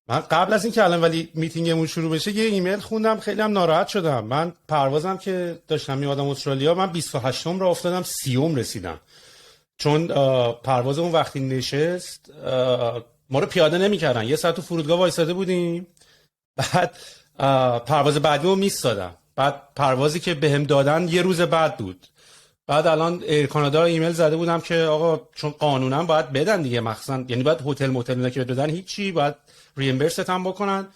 من قبل از اینکه الان ولی میتینگمون شروع بشه یه ایمیل خوندم، خیلی هم ناراحت شدم. من پروازم که داشتم میادم استرالیا، من 28م را افتادم 30م رسیدم. چون پرواز اون وقتی نشست ما رو پیاده نمی‌کردن، یه ساعت تو فرودگاه وایساده بودیم. بعد پرواز بعدی رو میستادم، بعد پروازی که بهم دادن یه روز بعد بود. بعد الان ایر کانادا ایمیل زده بودم که آقا چون قانونا باید بدن دیگه، مخصوصا یعنی باید هتل موتل اینا که بدن هیچی، باید ریمبرست هم بکنن.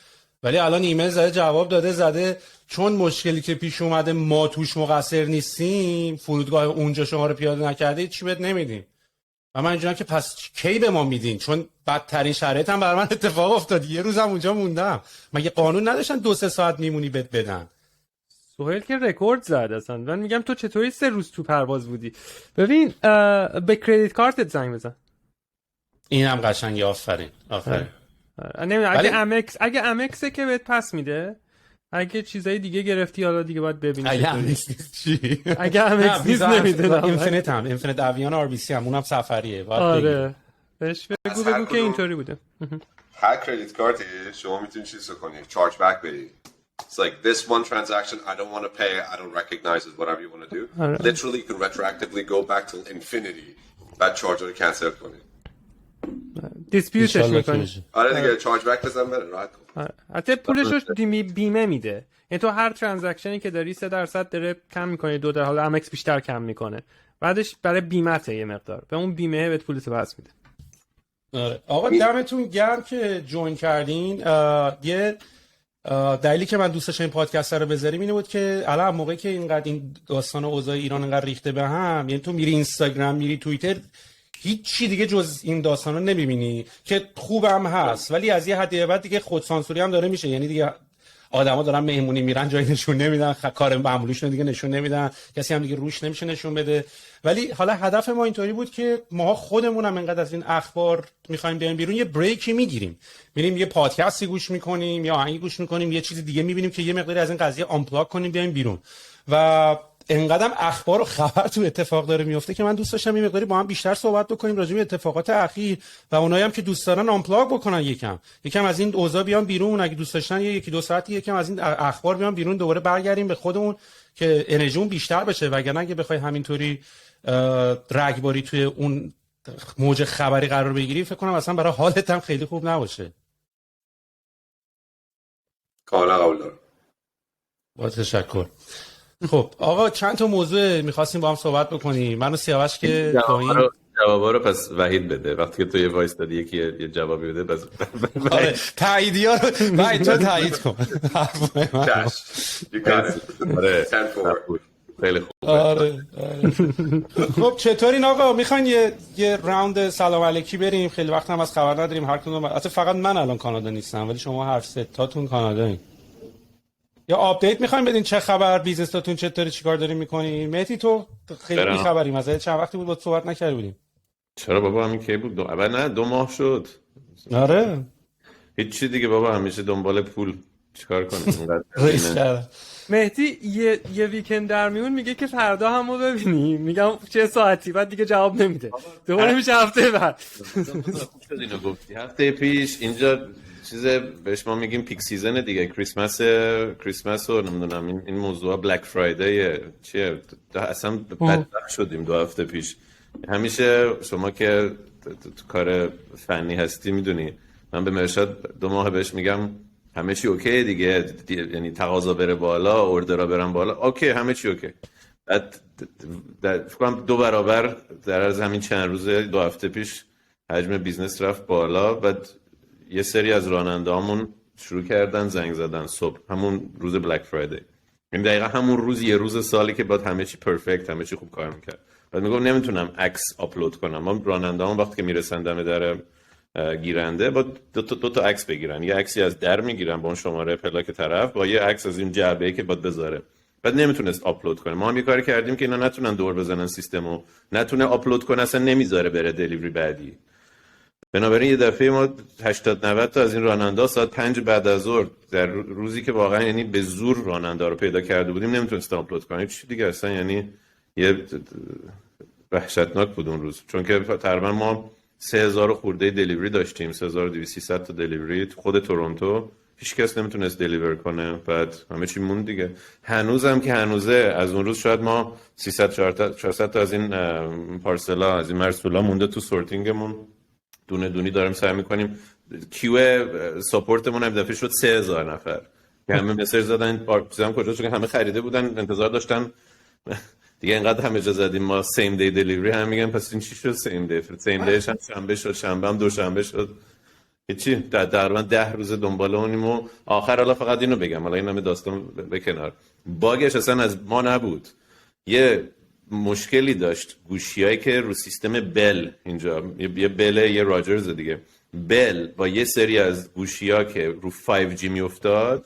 ولی الان ایمیل زده، جواب داده، زده چون مشکلی که پیش اومده ما توش مقصر نیستیم، فرودگاه اونجا شما رو پیاده نکرده، چی بهت نمیدیم. و من اینجوریام که پس کی به ما میدین؟ چون بدترین شرایط هم برای من اتفاق افتاد، یه روزم اونجا موندم. مگه قانون نداشتن 2-3 ساعت میمونی بهت بدن؟ سهیل که رکورد زد اصلا. من میگم تو چطوری 3 روز تو پرواز بودی؟ ببین به کردیت کارتت زنگ بزن. اینم قشنگه. آفرین آفرین. نمیدونم اگه امکسه که بهت پس میده. اگه چیزای دیگه گرفتی حالا دیگه باید ببینی. اگه امکس چی؟ اگه امکس نیست نمیدونم. اینفینیت اویان آر بی سی هم اونم سفریه. آره بهش بگو که اینطوری بوده. هر کردیت کارتی شما میتونی چیز کنی، چارج بک بدی. It's like this one transaction I don't want to pay, I don't recognize it, whatever you want to do. Literally you can retroactively go back to infinity. بعد چارج رو کنسل کنی. دیسپیوتش میکنی. آره دیگه چارج بک بزن بره راحت کن. حتی پولش رو بیمه میده. یعنی تو هر ترانزکشنی که داری 3% داره کم میکنه، 2 در حالا امکس بیشتر کم میکنه. بعدش برای بیمته یه مقدار. به اون بیمه بهت پولت پس میده. آره. آقا دمتون گرم که جوین کردین. یه دلیلی که من دوست داشتم این پادکست رو بذاریم اینه بود که الان موقعی که اینقدر این داستان اوضاع ایران اینقدر ریخته به هم، یعنی تو میری اینستاگرام، میری توییتر، هیچ چی دیگه جز این داستان رو نمیبینی که خوبم هست، ولی از یه حدی بعد دیگه خودسانسوری هم داره میشه. یعنی دیگه آدما دارن مهمونی میرن جایی نشون نمیدن، کار معمولیشون دیگه نشون نمیدن، کسی هم دیگه روش نمیشه نشون بده. ولی حالا هدف ما اینطوری بود که ما خودمون هم انقدر از این اخبار میخوایم بیایم بیرون، یه بریکی میگیریم، میریم یه پادکستی گوش میکنیم یا آهنگی گوش میکنیم، یه چیز دیگه میبینیم که یه مقداری از این قضیه آنپلاگ کنیم بیایم بیرون. و انقدرم اخبار و خبر تو اتفاق داره میفته که من دوست داشتم این مقداری با هم بیشتر صحبت بکنیم راجع به اتفاقات اخیر و اونایی هم که دوست دارن آنپلاگ بکنن، یکم از این اوضاع بیان بیرون. اگه دوست داشتن یکی دو ساعتی یکم از این اخبار بیان بیرون، دوباره برگردیم به خودمون که انرژیمون بیشتر بشه. وگرنه اگه بخوای همینطوری رگباری توی اون موج خبری قرار بگیری، فکر کنم اصلا برای حالت هم خیلی خوب نباشه. کاملا قبول دارم. با تشکر. خب آقا چند تا موضوع می‌خواستیم با هم صحبت بکنیم. من و سیاوش که جوابا رو پس وحید بده. وقتی که تو یه وایس دادی یکی یه جوابی بده بس. آره تاییدیا رو وحید تو تایید کن. آره خیلی خوب. آره. خب چطورین آقا؟ میخواین یه راوند سلام علیکی بریم؟ خیلی وقت هم از خبر نداریم هر کدوم. البته فقط من الان کانادا نیستم ولی شما هر سه تاتون کانادایین. یا آپدیت میخوایم بدین چه خبر، بیزنساتون چطوره، چیکار دارین میکنین؟ مهدی تو خیلی بی خبری، مثلا چند وقتی بود با صحبت نکرده بودیم. چرا بابا همین کی بود؟ اول نه 2 ماه شد. آره هیچ چی دیگه بابا، همیشه دنبال پول چیکار کنیم. مهدی یه ویکند در میون میگه که فردا همو ببینیم، میگم چه ساعتی، بعد دیگه جواب نمیده. دوباره میشه هفته بعد. خوب اینو گفتی. هفته پیش اینجا چیز بهش ما میگیم پیک سیزن دیگه، کریسمس و نمیدونم این موضوع بلک فرایدی چیه، اصلا بدبخت شدیم 2 هفته پیش. همیشه شما که تو کار فنی هستی میدونی، من به مرشاد 2 ماه بهش میگم همه چی اوکی دیگه، یعنی تقاضا بره بالا، اوردرها برن بالا، اوکی همه چی اوکی. بعد فکر کنم 2 برابر در از همین چند روزه 2 هفته پیش حجم بیزنس رفت بالا. بعد یه سری از راننده‌هامون شروع کردن زنگ زدن صبح، همون روز بلک فرایدی، یعنی دقیقا همون روز یه روز سالی که بعد همه چی پرفکت، همه چی خوب کار میکرد. بعد میگم نمیتونم عکس آپلود کنم. ما راننده‌هام وقتی که میرسن دم در گیرنده با دو تا عکس بگیرن، یه عکسی از در میگیرن با اون شماره پلاک طرف، با یه عکس از این جعبه‌ای که باید بذاره. بعد نمیتونست آپلود کنه. ما هم یه کاری کردیم که اینا نتونن دور بزنن سیستمو، نتونه آپلود کنه، اصلا نمیذاره بره دلیوری بعدی. بنابراین یه دفعه ما 80-90 تا از این راننده ساعت 5 بعد از ظهر در روزی که واقعا یعنی به زور راننده رو پیدا کرده بودیم نمیتونستیم آپلود کنیم چی دیگه، اصلا یعنی یه وحشتناک بود اون روز. چون که تقریبا ما 3000 خورده دلیوری داشتیم، 3200 تا دلیوری تو خود تورنتو، هیچ کس نمیتونست دلیور کنه، بعد همه چی موند دیگه. هنوزم که هنوزه، از اون روز شاید ما 300 400 تا از این پارسلا، از این مرسولا مونده تو سورتینگمون، دونه دونی داریم سعی میکنیم. کیو ساپورتمون هم دفعه شد 3000 نفر که همه مسیج زدن پارسلام کجا، چون همه خریده بودن انتظار داشتن دیگه. اینقدر همه جا زدیم ما سیم دی دلیوری، هم میگن پس این چی شد سیم دیش هم شنبه شد، شنبه هم دوشنبه شد، هیچی. تقریبا 10 روز دنبال اونیم و آخر حالا فقط اینو بگم، حالا این همه داستان به کنار، باگش اصلا از ما نبود. یه مشکلی داشت گوشیایی که رو سیستم بل، اینجا یه بل یه راجرز دیگه، بل با یه سری از گوشی‌ها که رو 5G میافتاد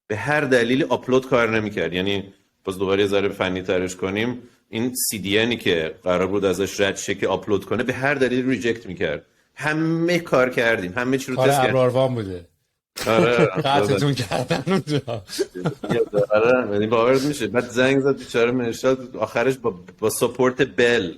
به هر دلیلی آپلود کار نمی‌کرد. یعنی باز دوباره یه ذره فنی ترش کنیم، این CDNی که قرار بود ازش رد شه که آپلود کنه به هر دلیل ریجکت می‌کرد. همه کار کردیم، همه چی رو تست کردیم. ابراروان بوده. آره قطعتون کردن اونجا. آره یعنی باورت میشه. بعد زنگ زد بیچاره مرشاد، آخرش با ساپورت بل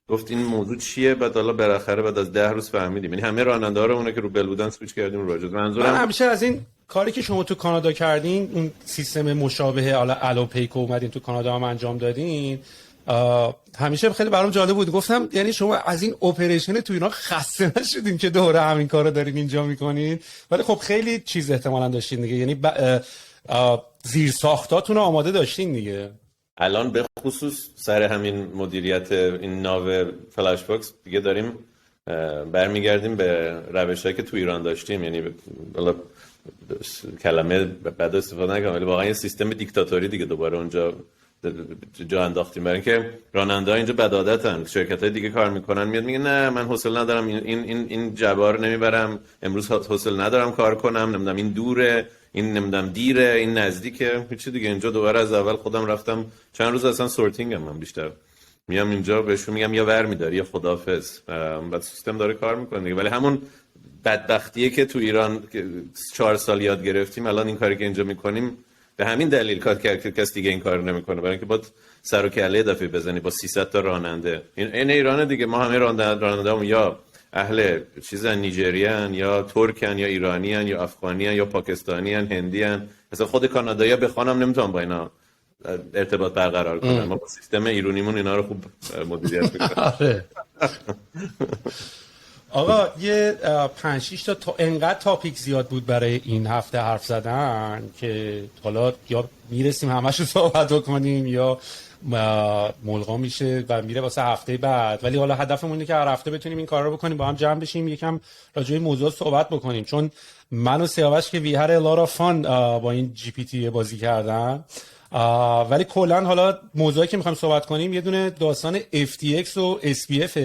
گفت این موضوع چیه، بعد حالا بالاخره بعد از 10 روز فهمیدیم. یعنی همه راننده ها رو اونه که رو بل بودن سویچ کردیم رو راجع. منظورم من همیشه از این کاری که شما تو کانادا کردین، اون سیستم مشابه حالا الوپیک اومدین تو کانادا هم انجام دادین، همیشه خیلی برام جالب بود. گفتم یعنی شما از این اپریشن تو ایران خسته نشدین که دوره همین کارو دارین اینجا میکنین؟ ولی خب خیلی چیز احتمالاً داشتین دیگه، یعنی زیر ساختاتون رو آماده داشتین دیگه. الان به خصوص سر همین مدیریت این ناو فلاش باکس دیگه داریم برمیگردیم به روشایی که تو ایران داشتیم. یعنی حالا کلمه بد استفاده نکنم، ولی واقعا یه سیستم دیکتاتوری دیگه دوباره اونجا جا انداختیم. برای اینکه راننده ها اینجا بدعادتن، شرکت های دیگه کار میکنن، میاد میگه نه من حوصله ندارم این جبار نمیبرم، امروز حوصله ندارم کار کنم، نمیدونم این دوره، این نمیدونم دیره، این نزدیکه، هیچ دیگه. اینجا دوباره از اول خودم رفتم چند روز اصلا سورتینگم، من بیشتر میام اینجا بهشون میگم یا ور میداری یا خداحافظ، بعد سیستم داره کار میکنه دیگه. ولی همون بدبختیه که تو ایران 4 سال یاد گرفتیم، الان این کاری که اینجا میکنیم به همین دلیل کار که کس دیگه این کار نمیکنه، برای اینکه باید سر و کله دفعه بزنی با 300 تا راننده. این ایران دیگه، ما همه راننده‌مون یا اهل چیزن، نیجریان یا ترکن یا ایرانیان یا افغانیان یا پاکستانیان، هندیان. مثلا خود کانادایی‌ها بخوانم نمیتونم با اینا ارتباط برقرار کنم. ما با سیستم ایرونیمون اینا رو خوب مدیریت می‌کنیم. آقا یه 5-6 تا انقدر تاپیک زیاد بود برای این هفته حرف زدن که حالا یا میرسیم همش رو صحبت بکنیم یا ملغا میشه و میره واسه هفته بعد. ولی حالا هدفمون اینه که هر هفته بتونیم این کار رو بکنیم، با هم جمع بشیم، یکم راجع به این موضوع صحبت بکنیم، چون من و سیاوش که we had a lot of fun با این جی پی تی بازی کردن. ولی کلا حالا موضوعی که میخوایم صحبت کنیم یه دونه داستان FTX و SBF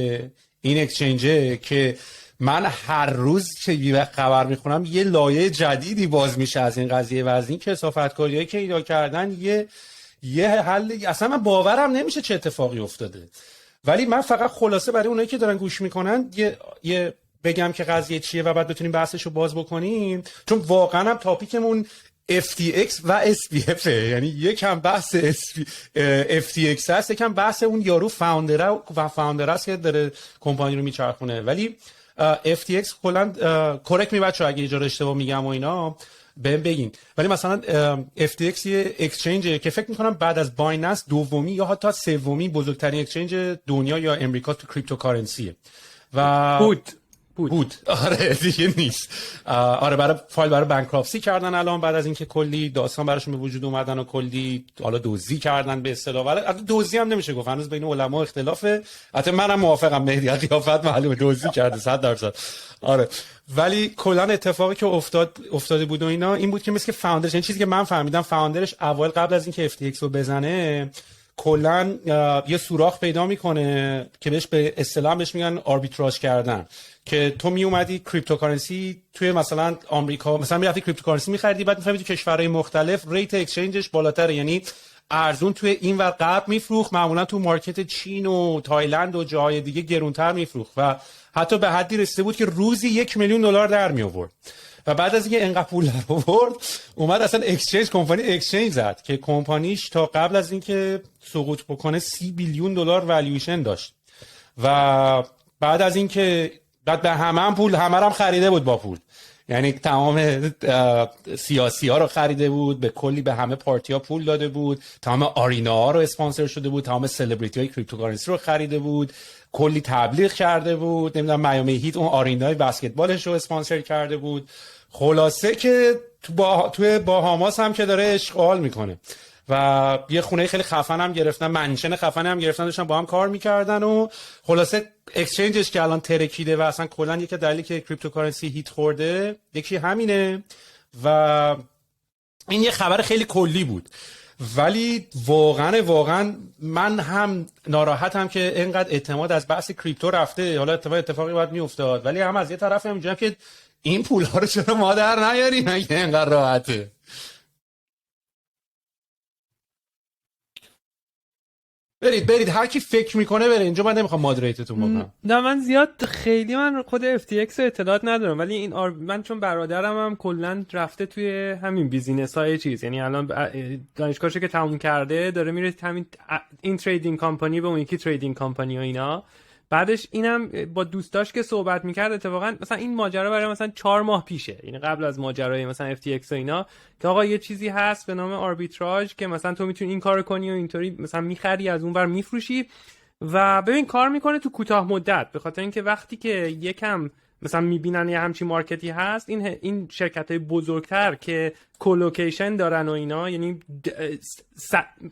این اکسچنجه که من هر روز که خبر میخونم یه لایه جدیدی باز میشه از این قضیه و از این کثافتکاریایی که اینا کردن. یه حل اصلا من باورم نمیشه چه اتفاقی افتاده. ولی من فقط خلاصه برای اونایی که دارن گوش میکنن یه بگم که قضیه چیه و بعد بتونیم بحثشو باز بکنیم، چون واقعا هم تاپیکمون FTX و SBF، یعنی یکم بحث FTX هست، یکم بحث اون یارو فاوندر است که داره کمپانی رو میچرخونه. ولی FTX کلا کرک می بچه اگه اجازه اشتباه میگم و اینا بهم بگین. ولی مثلا FTX یه اکسچنجه که فکر میکنم بعد از بایننس دومی یا حتی سومی بزرگترین اکسچنج دنیا یا امریکا تو کریپتوکارنسیه و بود. آره دیگه نیست. آره برای بانکراپسی کردن الان بعد از اینکه کلی داستان براشون به وجود اومدن و کلی حالا دزدی کردن به اصطلاح. ولی دزدی هم نمیشه گفت، هنوز بین علما اختلافه. البته منم موافقم، مهدی قیافت معلومه دزدی کرده 100%. آره ولی کلا اتفاقی که افتاده بود و اینا این بود که مثل که فاوندرش، این چیزی که من فهمیدم، فاوندرش اول قبل از اینکه FTX رو بزنه کلا یه سوراخ پیدا میکنه که به اصطلاح بهش میگن آربیتراژ کردن، که تو می اومدی کریپتوکارنسی توی مثلا آمریکا مثلا میرفتی کریپتوکارنسی می‌خریدی، بعد می‌فهمیدی کشورهای مختلف ریت اکسچنجش بالاتره، یعنی ارزون توی این ور غرب میفروخت، معمولا تو مارکت چین و تایلند و جاهای دیگه گرونتر میفروخت و حتی به حدی رسیده بود که روزی $1,000,000 در می آورد. و بعد از اینکه انقدر پول در آورد اومد اصلا کمپانی اکسچنج زد که کمپانیش تا قبل از اینکه سقوط بکنه $30 بیلیون والویشن داشت و بعد از اینکه بعد به همه هم خریده بود با پول، یعنی تمام سیاسی ها رو خریده بود، به کلی به همه پارتی ها پول داده بود، تمام آرینا ها رو اسپانسر شده بود، تمام سلبریتی های کریپتوکارنسی رو خریده بود، کلی تبلیغ کرده بود، نمیدونم میامی هیت اون آرینای بسکتبالش رو اسپانسر کرده بود. خلاصه که توی باهاماس هم که داره اشغال میکنه و یه خونه خیلی خفن هم گرفتن، منشن خفن هم گرفتن، داشتن با هم کار میکردن و خلاصه اکسچنجش که الان ترکیده و اصلا کلا یکی دلیلی که کریپتوکارنسی هیت خورده یکی همینه و این یه خبر خیلی کلی بود. ولی واقعا من هم ناراحتم که اینقدر اعتماد از بحث کریپتو رفته. حالا اتفاقی باید میافتاد، ولی هم از یه طرف هم میگم که این پول‌ها رو چرا ما در نیاریم اگه اینقدر راحته. برید هر کی فکر میکنه بره اینجا، من نمیخوام مادریتتون بکنم. نه من زیاد خیلی من خود FTX رو اطلاعات ندارم، ولی این من چون برادرم هم کلا رفته توی همین بیزینس های چیز، یعنی الان دانشگاهشو که تموم کرده داره میره همین این تریدینگ کمپانی به اون یکی تریدینگ کمپانی و اینا. بعدش اینم با دوستاش که صحبت میکرد اتفاقا مثلا این ماجرا برای مثلا 4 ماه پیشه، یعنی قبل از ماجرای مثلا FTX و اینا، که آقا یه چیزی هست به نام آربیتراژ که مثلا تو میتونی این کارو کنی و اینطوری مثلا میخری از اون ور میفروشی و ببین کار میکنه تو کوتاه مدت، به خاطر اینکه وقتی که یکم مثلا میبینن یه همچین مارکتی هست، این شرکت‌های بزرگتر که کولوکیشن دارن و اینا، یعنی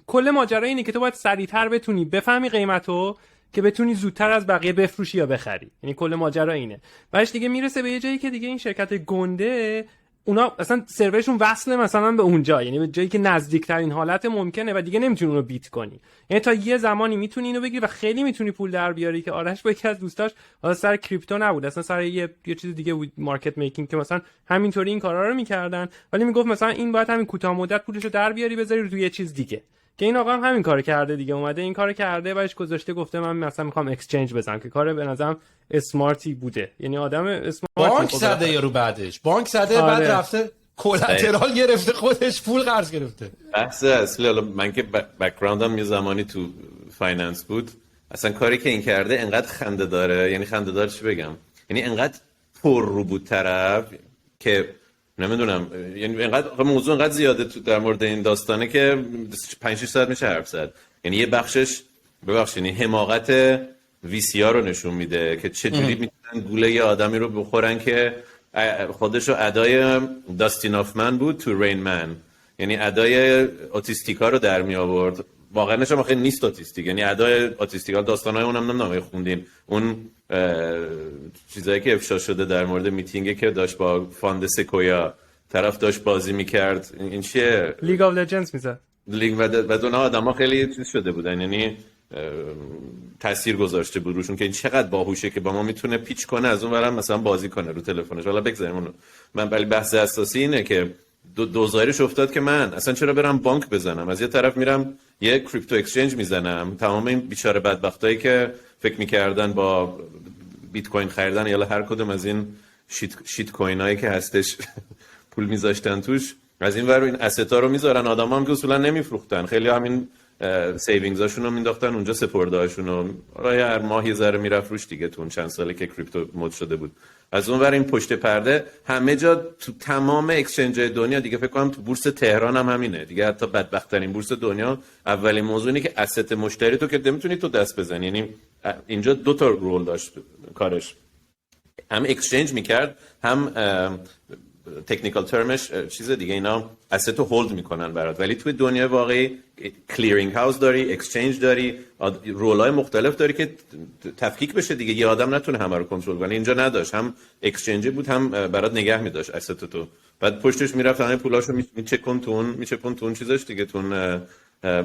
کل ماجرا اینه که تو باید سریعتر بتونی بفهمی قیمتو که بتونی زودتر از بقیه بفروشی یا بخری، یعنی کل ماجرا اینه. بعدش دیگه میرسه به یه جایی که دیگه این شرکت گنده اونا اصلا سرورشون وصله مثلا به اونجا، یعنی به جایی که نزدیکترین حالت ممکنه و دیگه نمیتونی اونو بیت کنی، یعنی تا یه زمانی میتونی اینو بگیری و خیلی میتونی پول در بیاری. که آرش با یکی از دوستاش واسه سر کریپتو نبود، اصلا سر یه چیز دیگه بود، مارکت میکینگ، که مثلا همینطوری این کارا رو میکردن، ولی میگفت مثلا این باید همین کوتاه مدت پولشو در بیاری بذاری رو یه چیز دیگه. که این آقا هم همین کارو کرده دیگه، اومده این کارو کرده بعدش گذاشته گفته من مثلا میخوام اکسچنج بزنم، که کار به نظرم اسمارتی بوده، یعنی آدم اسمارتی. بانک زده یارو، بعدش بانک زده بعد رفته کلاترال گرفته، خودش پول قرض گرفته. بحث اصلی، حالا من که بک‌گراندم یه زمانی تو فایننس بود، اصلا کاری که این کرده انقدر خنده داره، یعنی خنده داره چی بگم، یعنی انقدر پر رو بود طرف که نمیدونم، یعنی انقدر موضوع انقدر زیاده تو در مورد این داستانه که 5-6 ساعت میشه حرف زد. یعنی یه بخشش ببخشید یعنی حماقت ویسیا رو نشون میده که چجوری میتونن گوله یه آدمی رو بخورن که خودشو ادای داستین آفمن بود تو رین من، یعنی ادای اوتیستیکا رو در می آورد. واقعا نشم خیلی نیست اوتیستیک، یعنی ادای اوتیستیکا، داستانای اونم نمیدونم خوندین اون چیزایی که افشا شده در مورد میتینگی که داشت با فاند سکویا طرف داشت بازی میکرد، این چیه لیگ آف لجندز میزد، لیگ و دو آدما خیلی چیز شده بودن، یعنی تاثیر گذاشته بود روشون که این چقدر باهوشه که با ما میتونه پیچ کنه از اون ورم مثلا بازی کنه رو تلفنش. حالا بگذاریم اونو. من ولی بحث اساسی اینه که دوزارش افتاد که من اصلا چرا برم بانک بزنم، از یه طرف میرم یه کریپتو اکسچنج میزنم، تمام این بیچاره بدبختایی که فکر میکردن با بیت کوین خریدن یا هر کدوم از این شیت کوینایی که هستش پول میذاشتن توش، از این ور این استا رو میذارن، آدما هم که اصولا نمیفروختن، خیلی همین سیوینگزاشون رو مینداختن اونجا، سپردهاشون رو هر ماه یه ذره میرفت روش دیگه، تو اون چند سالی که کریپتو مد شده بود. از اون ور این پشت پرده همه جا تو تمام اکسچنج‌های دنیا دیگه، فکر کنم تو بورس تهران هم همینه دیگه، حتی بدبخت‌ترین بورس دنیا اولین موضوع اینه که اسست مشتری تو که نمیتونی تو دست بزنی، یعنی اینجا دو تا رول داشت کارش، هم اکسچنج میکرد هم تکنیکال ترمش چیز دیگه، اینا asset رو هولد میکنن برات. ولی توی دنیای واقعی کلیرینگ هاوس داری، اکسچنج داری، رولای مختلف داری که تفکیک بشه دیگه، یه آدم نتونه همه رو کنترل کنه. اینجا نداشت، هم اکسچنج بود هم برات نگه می‌داشت asset تو، بعد پشتش میرفت همه پولاشو میچکن تو اون چیزاش دیگه، تو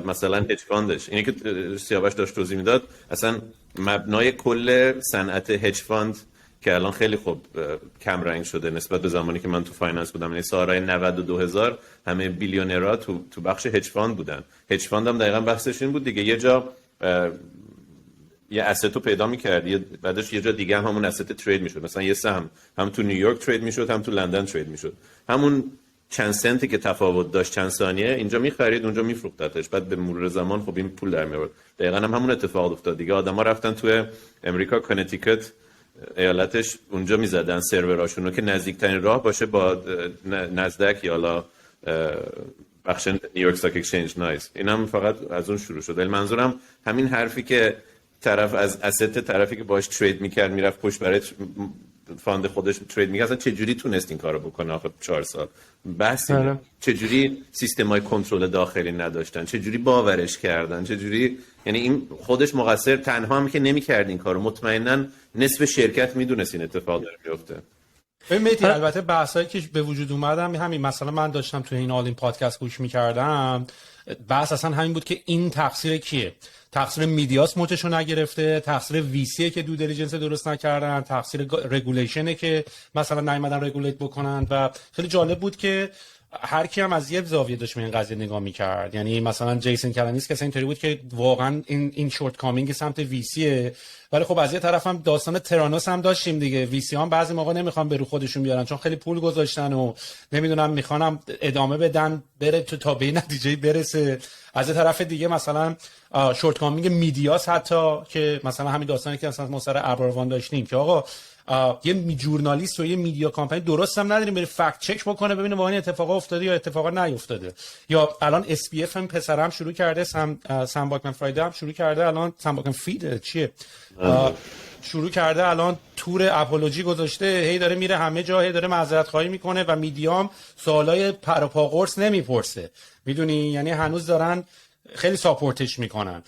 مثلا هج فاندش. اینی که سیاوش داشت توضیح میداد، اصلا مبنای کل صنعت هج فاند که الان خیلی خوب کم رنگ شده نسبت به زمانی که من تو فایننس بودم، یعنی سالهای 92,000 همه بیلیونرها تو بخش هج فاند بودن. هج فاند هم دقیقاً بحثش این بود دیگه، یه جا یه اسست رو پیدا می‌کرد، بعدش یه جا دیگه هم همون اسست ترید می‌شد، مثلا یه سهم هم تو نیویورک ترید می‌شد هم تو لندن ترید می‌شد، همون چند سنتی که تفاوت داشت چند ثانیه اینجا می‌خرید اونجا می‌فروختتش، بعد به مرور زمان خب این پول در می‌آورد. دقیقاً هم همون اتفاق افتاد دیگه، آدم‌ها رفتن تو امریکا، کانتیکت ایالتش اونجا میزدن سروراشونو که نزدیکترین راه باشه با نزدک یا حالا بخش نیویورک استاک اکسچنج نایس. اینم فقط از اون شروع شد. منظورم همین حرفی که طرف از asset طرفی که باش ترید میکرد میرفت پشت برای فاند خودش ترید میکرد، اصلا چجوری تونست این کارو بکنه آخه 4 سال بحث اینه. چجوری سیستمای کنترل داخلی نداشتن، چجوری باورش کردن، چجوری، یعنی این خودش مقصر تنها هم که نمیکرد این کارو، مطمئنا نصف شرکت میدونست این اتفاق داره میفته. ببین البته بحثایی که به وجود اومدم همین، مثلا من داشتم تو این پادکست گوش میکردم، بحث اصلا همین بود که این تقصیر کیه؟ تقصیر میدیاس موتشو نگرفته، تقصیر ویسیه که دو دیلیجنس درست نکردن، تقصیر رگولیشنه که مثلا نیومدن رگولیت بکنن. و خیلی جالب بود که هر کی هم از یه زاویه داشت این قضیه نگاه میکرد. یعنی مثلا جیسون کلانیس که اینطوری بود که واقعا این شورت کامینگ سمت ویسیه، ولی خب از یه طرف هم داستان ترانوس هم داشتیم دیگه. ویسی ها بعضی موقع نمیخوان به رو خودشون بیارن چون خیلی پول گذاشتن و نمیدونم میخوانم ادامه بدن بره تا به نتیجه برسه. از یه طرف دیگه مثلا شورت کامینگ میدیاس، حتی که مثلا همین داستانی که مثلا ما سر ابراوان داشتیم که آقا یه ژورنالیست و یه میدیا کمپانی درست هم نداریم بره فکت چک بکنه ببینه واقعا اتفاقا افتاده یا اتفاقا نیافتاده. یا الان اس پی اف هم پسرم شروع کرده، سم باکمن فرایده هم شروع کرده، الان سم باکمن فید چیه شروع کرده، الان تور اپولوژی گذاشته، هی داره میره همه جا، هی داره معذرت خواهی میکنه و میدیام سوالای پر و پا قرص نمیپرسه. میدونی یعنی هنوز دارن خیلی ساپورتش میکنن،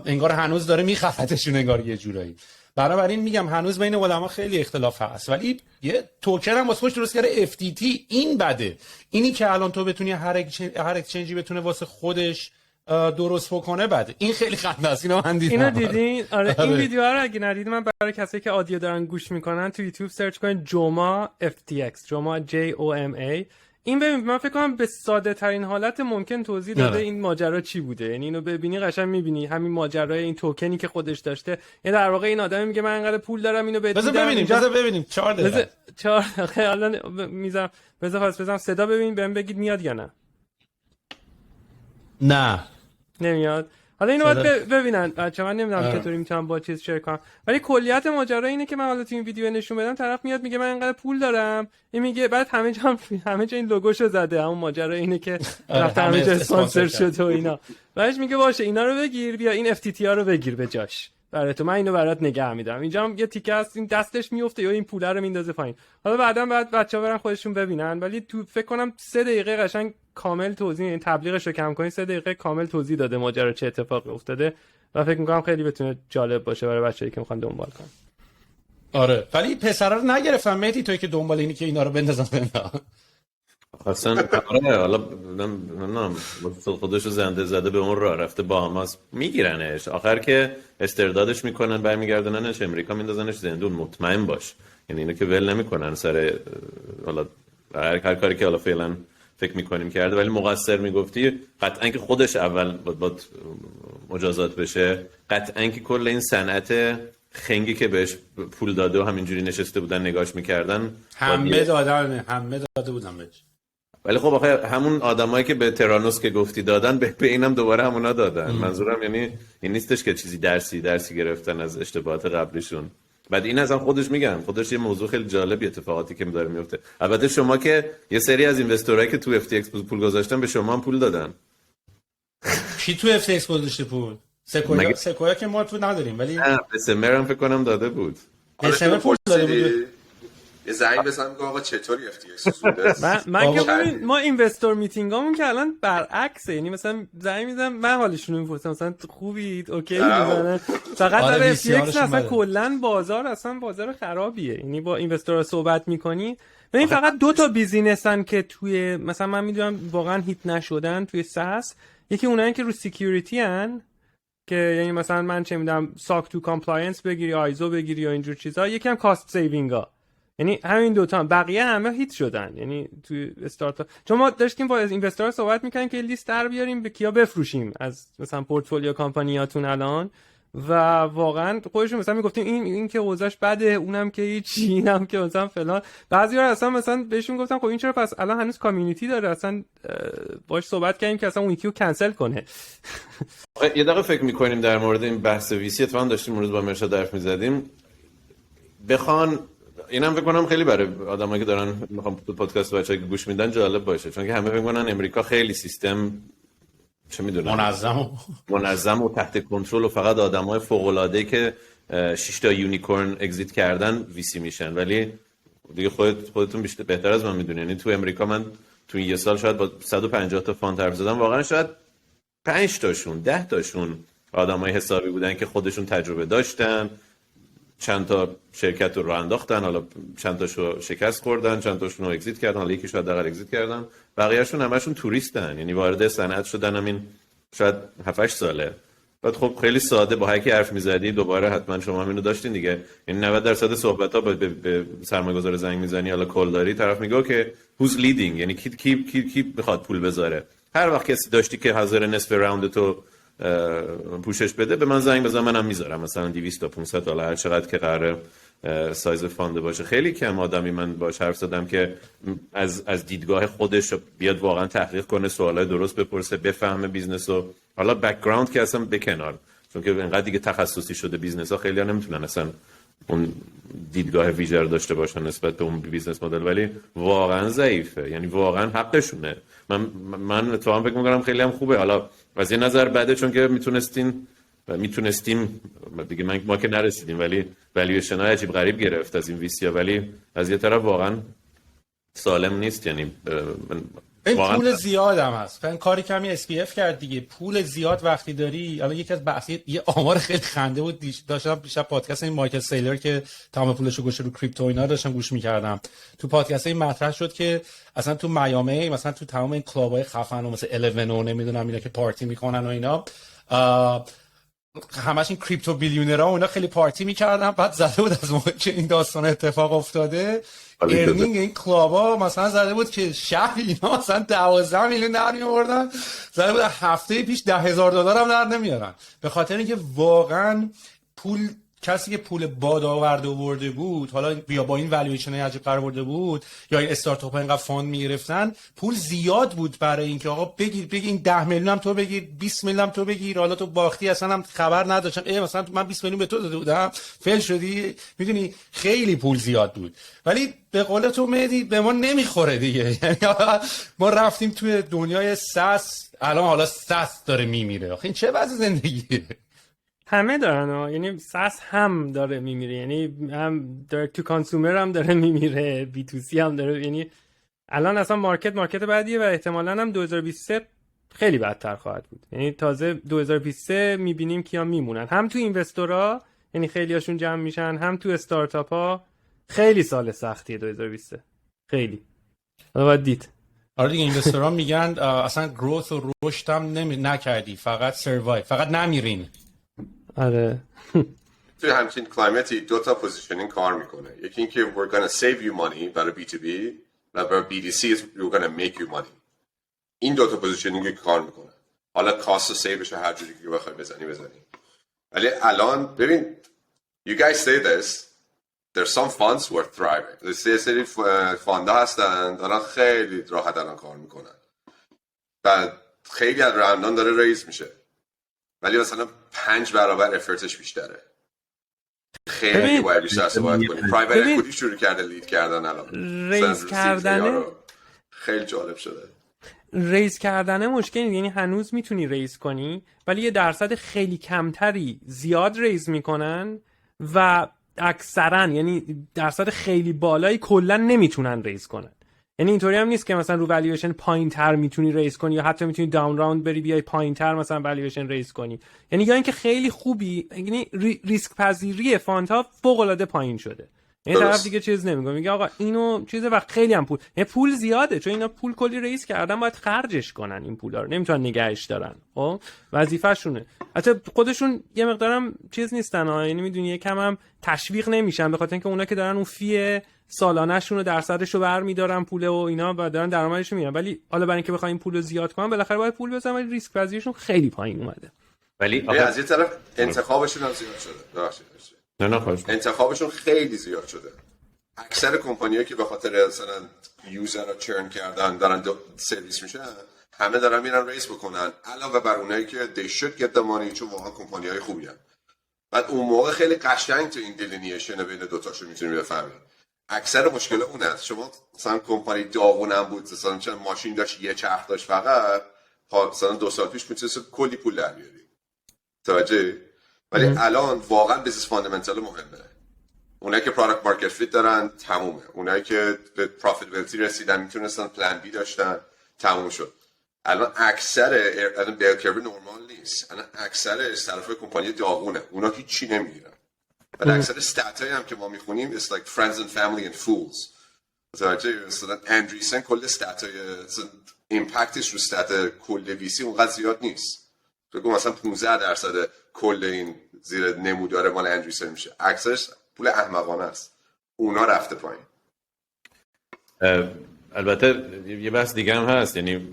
انگار هنوز داره میخفتشون انگار یه جورایی. بنابراین میگم هنوز بین علما خیلی اختلاف هست، ولی یه توکن هم واسه خودش درست کرده FTT. این بده، اینی که الان تو بتونی هر اکسچنجی بتونه واسه خودش درست بکنه بده. این خیلی خنده است. اینو من دیدم. اینو دیدین؟ آره این ویدیو رو اگه ندیدین، من برای کسایی که آدیو دارن گوش میکنن تو یوتیوب سرچ کنین جوما FTX، جوما JOMA. این ببین من فکر کنم به ساده ترین حالت ممکن توضیح داده این ماجرا چی بوده. یعنی اینو ببینی قشنگ میبینی همین ماجرای این توکنی که خودش داشته. یعنی در واقع این آدم میگه من انقدر پول دارم اینو بهت میدم. بذار ببینیم 4 دقیقه 4 دقیقه الان میذارم. بذار صدا ببین بهم بگید میاد یا نه. نه نمیاد. حالا اینو باید ببینن بچه‌ها. من نمیدونم چطوری میتونم با چیز شیر کنم، ولی کلیت ماجرا اینه که من حالا تو این ویدیو نشون بدم، طرف میاد میگه من اینقدر پول دارم، این میگه بعد همه جا این لوگوشو زده. همون ماجرا اینه که رفته همه جا اسپانسر شد و اینا. بعدش میگه باشه اینا رو بگیر، بیا این FTT ها رو بگیر به جاش برای تو، من اینو برات نگه میدارم. اینجا هم یه تیکه است این دستش میفته یا این پوله رو میندازه پایین. حالا بعداً بعد بچه‌ها برن خودشون ببینن، ولی تو فکر کنم 3 دقیقه قشنگ کامل توضیح، این تبلیغش رو کم کنین 3 دقیقه کامل توضیح داده ماجرا چه اتفاقی افتاده و فکر می‌کنم خیلی بتونه جالب باشه برای بچه‌ای که می‌خوان دنبال کنن. آره ولی پسرا رو نگرفتم مهدی، توی که دنبال اینی که اینا رو بندازن اصلا آره. حالا نمیدونم خودش رو زنده زده به اون راه رفته باهاماس، میگیرنش آخر که استردادش میکنن برمیگردوننش امریکا میندازنش زندون. مطمئن باش، یعنی اینو که ول نمیکنن سر حالا هر کاری که حالا فعلا فکر میکنیم کرده، ولی مقصر میگفتی قطعا که خودش اول باید مجازات بشه. قطعا که کل این صنعت خنگی که بهش پول داده و همینجوری نشسته بودن نگاش میکردن همه داده بودن بهش. ولی خب آخه همون آدمایی که به ترانوس که گفتی دادن به اینم دوباره همونا دادن. منظورم یعنی این نیستش که چیزی درسی گرفتن از اشتباهات قبلیشون. بعد این ازم خودش میگم خودش یه موضوع خیلی جالبی اتفاقاتی که داره میفته. البته شما که یه سری از اینوستورایی که تو FTX پول گذاشتن به شما هم پول دادن. کی تو FTX گذاشته پول؟ سکویا که ما تو نداریم، ولی اسمر هم فکر کنم داده بود. اسمر پول داده بود. یه زنگ بزنم که آقا چطوری FTX سوده. من که ببین ما اینوستور میتینگامون که الان برعکسه، یعنی مثلا زنگ میزنم من حالشون رو میپرسم مثلا خوبید اوکی میزنن، فقط در FTX اصلا کلا بازار خرابیه. یعنی با اینوستورها صحبت میکنی ببین فقط 2 تا بیزینسن که توی مثلا من میدونم واقعا هیت نشدن توی ساس. یکی اونایی که رو سکیوریتی ان که یعنی مثلا من چه میدونم ساک تو کامپلاینس بگیری، آیزو بگیری یا اینجور چیزا، یکی هم کاست سیوینگا. یعنی همین دوتا، بقیه همه هیت شدن. یعنی توی استارتاپ چون ما داشتیم با اینوسترها صحبت میکنیم که لیست در بیاریم به کیا بفروشیم از مثلا پورتفولیو کمپانیاتون الان، و واقعا خودشون مثلا میگفتیم این که اوضاعش بده، اونم که هیچی، اینم که مثلا فلان. بعضی‌ها اصلا مثلا بهشون گفتم خب این چرا پس الان هنوز کامیونیتی داره، اصلا باهاش صحبت کردیم که اصلا اون یکی رو کنسل کنه. یه دقیقه فکر میکنیم در مورد این بحث ویسی. اتفاقا داشتیم امروز با مرشد حرف میزدیم. بخوان اینم فکر کنم خیلی برای آدمایی که دارن میخوام پادکست بچه‌ها که گوش میدن جالب باشه، چون که همه فکر کنن امریکا خیلی سیستم چه میدونم منظم و تحت کنترل و فقط آدمای فوق‌العاده‌ای که 6 تا یونیکورن اگزییت کردن ویسی میشن، ولی دیگه خودتون بیشتر بهتر از من میدونین. یعنی تو امریکا من تو یه سال شاید با 150 تا فاند حرف زدم، واقعا شاید 5 تاشون 10 تاشون آدمای حسابی بودن که خودشون تجربه داشتن، چند تا شرکت رو انداختن، حالا چند تاشو شکست خوردن، چند تاشون رو اگزییت کردن، حالا یکیشو حداقل اگزییت کردن، بقیه‌شون همشون توریستن، یعنی وارد صنعت شدن همین شاید 7-8 ساله. بعد خب خیلی ساده با هر کی حرف می‌زدی دوباره حتما شما اینو داشتین دیگه، یعنی 90% صحبت‌ها به سرمایه‌گذار زنگ میزنی حالا کلداری، طرف میگه که who's leading، یعنی کی میخواد پول بذاره. هر وقت کسی داشتی که حاضر نصف راوند تو پوشش بده به من زنگ بزن، منم میذارم مثلا 200 تا 500 تا هر چقدر که قراره سایز فاند باشه. خیلی کم آدمی من باهاش حرف زدم که از دیدگاه خودش بیاد واقعا تحقیق کنه، سوالای درست بپرسه، بفهمه بیزنس رو. حالا بک‌گراند که اصلا بکنار، چون که اینقدر دیگه تخصصی شده بیزنس ها، خیلی‌ها نمیتونن اصلا اون دیدگاه ویژه رو داشته باشن نسبت به اون بیزنس مدل، ولی واقعا ضعیفه، یعنی واقعا حقشونه. من تو هم فکر می‌کنم خیلی هم خوبه. حالا از این نظر بده چون که میتونستیم دیگه ما که نرسیدیم، ولی والیویشن های عجیب غریب گرفت از این ویسیا، ولی از یه طرف واقعا سالم نیست. یعنی این پول زیاد هم هست. این کاری کمی اسپیف کرد دیگه. پول زیاد وقتی داری، الان یکی از بحثی یه آمار خیلی خنده بود داشتم پیشا پادکست این مایکل سیلر که تمام پولشو گوشه رو کریپتو اینا داشتم گوش می‌کردم. تو پادکست این مطرح شد که اصلا تو میامی مثلا تو تمام این کلاب‌های خفن و مثل 11 و نمیدونم اینا که پارتی میکنن و اینا، همش این کریپتو بیلیونرها و اینا خیلی پارتی میکردن. بعد زده بود از موقعی که این داستان اتفاق افتاده ارنینگ این کلابا مثلا زده بود که شهر اینا مثلا 12 میلیون در میآوردن، زده بود هفته پیش $10,000 هم در نمیارن، به خاطر اینکه واقعا پول کسی که پول باد آورده و برده بود، حالا بیا با این والویشن عجیب قرار برده بود یا این استارتاپ ها اینقدر فاند میگرفتن، پول زیاد بود برای اینکه آقا بگیر این 10 میلیون هم تو بگیر، 20 میلیون هم تو بگیر، حالا تو باختی اصلا هم خبر نداشتم، مثلا من 20 میلیون به تو داده بودم فیل شدی، میدونی خیلی پول زیاد بود. ولی به قول تو مهدی به ما نمیخوره دیگه، یعنی ما رفتیم توی دنیای ساس، الان حالا ساس داره میمیره. آخه این چه وضع زندگیه؟ همه دارن یعنی ساس هم داره میمیره، یعنی هم دایرکت تو کانسومر هم داره میمیره، بی تو سی هم داره. یعنی الان اصلا مارکت بعدیه و احتمالاً هم 2023 خیلی بدتر خواهد بود. یعنی تازه 2023 میبینیم کیا میمونن، هم تو اینوستورها یعنی خیلی هاشون جمع میشن، هم تو استارتاپ ها. خیلی سال سختیه 2023 خیلی. حالا باید دید. آره دیگه اینوستورها میگن اصلا گروث و رشد هم نکردی، فقط سروایو، فقط نمیرین. آره توی همچین کلایمتی دو تا پوزیشنینگ کار میکنه. یکی اینکه we're gonna save you money برای B2B و برای BDC we're gonna make you money. این دو تا پوزیشنینگ کار میکنه. حالا کاست و سیوش هر جوری که بخوای بزنی. ولی الان ببین you guys say this, there's some funds who are thriving. سری فاندا هستن دارن خیلی راحت الان کار میکنن و خیلی از راندان داره ریز میشه، ولی مثلا 5 برابر افرتش بیشتره. خیلی باید بیشتر استفاده کنی. پرایوت اکویتی شروع کرده لید کردن الان. ریز کردن خیلی جالب شده. ریز کردن مشکلی، یعنی هنوز میتونی ریز کنی ولی یه درصد خیلی کمتری زیاد ریز میکنن و اکثرا یعنی درصد خیلی بالایی کلا نمیتونن ریز کنن. یعنی اینطوری هم نیست که مثلا رو والویشن پایین‌تر میتونی ریز کنی یا حتی میتونی داون راوند بری بیای پایین‌تر مثلا والویشن ریز کنی. یعنی یا اینکه خیلی خوبی، یعنی ریسک پذیری فاندها فوق‌العاده پایین شده. این طرف دیگه چیز نمیگه، میگه آقا اینو چیزه و خیلی هم پول، یعنی پول زیاده چون اینا پول کلی ریز کردن، باید خرجش کنن این پولا رو، نمیتونن نگهش دارن. خب وظیفه‌شونه. حتی خودشون یه مقدارم چیز نیستن ها، یعنی میدونی یکم هم تشویق نمیشن به خاطر اینکه اونا که دارن اون فی سالانه‌شون رو درصدش رو برمی‌دارن پول و اینا و دارن درآمدش رو میگیرن، ولی حالا برای اینکه بخوایم پول رو زیاد کنن بالاخره باید پول بزنن، ولی ریسک پذیریشون خیلی پایین اومده. ولی از یه طرف انتخابشون هم زیاد شده. انتخابشون خیلی زیاد شده. اکثر کمپانیایی که به خاطر مثلا یوزر رو چرن کردن دارن سرویس میشن، همه دارن میرن ریس بکنن، علاوه بر اونایی که they should get the money چون واقعا کمپانیای خوبی هستن. بعد اون موقع خیلی قشنگ تو این دیلینیشن بین دوتاشو میتونی بفهمی. اکثر مشکل اون است. شما مثلا کمپانی داغون هم بود، مثلا چند ماشین داشت یه چرخ داشت فقط، مثلا 2 سال پیش میتونست کلی پول در بیاری. توجه؟ ولی الان واقعا بیزنس فاندامنتال مهمه. اونایی که پروداکت مارکت فیت دارن تمومه. اونایی که به پروفیتابیلیتی رسیدن میتونستن پلان بی داشتن تموم شد. الان اکثر الان بیل کرو نورمال نیست. الان اکثر طرف کمپانی داغونه. اونا هیچ چی نمیگیرن. ولی اکثر استاتایی هم که ما میخونیم it's like friends and family and fools. مثلا اندریسن کل استاتای ایمپکتش رو استات کل ویسی اونقدر زیاد نیست. بگم مثلا 15% کل این زیر نمودار مال اندریسن میشه. اکثرش پول احمقانه است. اونا رفته پایین. البته یه بحث دیگه هم هست، یعنی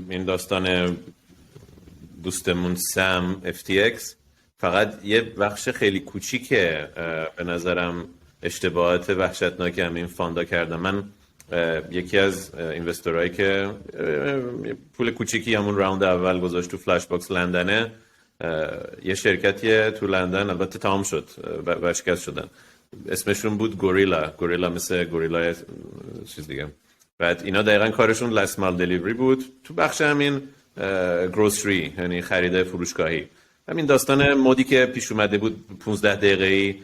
این داستان دوستمون سم FTX فقط یه بخش خیلی کوچیکه به نظرم اشتباهات وحشتناک هم این فاندا کردم. من یکی از اینوستورایی که پول کوچیکی همون راوند اول گذاشت تو فلش باکس لندنه، یه شرکتی تو لندن البته تمام شد و شکست شدن، اسمشون بود گوریلا مثل گوریلا چیز دیگه. بعد اینا دقیقاً کارشون لاست مایل دلیوری بود تو بخش همین گروسری، یعنی خرید فروشگاهی. همین داستان مودی که پیش اومده بود 15 دقیقه‌ای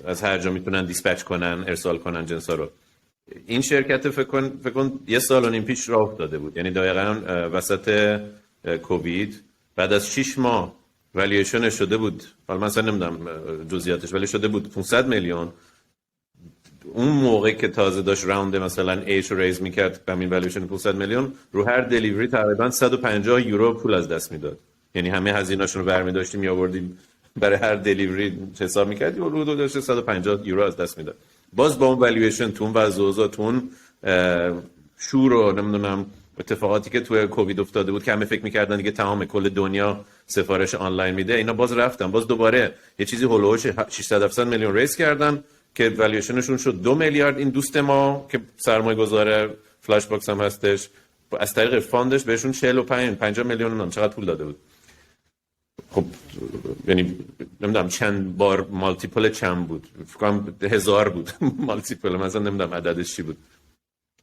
از هر جا میتونن دیسپچ کنن، ارسال کنن جنسا رو. این شرکت فکر کن 1.5 سال پیش راه افتاده بود، یعنی دقیقاً وسط کووید. بعد از 6 ماه والیویشن شده بود، حالا مثلا نمیدونم جزئیاتش، ولی شده بود 500 میلیون. اون موقع که تازه داشت راوند مثلا ایش رو ریز میکرد، همین والیویشن 500 میلیون رو هر دلیوری تقریبا 150 یورو پول از دست میداد. یعنی همه هزینه‌اشون رو برمی‌داشتیم میآوردیم برای هر دلیوری حساب می‌کردیم و رو داشت 150 یورو از دست میداد. باز با اون والیویشن تون و زوزاتون شور و نمیدونم اتفاقاتی که توی کووید افتاده بود که همه فکر می‌کردن دیگه تمام کل دنیا سفارش آنلاین میده، اینا باز رفتن، باز دوباره یه چیزی هولوش 600 میلیون ریز کردن که والیویشنشون شد 2 میلیارد. این دوست ما که سرمایه‌گذار فلش باکس هم هستش، از طریق فاندش بهشون 45-50 میلیون هم چقدر پول داده بود. خب یعنی نمیدونم چند بار مالتیپل چند بود، فکر کنم 1000 بود مالتیپل، مثلا نمیدونم عددش چی بود.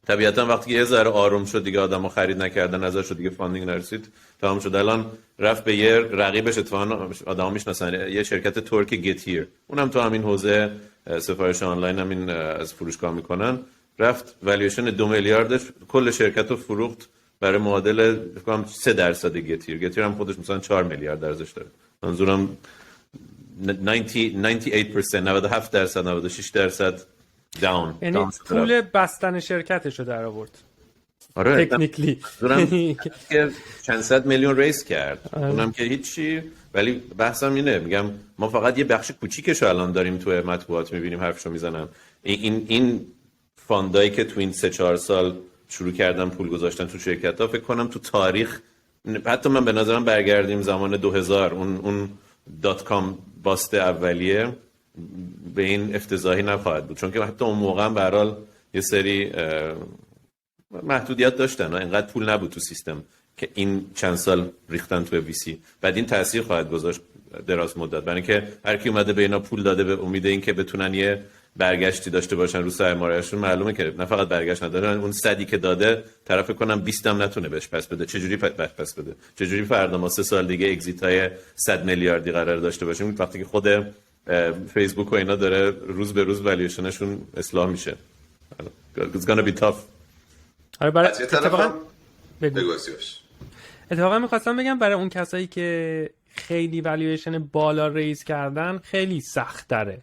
طبیعتا وقتی که یه ذره آروم شد دیگه آدم‌ها خرید نکردن ازش، دیگه فاندینگ نرسید، تمام شد. الان رفت به یه رقیبش، اتفاقا آدم‌ها میشناسن، یه شرکت ترک گتیر، اونم تو همین حوزه سفارش آنلاین همین از فروشگاه میکنن، رفت والیویشن 2 میلیاردش کل شرکت رو فروخت برای معادل فکر کنم 3% گتیر هم خودش مثلا 4 میلیارد ارزش داره. منظورم 98%، 96% داون، یعنی پول بستن شرکتش رو در آورد. آره تکنیکلی که چند صد میلیون ریس کرد، اونم که هیچی. ولی بحثم اینه، میگم ما فقط یه بخش کوچیکش رو الان داریم تو مطبوعات میبینیم حرفشو میزنن. این فاندایی که تو این 3-4 سال شروع کردن پول گذاشتن تو شرکت ها، فکر کنم تو تاریخ، حتی من به نظرم برگردیم زمان 2000 اون دات کام باست اولیه، به این افتضاحی نخواهد بود، چون که حتی اون موقع هم به هر حال یه سری محدودیت داشتن و اینقدر پول نبود تو سیستم که این چند سال ریختن تو ویسی. بعد این تاثیر خواهد گذاشت دراز مدت، برای اینکه هر کی اومده به اینا پول داده به امید اینکه بتونن یه برگشتی داشته باشن رو سرمایه‌شون، معلومه که نه فقط برگشت ندارن، اون صدی که داده طرف کنم 20 هم نتونه بهش پس بده. چجوری پس بده؟ چجوری فردا ما 3 سال دیگه اگزیت‌های 100 میلیاردی قرار داشته باشیم وقتی که خود فیسبوک و اینا داره روز به روز والیوشنشون اصلاح میشه؟ It's gonna be tough. آره برای اتفاقا می‌خواستم بگم برای اون کسایی که خیلی والیویشن بالا ریز کردن خیلی سخت تره.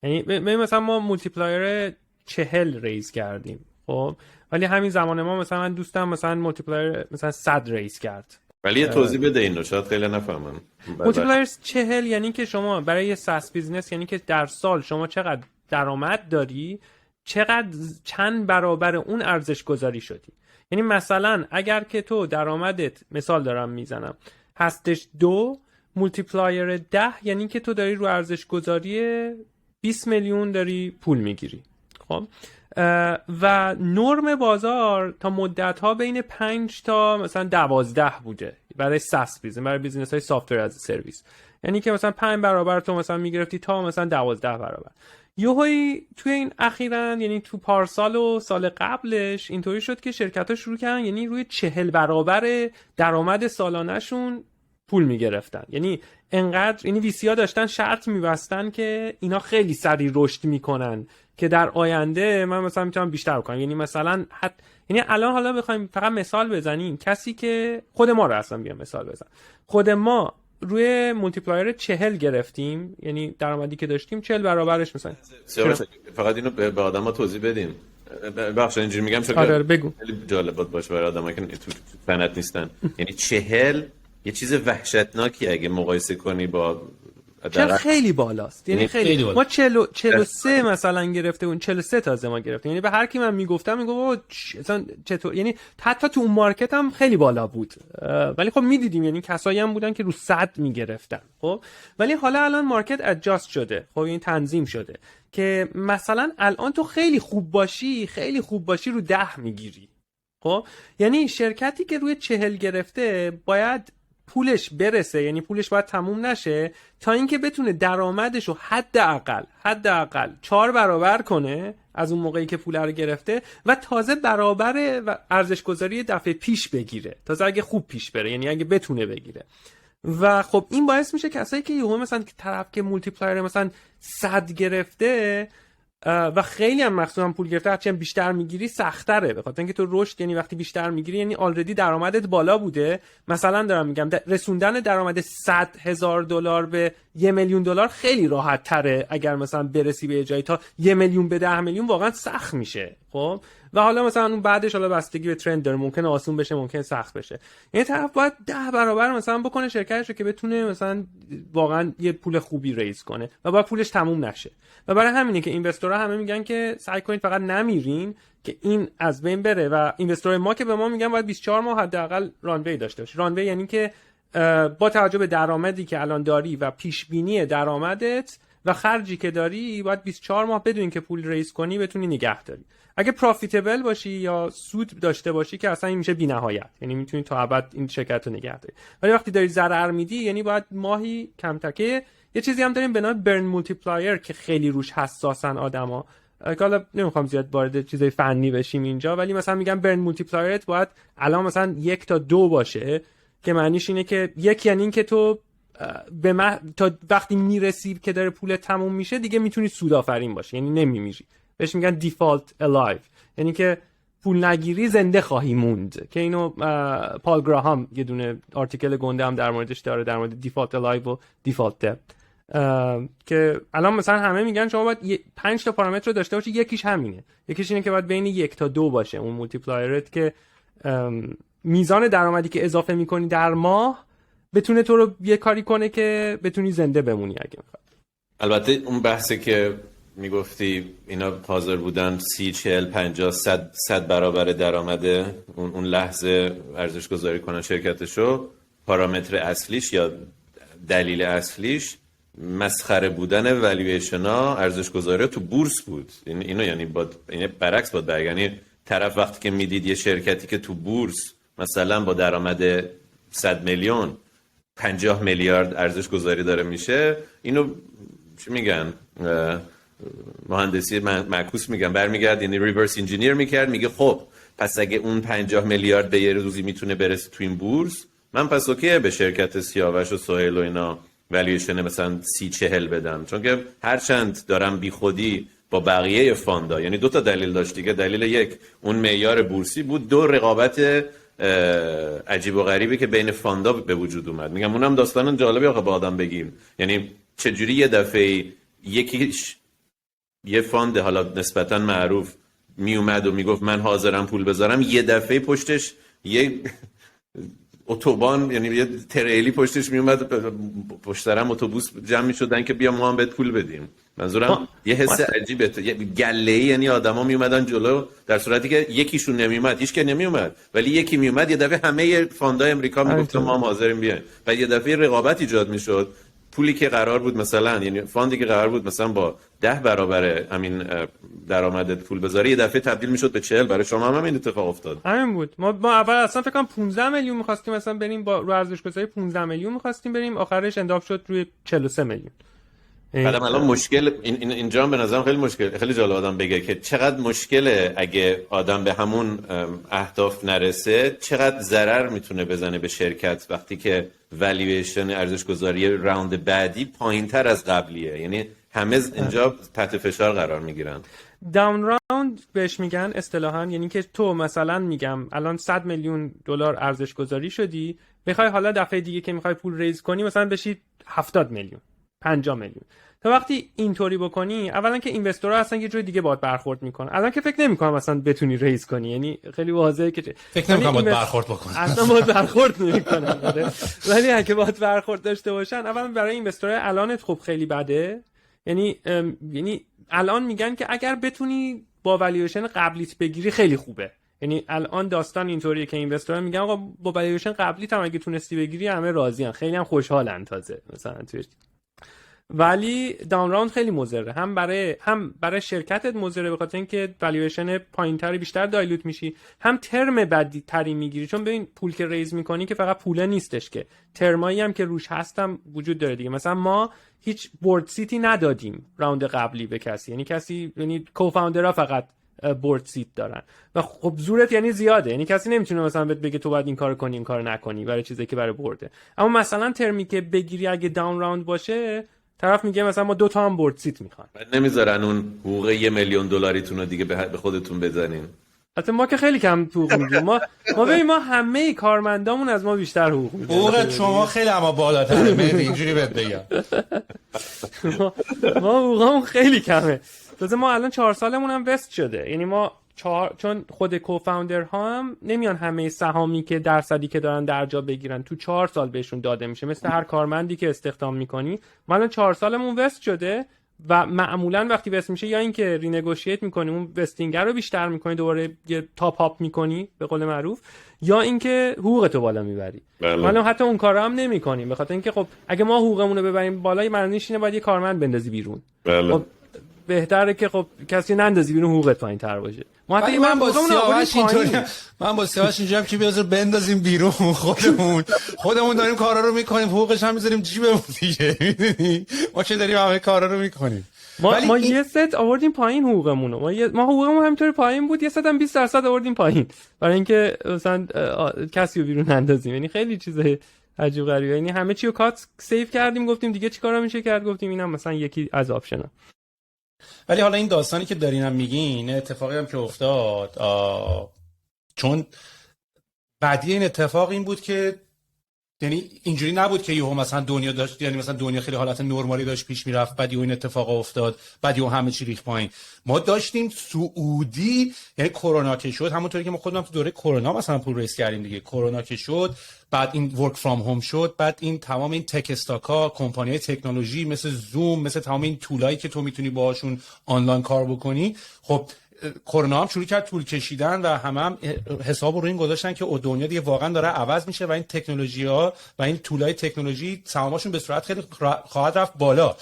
یعنی مثلا ما مولتیپلایر 40 ریز کردیم، خب ولی همین زمان ما مثلا من دوستم مثلا مولتیپلایر مثلا 100 ریز کرد. ولی یه توضیح بده اینو، شاید خیلی نفهمن. مولتیپلایر 40 یعنی که شما برای یه ساس بیزنس، یعنی که در سال شما چقدر درآمد داری، چقدر چند برابر اون ارزش گذاری شدی. یعنی مثلا اگر که تو درآمدت، مثال دارم میزنم، هستش 2 مولتیپلایر 10، یعنی که تو داری رو ارزش گذاری 20 میلیون داری پول میگیری. خب و نرم بازار تا مدت ها بین 5 تا مثلا 12 بوده برای ساس بیزنس، برای بیزنس های سافت‌ور از سرویس. یعنی که مثلا 5 برابر تو مثلا میگرفتی تا مثلا 12 برابر. یوهایی توی این اخیراً، یعنی تو پارسال و سال قبلش اینطوری شد که شرکت‌ها شروع کردن یعنی روی 40 برابر درآمد سالانه‌شون پول میگرفتن. یعنی انقدر، یعنی ویسیا داشتن شرط میبستن که اینا خیلی سریع رشد میکنن که در آینده من مثلا میتونم بیشتر بکنم. یعنی مثلا یعنی الان حالا بخوایم فقط مثال بزنیم، کسی که خود ما رو اصلا بیام مثال بزن، خود ما روی مولتیپلایر 40 گرفتیم، یعنی درآمدی که داشتیم 40 برابرش مثلا. فقط اینو به آدما توضیح بدیم. بخش اینجوری میگم چون بگو. خیلی جالب بود باشه برای آدمایی که تو فنت نیستن. یعنی 40 یه چیز وحشتناکی اگه مقایسه کنی با خیلی بالاست. یعنی خیلی ما 43 مثلا گرفته اون 43 تازه ما گرفتیم. یعنی به هر کی من میگفتم میگفت اصلا چطور، یعنی حتی تو اون مارکت هم خیلی بالا بود، ولی خب میدیدیم یعنی کسایی هم بودن که رو 100 میگرفتن. خب ولی حالا الان مارکت ادجاست شده، خب این تنظیم شده که مثلا الان تو خیلی خوب باشی رو 10 میگیری. خب یعنی شرکتی که روی 40 گرفته باید پولش برسه، یعنی پولش باید تموم نشه تا اینکه بتونه درآمدش رو حداقل 4 برابر کنه از اون موقعی که پول رو گرفته و تازه برابر ارزش گذاری دفعه پیش بگیره، تازه اگه خوب پیش بره، یعنی اگه بتونه بگیره. و خب این باعث میشه کسایی که یهو مثلا طرف که مولتیپلایر مثلا 100 گرفته و خیلی هم مخصوصا پول گرفته، هرچی هم بیشتر میگیری سخت‌تره، به خاطر اینکه تو رشد، یعنی وقتی بیشتر میگیری یعنی آلردی درآمدت بالا بوده. مثلا دارم میگم رسوندن درآمد $100,000 به $1,000,000 خیلی راحت تره اگر مثلا برسی به جایی، تا 1,000,000 به 10,000,000 واقعا سخت میشه. خب و حالا مثلا اون بعدش حالا بستگی به ترند داره، ممکنه آسون بشه ممکنه سخت بشه. یعنی طرف باید 10 برابر مثلا بکنه شرکتش رو که بتونه مثلا واقعا یه پول خوبی ریز کنه و باید پولش تموم نشه. و برای همینه که اینوستورها همه میگن که سعی کنید فقط نمیرین که این از بین بره، و اینوستورهای ما که به ما میگن باید 24 ماه حداقل رانوی داشته باشی. رانوی یعنی که با توجه به درآمدی که الان داری و پیش بینی درآمدت و خرجی که داری باید 24 ماه بدون که پول ریز کنی بتونی نگه داری. اگه پروفیتبل باشی یا سود داشته باشی که اصلا این میشه بی‌نهایت، یعنی میتونی تا ابد این شرکت رو نگه داری. ولی وقتی داری ضرر میدی یعنی باید ماهی کم تکه. یه چیزی هم داریم به نام برن مولتیپلایر که خیلی روش حساسن آدما. حالا نمیخوام زیاد وارد چیزای فنی بشیم اینجا، ولی مثلا میگم برن مولتیپلایرت باید الان مثلا 1 تا 2 باشه، که معنیش اینه که 1 یعنی این که تو تا وقتی میرسی که داره پول تموم میشه دیگه میتونی سودآفرین باشی، یعنی نمیمیری. بهش میگن دیفالت الایو، یعنی که پول نگیری زنده خواهی موند، که اینو پال گراهام یه دونه آرتیکل گنده هم در موردش داره، در مورد دیفالت الایو و دیفالت دبت، که الان مثلا همه میگن شما باید 5 تا پارامتر رو داشته باشی، یکیش همینه. یکیش اینه که باید بین 1 تا 2 باشه اون مولتیپلایرت، که میزان درآمدی که اضافه میکنی در ماه بتونه تو رو یه کاری کنه که بتونی زنده بمونی اگه میخواد. البته اون بحثی که میگفتی اینا حاضر بودن 30 40 50 100 برابر درآمد اون لحظه ارزش گذاری کنن شرکتشو، پارامتر اصلیش یا دلیل اصلیش مسخره بودن والویشن ها، ارزش گذاری تو بورس بود. اینو یعنی برعکس بود یعنی طرف وقتی که میدید یه شرکتی که تو بورس مثلا با درآمد 100 میلیون 50 میلیارد ارزش گذاری داره میشه، اینو چی میگن مهندسی معکوس میگن، برمیگرد یعنی ریورس انجینیر میکرد، میگه خب پس اگه اون 50 میلیارد به یه روزی میتونه برسه تو این بورس، من پس اوکیه به شرکت سیاوش و سهیل و اینا والویشن مثلا 30-40 بدم، چون که هرچند دارم بی خودی با بقیه فاندا، یعنی 2 تا دلیل داشت دیگه. دلیل 1 اون معیار بورسی بود، 2 رقابت عجیب و غریبی که بین فاندا به وجود اومد. میگم اونم داستان جالبی آقا با آدم بگیم، یعنی چجوری یه دفعه یکیش یه فاند حالا نسبتا معروف میومد و میگفت من حاضرم پول بذارم، یه دفعه پشتش یه اتوبان، یعنی یه تریلی پشتش میومد، پشت سرم اتوبوس جمع میشدن که بیا ما هم بهت پول بدیم. منظورم یه حس عجیبه، یه گله‌ای، یعنی آدما میومدن جلو در صورتی که یکیشون نمیومد، هیچ که نمیومد، ولی یکی میومد، یه دفعه همه فاندای امریکا میگفتن ما هم حاضریم بیاین، و یه دفعه رقابت ایجاد میشد. پولی که قرار بود مثلا، یعنی فاندی که قرار بود مثلا با 10 برابر همین درآمدت پول بذاری، یه دفعه تبدیل میشد به 40. برای شما هم این اتفاق افتاد؟ همین بود. ما اول اصلا فکر کنم 15 میلیون می‌خواستیم مثلا بریم، با رو ارزش‌گذاری 15 میلیون می‌خواستیم بریم، آخرش انداپ شد روی 43 میلیون. بعدم الان مشکل اینجا به نظرم خیلی مشکل، خیلی جالب آدم بگه که چقدر مشکله اگه آدم به همون اهداف نرسه، چقدر ضرر میتونه بزنه به شرکت وقتی که والویشن ارزش گذاری راوند بعدی پایینتر از قبلیه. یعنی همه اینجا تحت فشار قرار میگیرن. داون راوند بهش میگن اصطلاحاً، یعنی که تو مثلا میگم الان 100 میلیون دلار ارزش گذاری شدی، میخوای حالا دفعه دیگه که میخوای پول ریز کنی مثلا بشی 70 میلیون 50 میلیون. تا وقتی اینطوری بکنی، اولا که اینوستورها اصلا یه جای دیگه باهات برخورد میکنن. الان که فکر نمیکنم مثلا بتونی ریز کنی، یعنی خیلی واضحه که فکر نمیکنم باهات برخورد بکنن، اصلا باهات برخورد نمیکنن. ولی اگه باهات برخورد داشته باشن، اولا برای اینوستورهای الانت خب خیلی بده. یعنی الان میگن که اگر بتونی با والویشن قبلیت بگیری خیلی خوبه. یعنی الان داستان اینطوریه که اینوستورها میگن آقا با والویشن قبلیت هم اگه تونستی بگیری همه راضیان، خیلی هم خوشحالن. تازه مثلا توش، ولی داون راوند خیلی مضره، هم برای شرکتت مضره به خاطر اینکه والویشن پایینتری بیشتر دایلوت میشی، هم ترم بدی تری میگیری. چون ببین پول که ریز میکنی که فقط پوله نیستش، که ترمایی هم که روش هستم وجود داره دیگه. مثلا ما هیچ بورد سیتی ندادیم راوند قبلی به کسی، یعنی کوفاندرها فقط بورد سیت دارن و خب زورت یعنی زیاده، یعنی کسی نمیتونه مثلا بهت بگه تو باید این کارو کنی این کارو نکنی برای چیزی که برای برده. اما مثلا ترمی که بگیری اگه داون راوند باشه، طرف میگه مثلا ما 2 تا هم بورد سیت میخوان، بعد نمیذارن اون حقوق 1 میلیون دلاری رو دیگه به خودتون بزنین. حتی ما که خیلی کم حقوق میگیم. ما همه کارمندامون از ما بیشتر حقوق میگن. حقوق شما خیلی اما بالاتره. من اینجوری بهت بگم ما حقوقمون خیلی کمه. تازه ما الان 4 سالمون هم وست شده. یعنی ما چون خود کوفاندرها هم نمیان همه سهامی که درصدی که دارن درجا بگیرن، تو 4 سال بهشون داده میشه، مثل هر کارمندی که استخدام میکنی. ما الان 4 سالمون وست شده و معمولا وقتی وست میشه یا اینکه رینگوشییت میکنی اون وستینگ رو بیشتر میکنی، دوباره یه تاپ آپ میکنی به قول معروف، یا اینکه حقوقتو بالا میبری. ما حتی اون کارا هم نمیکنیم به خاطر اینکه خب اگه ما حقوقمون رو ببریم بالا، معنیش اینه باید یه کارمند بندازی بیرون. خب بهتره که خب کسی نندازی بیرون حقوقت پایین‌تر باشه. من با سیاوش اینجوریام که بذار بندازیم بیرون، خودمون داریم کارا رو میکنیم، حقوقش هم میذاریم جیبمون دیگه. میدونی ما چه داریم همه کارا رو میکنیم. ما یه ست آوردیم پایین حقوقمون رو. ما حقوقمون همینطوری پایین بود، یه ست هم 20% آوردیم پایین برای اینکه مثلا کسی رو بیرون نندازیم. یعنی خیلی چیز عجیب غریبه. یعنی همه چی رو کات سیو کردیم، گفتیم دیگه چیکارا میشه کرد، گفتیم اینم مثلا یکی از آپشنا. ولی حالا این داستانی که دارینم میگین، اتفاقی هم که افتاد، چون بعدی این اتفاق این بود که یعنی اینجوری نبود که یهو مثلا دنیا داشت، یعنی مثلا دنیا خیلی حالت نرمالی داشت پیش میرفت، بعد یهو این اتفاق افتاد، بعد یهو همه چی ریخت پایین. ما داشتیم سعودی، یعنی کرونا که شد، همونطوری که ما خودمون تو دوره کرونا مثلا پول ریس کردیم دیگه، کرونا که شد، بعد این ورک فرام هوم شد، بعد این تمام این تک استاکا، کمپانی‌های تکنولوژی مثل زوم، مثل تمام این تولایی که تو میتونی باهاشون آنلاین کار بکنی، خب کرونا هم شروع کرد طول کشیدن و هم حساب رو این گذاشتن که دنیا دیگه واقعا داره عوض میشه و این تکنولوژی‌ها و این تولای تکنولوژی سهامشون به صورت خیلی خواهد رفت بالا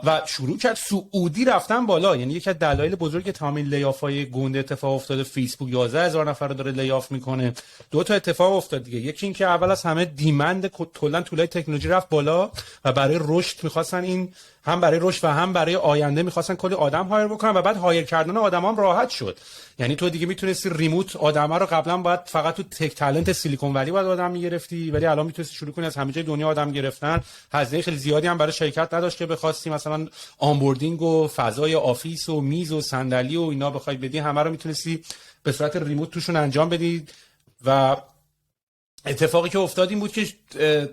و شروع کرد سعودی رفتن بالا. یعنی یکی از دلایل بزرگ تمام لیافای گنده اتفاق افتاده، فیسبوک 11000 نفر رو داره لیاف میکنه. 2 تا اتفاق افتاد دیگه. یکی این که اول از همه دیمند تولای تکنولوژی رفت بالا و برای رشد می‌خواستن این هم برای رشد و هم برای آینده می‌خواستن کلی آدم هایر بکنن و بعد هایر کردن آدما هم راحت شد. یعنی تو دیگه میتونستی ریموت آدما رو، قبلا باید فقط تو تک تالنت سیلیکون ولی باید آدم میگرفتی، ولی الان میتونستی شروع کنی از همه جای دنیا آدم گرفتن. هزینه خیلی زیادی هم برای شرکت نداشت که بخواستی مثلا آنبوردینگ و فضای آفیس و میز و صندلی و اینا بخوای بدی، همه رو میتونستی به صورت ریموت توشون انجام بدی. و اتفاقی که افتاد این بود که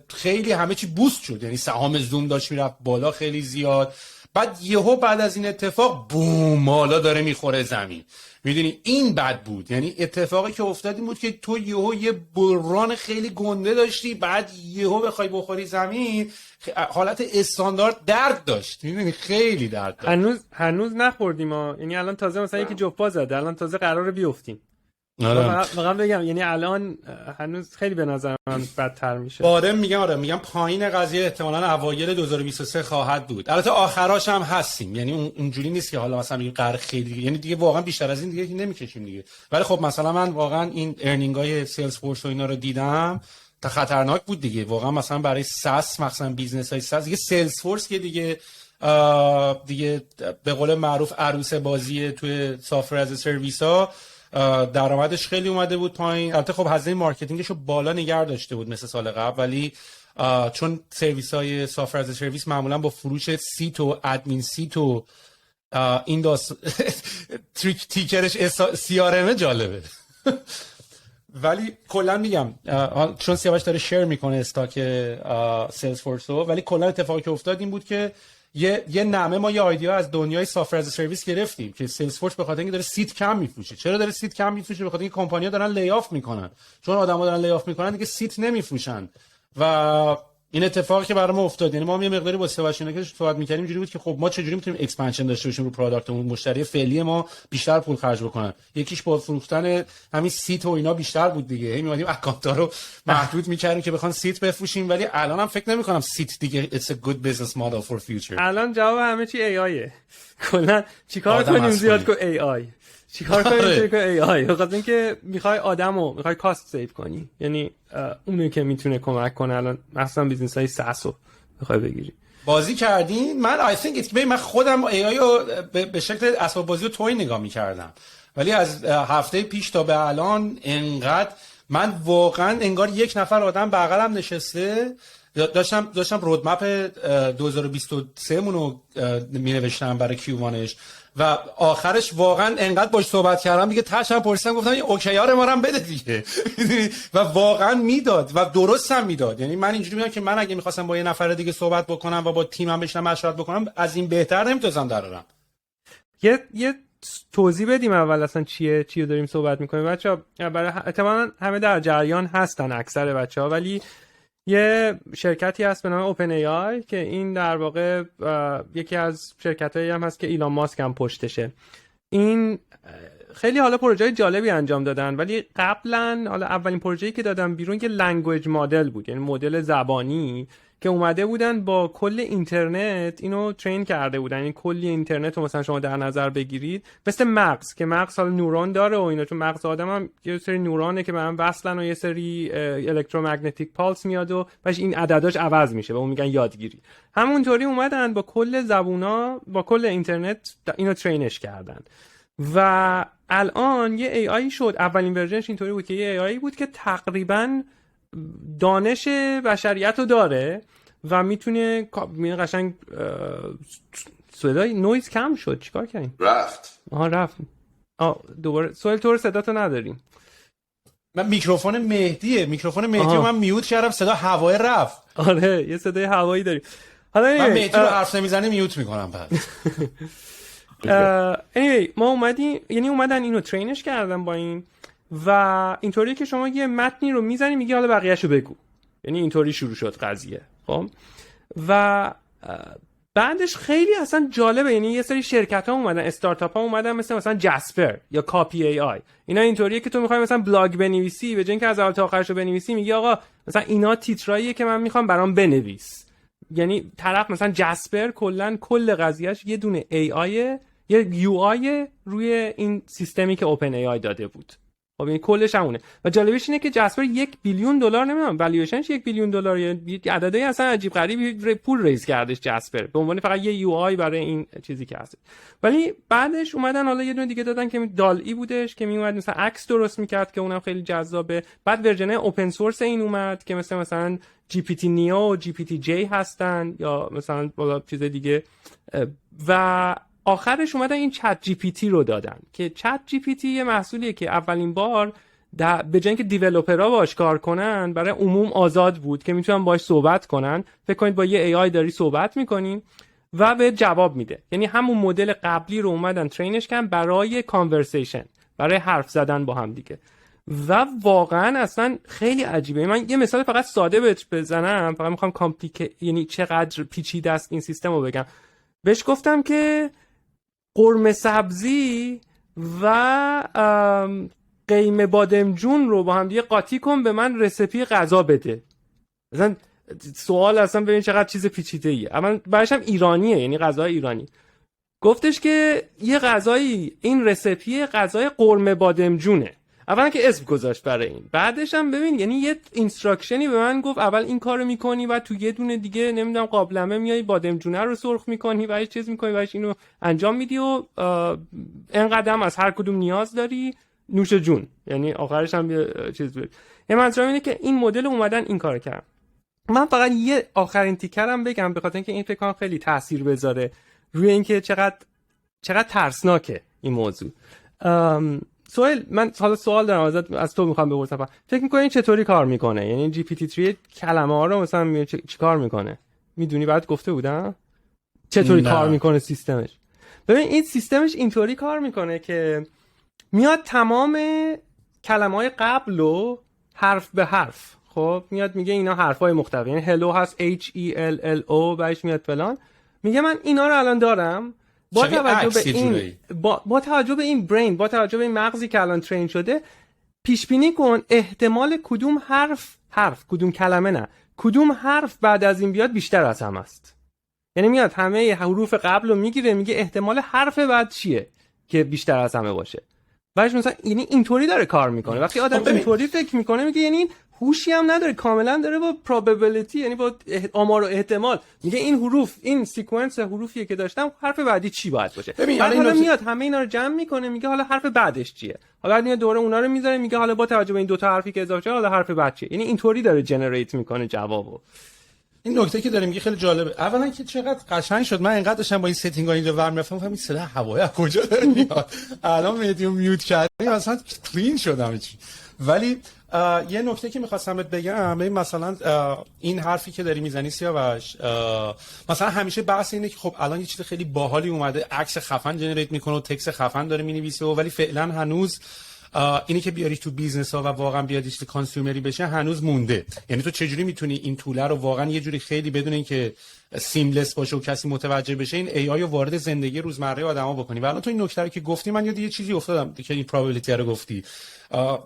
خیلی همه چی بوست شد، یعنی سهام زوم داشت میرفت بالا خیلی زیاد. بعد یهو بعد از این اتفاق بوم مالا داره میخوره زمین. میدونی این بد بود. یعنی اتفاقی که افتاد این بود که تو یهو یه بران خیلی گنده داشتی، بعد یهو بخوای بخوری زمین، حالت استاندارد درد داشت. میدونی خیلی درد داشت. هنوز نخوردیم ها. یعنی الان تازه مثلا یکی جفا زده، الان تازه قراره بیافتیم. واقعا بگم یعنی الان هنوز خیلی به نظر من بدتر میشه. آره میگم پایین قضیه احتمالاً اوایل 2023 خواهد بود. البته آخراش هم هستیم، یعنی اونجوری نیست که حالا مثلا میگیم قرار خیلی، یعنی دیگه واقعا بیشتر از این دیگه نمیکشیم دیگه. ولی خب مثلا من واقعا این ارنینگای سیلز فورس و اینا رو دیدم تا خطرناک بود دیگه. واقعا مثلا برای ساس مثلا بیزنس های ساس دیگه سیلز فورس که دیگه به قول معروف عروس بازی توی سافر از سرویس ها، درآمدش خیلی اومده بود پایین. البته خب هزینه مارکتینگش رو بالا نگه داشته بود مثل سال قبل، ولی چون سرویس های سافر از سرویس معمولا با فروش سیت و ادمین سیت و این تیکرش CRM جالبه. ولی کلا میگم چون سیاوش داره شیر میکنه استاک سیلز فورس رو، ولی کلا اتفاقی که افتاد این بود که یه نمه ما یه آیدیا از دنیای سافر از سرویس گرفتیم که سیلز فورس به خاطر اینکه داره سیت کم میفروشه. چرا داره سیت کم میفروشه؟ به خاطر اینکه کمپانی‌ها دارن لی آف میکنن. چون آدم‌ها دارن لی آف میکنن دیگه سیت نمیفروشن و این اتفاقی که برام افتاد. یعنی ما هم یه مقداری با سیاوش اینا که صحبت می‌کردیم جوری بود که خب ما چجوری می‌تونیم اکسپنشن داشته باشیم رو پروداکتمون، مشتری فعلی ما بیشتر پول خرج بکنن. یکیش با فروختن همین سیت و اینا بیشتر بود دیگه. هی می‌اومدیم اکانت‌ها رو محدود می‌کردیم که بخوان سیت بفروشیم، ولی الانم فکر نمی‌کنم سیت دیگه it's a good business model for future. الان جواب همه چی AI. کلا چیکار کنیم زیاد کو AI. چیکار کنیم که AI؟ بخاطر اینکه میخوای آدمو میخوای کاست سیو کنی، یعنی اونی که میتونه کمک کنه الان مثلا بیزنس های ساسو میخوای بگیری. بازی کردین؟ من I think it's من خودم AI رو به شکل اسباب بازی رو توی نگاه میکردم، ولی از هفته پیش تا به الان انقدر من واقعا انگار یک نفر آدم بغلم نشسته داشتم رودمپ 2023 مونو می نوشتم برای Q1ش و آخرش واقعا انقدر باش صحبت کردم دیگه تاشم پرسیدم گفتم این اوکیار ما رو هم بده دیگه و واقعا میداد و درست هم میداد. یعنی من اینجوری میگم که من اگه میخواستم با یه نفر دیگه صحبت بکنم و با تیمم بشینم مشورت بکنم از این بهتر نمیتونم درارم. یه توضیح بدیم اول اصلا چیه داریم صحبت میکنیم بچه‌ها. برای احتمالاً همه در جریان هستن اکثر بچه‌ها، ولی یه شرکتی هست به نام اوپن ای آی که این در واقع یکی از شرکتایی هم هست که ایلان ماسک هم پشتشه. این خیلی حالا پروژه جالبی انجام دادن، ولی قبلا حالا اولین پروژه‌ای که دادن بیرون که لنگویج مدل بود، یعنی مدل زبانی که اومده بودن با کل اینترنت اینو ترین کرده بودن. این کلی اینترنت رو مثلا شما در نظر بگیرید مثل مغز که مغز حالا نورون داره و اینا، چون مغز آدم هم یه سری نورانه که به هم وصلن و یه سری الکترومگنتیک پالس میاد و باش این عدداش عوض میشه و اون میگن یادگیری. همونطوری اومدن با کل زبونا با کل اینترنت اینو ترینش کردن و الان یه ای آی شد. اولین ورژنش اینطوری بود که یه ای آی بود که تقریباً دانش بشریت رو داره و میتونه قشنگ صدای نویز کم شد. چیکار کردیم؟ رفت. دوباره سوال طور صدا تو نداریم. من میکروفون مهدی رو من میوت کردم، صدا هوایی رفت. آره یه صدای هوایی داریم. حالا من مهدی رو حرف نمیزنه میوت میکنم بعد. anyway ما اومدن اینو ترینش کردن با این و اینطوری که شما یه متنی رو میزنی میگی حالا بقیه‌شو بگو، یعنی اینطوری شروع شد قضیه. خب و بعدش خیلی اصلا جالبه، یعنی یه سری شرکت‌ها اومدن، استارتاپ‌ها اومدن مثلا جاسپر یا کاپی ای آی. اینا اینطوریه که تو می‌خوای مثلا بلاگ بنویسی، به جای اینکه از اول تا آخرشو بنویسی میگی آقا مثلا اینا تیتراییه که من می‌خوام برام بنویس. یعنی طرف مثلا جاسپر کل قضیهش یه دونه ای آی، یه یو آی روی این سیستمی که اوپن ای آی داده بود. خب این کلش همونه و جالبش اینه که جاسپر $1 بیلیون نمیدونم والیویشنش $1 بیلیون یه عددی اصلا عجیب غریبی پول ریز کردش جاسپر به عنوان فقط یه یو آی برای این چیزی که هست. ولی بعدش اومدن حالا یه دونه دیگه دادن که دال-ای بودش که میومد مثلا عکس درست میکرد که اونم خیلی جذابه. بعد ورژن اوپن سورس این اومد که مثلا جی پی تی نیو و جی پی تی جی هستن یا مثلا بالا چیز دیگه و آخرش اومدن این چت جی پی تی رو دادن که چت جی پی تی یه محصولیه که اولین بار به جای اینکه دیولپرها باهاش کار کنن برای عموم آزاد بود که میتونن باهاش صحبت کنن. فکر کنید با یه ای آی داری صحبت میکنین و به جواب میده، یعنی همون مدل قبلی رو اومدن ترینش کردن برای کانورسیشن، برای حرف زدن با هم دیگه و واقعا اصلا خیلی عجیبه. من یه مثال فقط ساده بهت بزنم، فقط میخوام یعنی چقدر پیچیده است این سیستم رو بگم. بهش گفتم که قرمه سبزی و قیم بادمجون رو با هم دیگه قاطی کن به من رسیپی غذا بده. مثلا سوال اصلا ببین چقدر چیز پیچیده‌ایه. اما بعدش هم ایرانیه، یعنی غذای ایرانی. گفتش که یه غذایی، این رسیپی غذای قرمه بادمجونه. اولا که اسم گذاشت برای این، بعدش هم ببین یعنی یه اینستراکشنی به من گفت اول این کارو میکنی و تو یه دونه دیگه نمیدونم قابلمه میای بادمجونه رو سرخ میکنی و چیز میکنی و اینو انجام میدی و اینقدر از هر کدوم نیاز داری نوش جون. یعنی آخرش هم یه چیز بود. یه منظورم اینه که این مدل اومدن این کارو کردن. من فقط یه آخرین تیکرم بگم به خاطر اینکه این فکر کنم خیلی تاثیر بذاره روی اینکه چقدر ترسناکه این موضوع. سوال من حالا سوال دارم از تو میخوام بپرسم، فکر می‌کنی چطوری کار میکنه؟ یعنی جی پی تی 3 کلمه ها رو مثلا چیکار میکنه؟ میدونی بعد گفته بودم چطوری کار میکنه سیستمش؟ ببین این سیستمش اینطوری کار میکنه که میاد تمام کلمه‌های قبل رو حرف به حرف، خب میاد میگه اینا حرفای مختلف، یعنی هلو هست H E L L O بعدش میاد فلان، میگه من اینا رو الان دارم با توجه به این برین، با توجه به این مغزی که الان ترین شده، پیش بینی کن احتمال کدوم حرف کدوم کلمه نه کدوم حرف بعد از این بیاد بیشتر از هم است. یعنی میاد همه حروف قبل رو میگیره، میگه احتمال حرف بعد چیه که بیشتر از همه باشه. بعدش مثلا یعنی اینطوری داره کار میکنه. وقتی آدم اینطوری فکر میکنه میگه یعنی هوشی هم نداره، کاملا داره با probability، یعنی با آمار و احتمال میگه این حروف، این سیکونس حروفیه که داشتم، حرف بعدی چی باید باشه. حالا میاد همه اینا رو جمع میکنه، میگه حالا حرف بعدش چیه، حالا میاد دوره اونا رو میذاره، میگه حالا با توجه به این دوتا حرفی که اضافه شده حالا حرف بعد چیه. یعنی اینطوری داره جنریت میکنه جوابو. این نکته که داریم میگه خیلی جالبه. اولا که چقدر قشنگ شد، من اینقدر داشتم با این ستینگ‌ها اینجا ورم رفتم فهمیدم صدا هوایی از کجا داره میاد. الان مدیوم میوت کردم اصلا کلین شدم چی. ولی یه نکته که می‌خواستم بهت بگم، مثلا این حرفی که داری میزنی سیاوش، مثلا همیشه بحث اینه که خب الان یه چیز خیلی باحالی اومده، عکس خفن جنریت میکنه و تکست خفن داره مینویسه، ولی فعلا هنوز اینی که بیاریش تو بیزنس ها و واقعا بیادیش تو کانسیومری بشه هنوز مونده. یعنی تو چجوری میتونی این توله رو واقعا یه جوری خیلی بدون اینکه سیملس باشه و کسی متوجه بشه این ای آی رو وارد زندگی روزمره آدما بکنی. و الان تو این نکته رو که گفتی من یاد یه چیزی افتادم که این پروبابیلیتی رو گفتی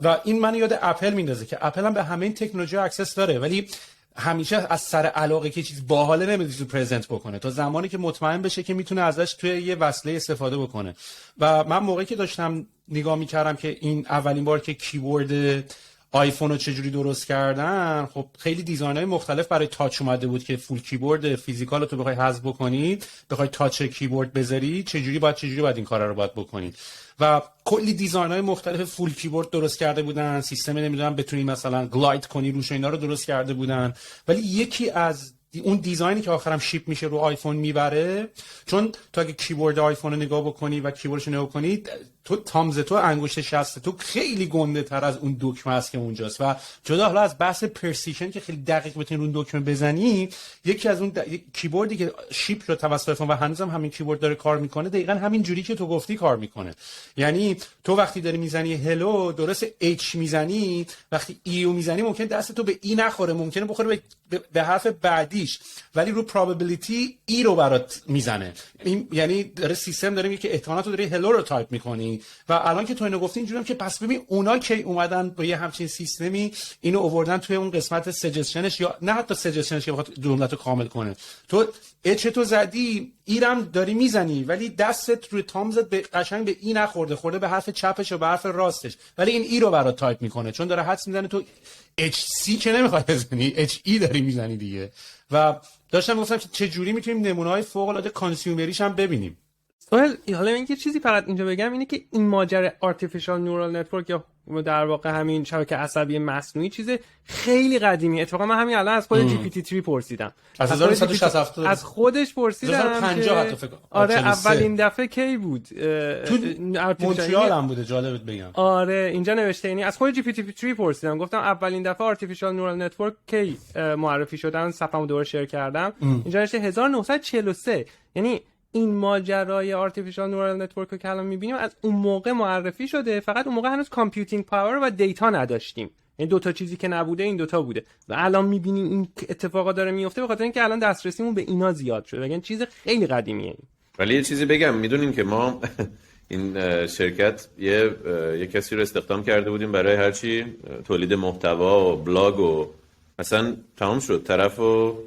و این من یاد اپل میندازه که اپل هم به همه این تکنولوژی اکسس داره، ولی همیشه از سر علاقه که چیز باحاله نمیتونه تو پرزنت بکنه تا زمانی که مطمئن بشه که میتونه ازش توی یه وصله استفاده بکنه. و من موقعی که داشتم نگاه میکردم که این اولین بار که کیبورد آیفون رو چجوری درست کردن، خب خیلی دیزاین‌های مختلف برای تاچ اومده بود که فول کیبورد فیزیکال رو تو بخوای حذف بکنی، بخوای تاچ کیبورد بذاری چجوری باید این کارا رو باید بکنی. و کلی دیزاین‌های مختلف فول کیبورد درست کرده بودن، سیستم نمیدونم بتونی مثلا گلاید کنی روش، اینا رو درست کرده بودن. ولی یکی از اون دیزاینی که آخرام شیپ میشه رو آیفون میبره، چون تو اگه کیبورد آیفون رو نگاه بکنی و کیبوردش رو نگاه کنی، تو تامز تو انگشت شست تو خیلی گنده تر از اون دکمه است که اونجاست. و جدا حالا از بحث پرسیشن که خیلی دقیق بتونی اون دکمه بزنی، یکی از اون کیبوردی که شیپ شد توسط آیفون و هنوزم همین کیبورد داره کار میکنه، دقیقاً همین جوری که تو گفتی کار میکنه. یعنی تو وقتی داری میزنی هلو درست اچ میزنی، وقتی ایو میزنی ممکن دست تو به ای نخوره، ممکنه بخوره به حرف بعدیش، ولی رو پروبابیلیتی ای رو برات میزنه. یعنی داره سیستم داره میگه که احتمالاً تو داری هلو رو تایپ میکنی. و الان که تو اینو گفتی اینجوریه که پس ببین اونا که اومدن با یه همچین سیستمی اینو آوردن توی اون قسمت سجستشنش، یا نه حتی سجستشنش که بخواد جمله‌تو کامل کنه، تو اچ تو زدی ایرم داری میزنی ولی دستت روی تامزت به قشنگ به ای نخورده، خورده به حرف چپش و به حرف راستش، ولی این ای رو برات تایپ میکنه چون داره حدس میزنه تو اچ سی که نمیخوای بزنی، اچ ای داری میزنی دیگه. و داشتم گفتم که چه جوری میتونیم نمونه‌های فوق العاده کانسیومریش هم ببینیم. حالا من یه چیزی فقط اینجا بگم اینه که این ماجرا آرتفیشال نورال نتورک یا در واقع همین شبکه عصبی مصنوعی چیز خیلی قدیمی. اتفاقا من همین الان از خود جی پی تی 3 پرسیدم، از 1967 از خودش پرسیدم 2050 حتی فکر کنم. آره اولین دفعه کی بود تو مونتریال هم بوده، جالبت بگم. آره اینجا نوشته، یعنی از خود جی پی تی 3 پرسیدم، گفتم اولین دفعه آرتفیشال نورال نتورک کی معرفی شدن، صفحه‌مو دوباره شیر کردم. اینجا نوشته 1943. یعنی این ماجرای آرتفیشال نورال نتورک رو که الان می‌بینیم از اون موقع معرفی شده، فقط اون موقع هنوز کامپیوتینگ پاور و دیتا نداشتیم. این دوتا چیزی که نبوده این دوتا بوده و الان می‌بینیم این اتفاقا داره میفته به خاطر اینکه الان دسترسیمون به اینا زیاد شده. یعنی چیز خیلی قدیمیه. ولی یه چیزی بگم، میدونین که ما این شرکت یه کسی رو استخدام کرده بودیم برای هرچی تولید محتوا و بلاگ و اصلا تمام شد طرف و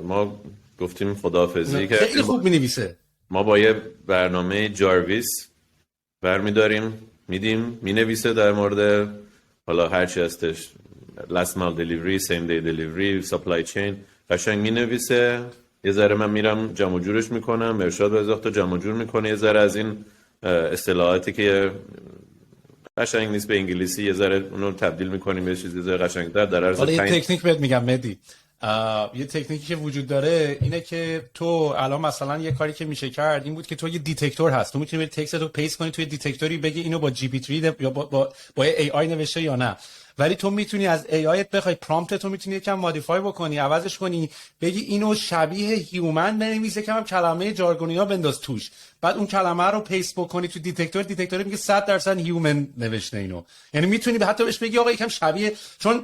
ما گفتیم خداحافظی کردیم. خیلی خوب می‌نویسه. ما با یه برنامه جارویس برمیداریم میدیم مینویسه در مورد حالا هرچی هستش last mile delivery, same day delivery, supply chain قشنگ مینویسه. یه ذره من میرم جمع جورش میکنم، ارشاد وزاخت رو جمع جور میکنه، یه ذره از این اصطلاحاتی که قشنگ نیست به انگلیسی یه ذره اونو تبدیل میکنیم به چیزی ذره قشنگ‌تر در عرض حالا یه تکنیک بهت میگم مدی. یه تکنیکی که وجود داره اینه که تو الان مثلا یه کاری که میشه کرد این بود که تو یه دیتکتور هست، تو میتونی بری تکست رو پیست کنی توی دیتکتوری بگی اینو با جی پی 3 یا با ای آی نوشته یا نه، ولی تو میتونی از ای آی بخوای پرامپت تو میتونی یکم مودیفای بکنی، عوضش کنی، بگی اینو شبیه هیومن بنویسه که هم کلمه ژارگونیا بنداز توش، بعد اون کلمه رو پیست بکنی تو دیتکتور میگه 100% هیومن نوشته اینو. یعنی میتونی به حتی بهش بگی آقا یکم شبیه، چون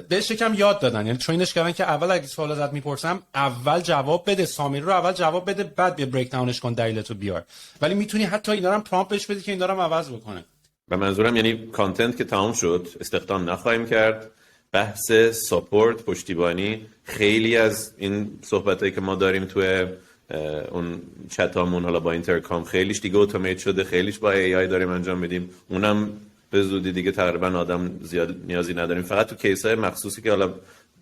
بهش یکم یاد دادن، یعنی ترینش کردن که اول اگه سوال ازت میپرسم اول جواب بده، سامری رو اول جواب بده، بعد بیا بریک داونش کن دلیلتو بیار، ولی میتونی حتی اینا رو هم پرامپت بهش بدی که اینا رو هم عوض بکنه. و منظورم یعنی کانتنت که تمام شد استخدام نخواهیم کرد، بحث ساپورت پشتیبانی خیلی از این صحبتایی که ما داریم توی اون چتامون حالا با اینترکام خیلیش دیگه اتومات شده، خیلیش با ای آی داریم انجام میدیم، اونم به زودی دیگه تقریبا آدم زیاد نیازی نداریم، فقط تو کیس‌های مخصوصی که حالا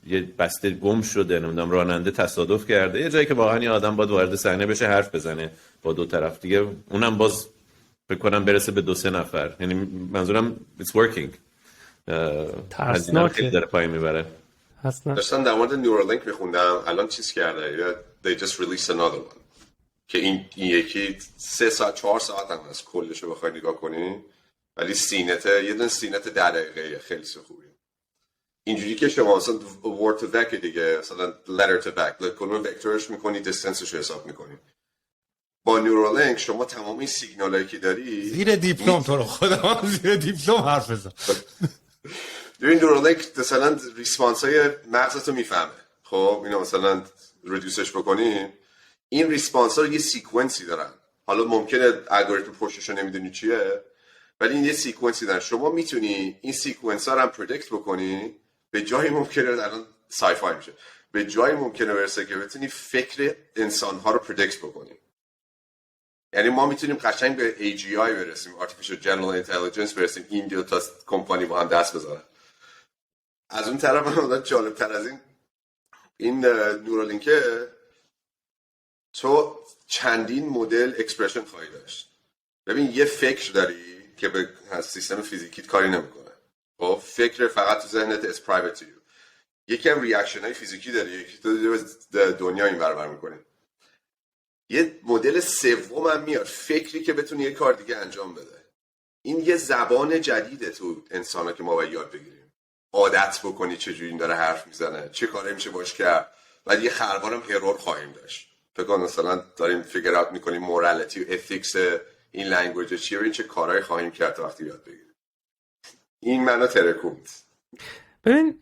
یه بسته گم شده نمیدونم راننده تصادف کرده یه جایی که واقعا یه آدم باید وارد صحنه بشه حرف بزنه با دو طرف دیگه، اونم باز فکر کنم برسه به 2-3 نفر. یعنی منظورم it's working. ترسناکه داره پای میبره. داشتم در مورد نیورالینک میخوندم الان چیز کرده they just released another one که این یکی 3 ساعت 4 ساعت هم از کلشو بخوای نگاه کنی، ولی سینته یه دونه سینت 10 دقیقه خیلی خوبیه. اینجوری که شما مثلا word to vec دیگه مثلا letter to back کلمه وکتورش میکنی دیستنسش رو حساب میکنی. با نیورالینک شما تمام این سیگنالایی که داری زیر دیپلم تو رو خدا زیر دیپلم حرف بزن. این نیورالینک مثلا ریسپانسای مغزتو میفهمه. خب اینو مثلا ریدیوسش بکنی این ریسپانس ها یه سیکونسی دارن، حالا ممکنه الگوریتم پشتش رو نمیدونی چیه ولی این یه سیکونسی دارن، شما میتونی این سیکونس ها رو هم پردیکت بکنی به جایی ممکنه الان سای فای میشه به جایی ممکنه برسه که بتونی فکر انسان ها رو پردیکت بکنی. یعنی ما میتونیم قشنگ به AGI برسیم، Artificial General Intelligence برسیم، این دو تا کمپانی با هم دست بزنن. از اون طرف هم جالب تر از این نیورالینکه تو چندین مدل اکسپرشن خواهی داشت. ببین یه فکر داری که به سیستم فیزیکیت کاری نمیکنه، خب فکر فقط تو ذهنت is private to you. یکی هم ریاکشن های فیزیکی داری، یکی تو دنیا این برابر میکنه. یه مدل سوم هم میاد، فکری که بتونی یه کار دیگه انجام بده. این یه زبان جدیده تو انسانا که ما باید یاد بگیریم، عادت بکنی چجوری این داره حرف میزنه، چه کاری میشه باش کرد. بعد یه خربارم ایرور خواهیم داشت. فکر کن مثلا داریم فیگر اوت میکنیم مورالیتی و ethics این لنگویج چیه و این چه کارهایی خواهیم کرد تا وقتی یاد بگیریم. این منو ترکوند. ببین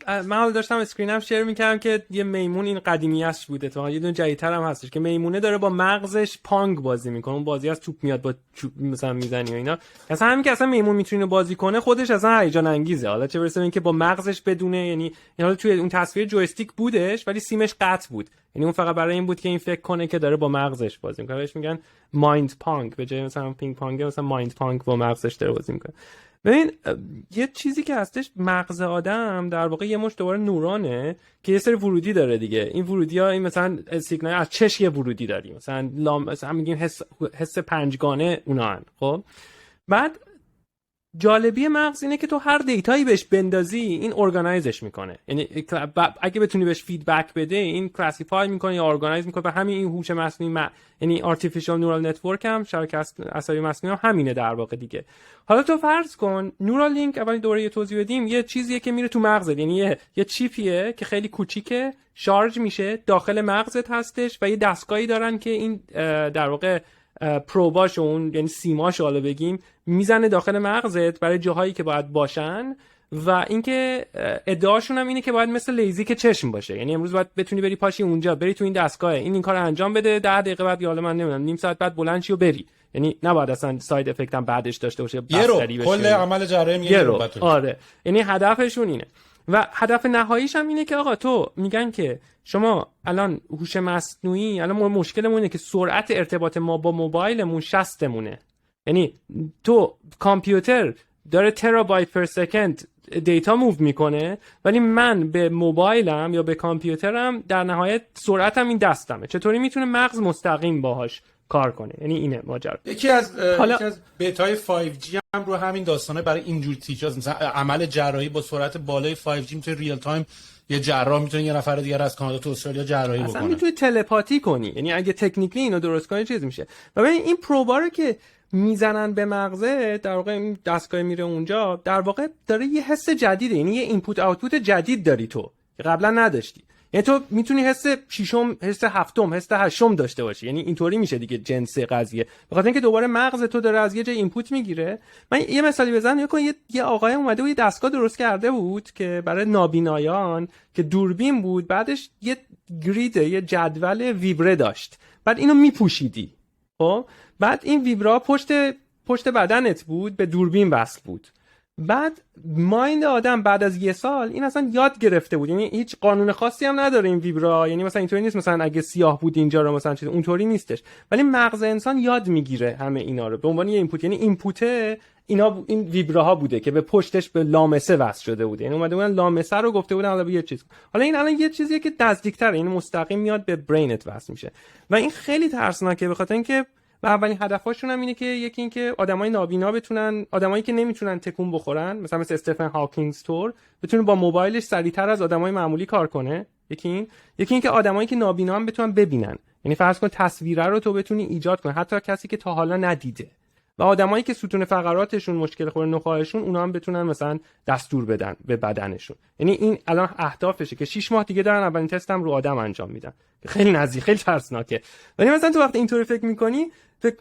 من حالا داشتم اسکرینم شیر میکردم که یه میمون این قدیمیش بوده، تو یه دونه جدیدتر هم هستش که میمونه داره با مغزش پانگ بازی میکنه، اون بازی از توپ میاد با توپ مثلا میزنی و اینا، اصلا همین که اصلا میمون میتونه بازی کنه خودش اصلا هیجان انگیزه. حالا چه برسه اینکه با مغزش بدونه، یعنی حالا توی اون تصویر جویستیک بودش ولی سیمش قطع بود، یعنی اون فقط برای این بود که این فکر کنه که داره با مغزش بازی میکنه، بهش میگن مایند پانگ به جای مثلا پینگ پانگ مثلا مایند پانگ با مغزش داره بازی میکنه. ببین یه چیزی که هستش، مغز آدم در واقع یه مش دوباره نورانه که یه سری ورودی داره دیگه. این ورودی ها این مثلا سیگنال از چش یه ورودی داریم، مثلا میگیم حس پنجگانه اونا هن. خب بعد جالبی مغز اینه که تو هر دیتایی بهش بندازی این ارگانایزش میکنه، یعنی اگه بتونی بهش فیدبک بده این کلاسیفای میکنه یا ارگانایز میکنه. و همین این هوش مصنوعی یعنی آرتفیشال نورال نتورک هم شبکه عصبی مصنوعی هم همینه در واقع دیگه. حالا تو فرض کن نیورالینک، اول دوره یه توضیح بدیم، یه چیزیه که میره تو مغزت، یعنی یه چیپیه که خیلی کوچیکه، شارژ میشه داخل مغزت هستش و یه دستگاهی دارن که این در واقع پروباش اون یعنی سیماش حالا بگیم میزنه داخل مغزت برای جاهایی که باید باشن و اینکه ادعاشون هم اینه که باید مثل لیزیک چشم باشه، یعنی امروز باید بتونی بری پاشی اونجا، بری تو این دستگاه، این کارو انجام بده، 10 دقیقه بعد یا من نمیدونم نیم ساعت بعد بلند شی و بری، یعنی نباید اصلا ساید افکت هم بعدش داشته باشه، بستری بشه، کل عمل جراحی میگه آره، یعنی هدفشون اینه. و هدف نهاییش هم اینه که آقا تو میگن که شما الان هوش مصنوعی، الان مشکلمون اینه که سرعت ارتباط ما با موبایلمون 60 مونه، یعنی تو کامپیوتر داره ترابایت پر سکند دیتا موو میکنه، ولی من به موبایلم یا به کامپیوترم در نهایت سرعتم این دستمه. چطوری میتونه مغز مستقیم باهاش کار کنه؟ یعنی اینه ماجرا. یکی از بتای 5G هم رو همین داستانه برای اینجور تیکاست، مثلا عمل جراحی با سرعت بالای 5G میتونه ریل تایم، یه جراح میتونه یه نفر دیگه از کانادا تو استرالیا جراحی بکنه، اصلا میتونی تلپاتی کنی، یعنی اگه تکنیکلی اینو درست کنی چیز میشه. و ببین این پروبا رو که میزنن به مغزه، در واقع این دستگاه میره اونجا، در واقع داره یه حس جدیده، یعنی یه اینپوت آوتپوت جدید داری تو که قبلا نداشتی. یعنی تو میتونی حس ششم، حس هفتم، حس هشتم داشته باشی، یعنی اینطوری میشه دیگه جنس قضیه، به خاطر اینکه دوباره مغز تو داره از یه جای اینپوت میگیره. من یه مثالی بزنم، یه آقای اومده بود یه دستگاه درست کرده بود که برای نابینایان که دوربین بود، بعدش یه گرید، یه جدول ویبره داشت، بعد اینو میپوشیدی، خب بعد این ویبرا پشت بدنت بود، به دوربین وصل بود. بعد مایند آدم بعد از یه سال این اصلا یاد گرفته بود، یعنی هیچ قانون خاصی هم نداره این ویبرا، یعنی مثلا اینطوری نیست مثلا اگه سیاه بود اینجا رو مثلا چیز اونطوری نیستش، ولی مغز انسان یاد میگیره همه اینا رو به عنوان یه اینپوت. یعنی اینپوت این ویبراها بوده که به پشتش به لامسه وصل شده بوده، یعنی اومده بودن لامسه رو گفته بودن حالا یه چیز، حالا این الان یه چیزیه که نزدیک‌تره، یعنی مستقیم میاد به برینت وصل میشه. و این خیلی ترسناکه، به خاطر اینکه و اولین هدفشون هم اینه که یکی این که آدمای نابینا بتونن، آدمایی که نمیتونن تکون بخورن، مثلا استفن هاکینگز تور، بتونه با موبایلش سریعتر از آدمای معمولی کار کنه. یکی این که آدمایی که نابینا هم بتونن ببینن، یعنی فرض کن تصویره رو تو بتونی ایجاد کنی حتی کسی که تا حالا ندیده، و آدمایی که ستون فقراتشون مشکل خوره، نخاعشون، اونا هم بتونن مثلا دستور بدن به بدنشون. یعنی این الان اهدافشه که 6 ماه دیگه دارن اولین تست هم رو آدم انجام میدن. خیلی نزدیک، خیلی ترسناکه. ولی مثلا تو وقتی اینطوری فکر می‌کنی،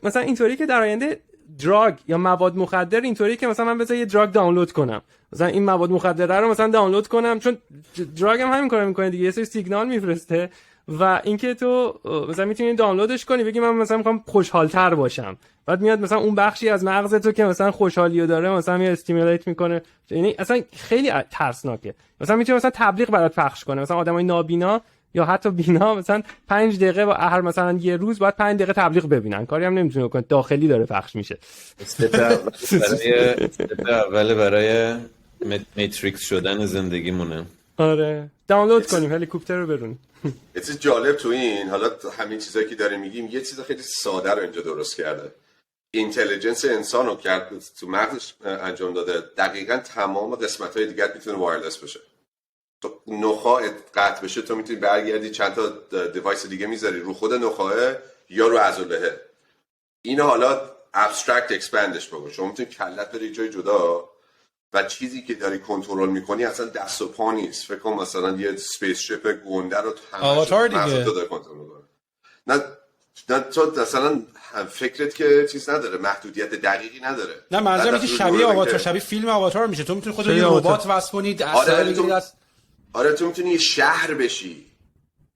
مثلا اینطوری که در آینده دراگ یا مواد مخدر اینطوری که مثلا من بذار یه دراگ دانلود کنم، مثلا این مواد مخدر رو مثلا دانلود کنم، چون دراگ هم همین کارو میکنه دیگه، یه سری سیگنال میفرسته و اینکه تو مثلا میتونی دانلودش کنی، بگی من مثلا میخوام خوشحال‌تر باشم، بعد میاد مثلا اون بخشی از مغز تو که مثلا خوشحالیو داره مثلا میاد استیمولیت میکنه. یعنی اصلا خیلی ترسناکه. مثلا میتونه مثلا تبلیغ برات پخش کنه، مثلا آدمای نابینا یا حتی بینا مثلا 5 دقیقه و هر مثلا یه روز باید 5 دقیقه تبلیغ ببینن، کاری هم نمیتونه کنه، داخلی داره پخش میشه. برای میتریکس شدن زندگیمونه. آره دانلود کنیم هلیکوپتر رو برونیم. یه چیز جالب تو این، حالا همین چیزایی که داریم میگیم یه چیز خیلی ساده رو اینجا درست کرده. اینتلیجنس انسان رو کرد تو مغزش انجام داده، دقیقاً تمام قسمت‌های دیگه میتونه وایرلس بشه. تو نخاعت قطع بشه تو میتونی برگردی چند تا دیوایس دیگه میذاری رو خود نخاع یا رو عضله. این حالا ابسترکت اکسپندش بکن، شما میتونی کلت بری جای جدا و چیزی که داری کنترل میکنی اصلا دست و پا نیست. فکر کن مثلا یه سپیس شیپ گنده رو آواتار دیگه تو داری کنترل میکنی. نه تو مثلا فکرت که چیز نداره، محدودیت دقیقی نداره. نه منظورم که شبیه آواتار، شبیه فیلم آواتار میشه. تو میتونی خودت یه ربات وصل کنی، آره تو میتونی یه شهر بشی.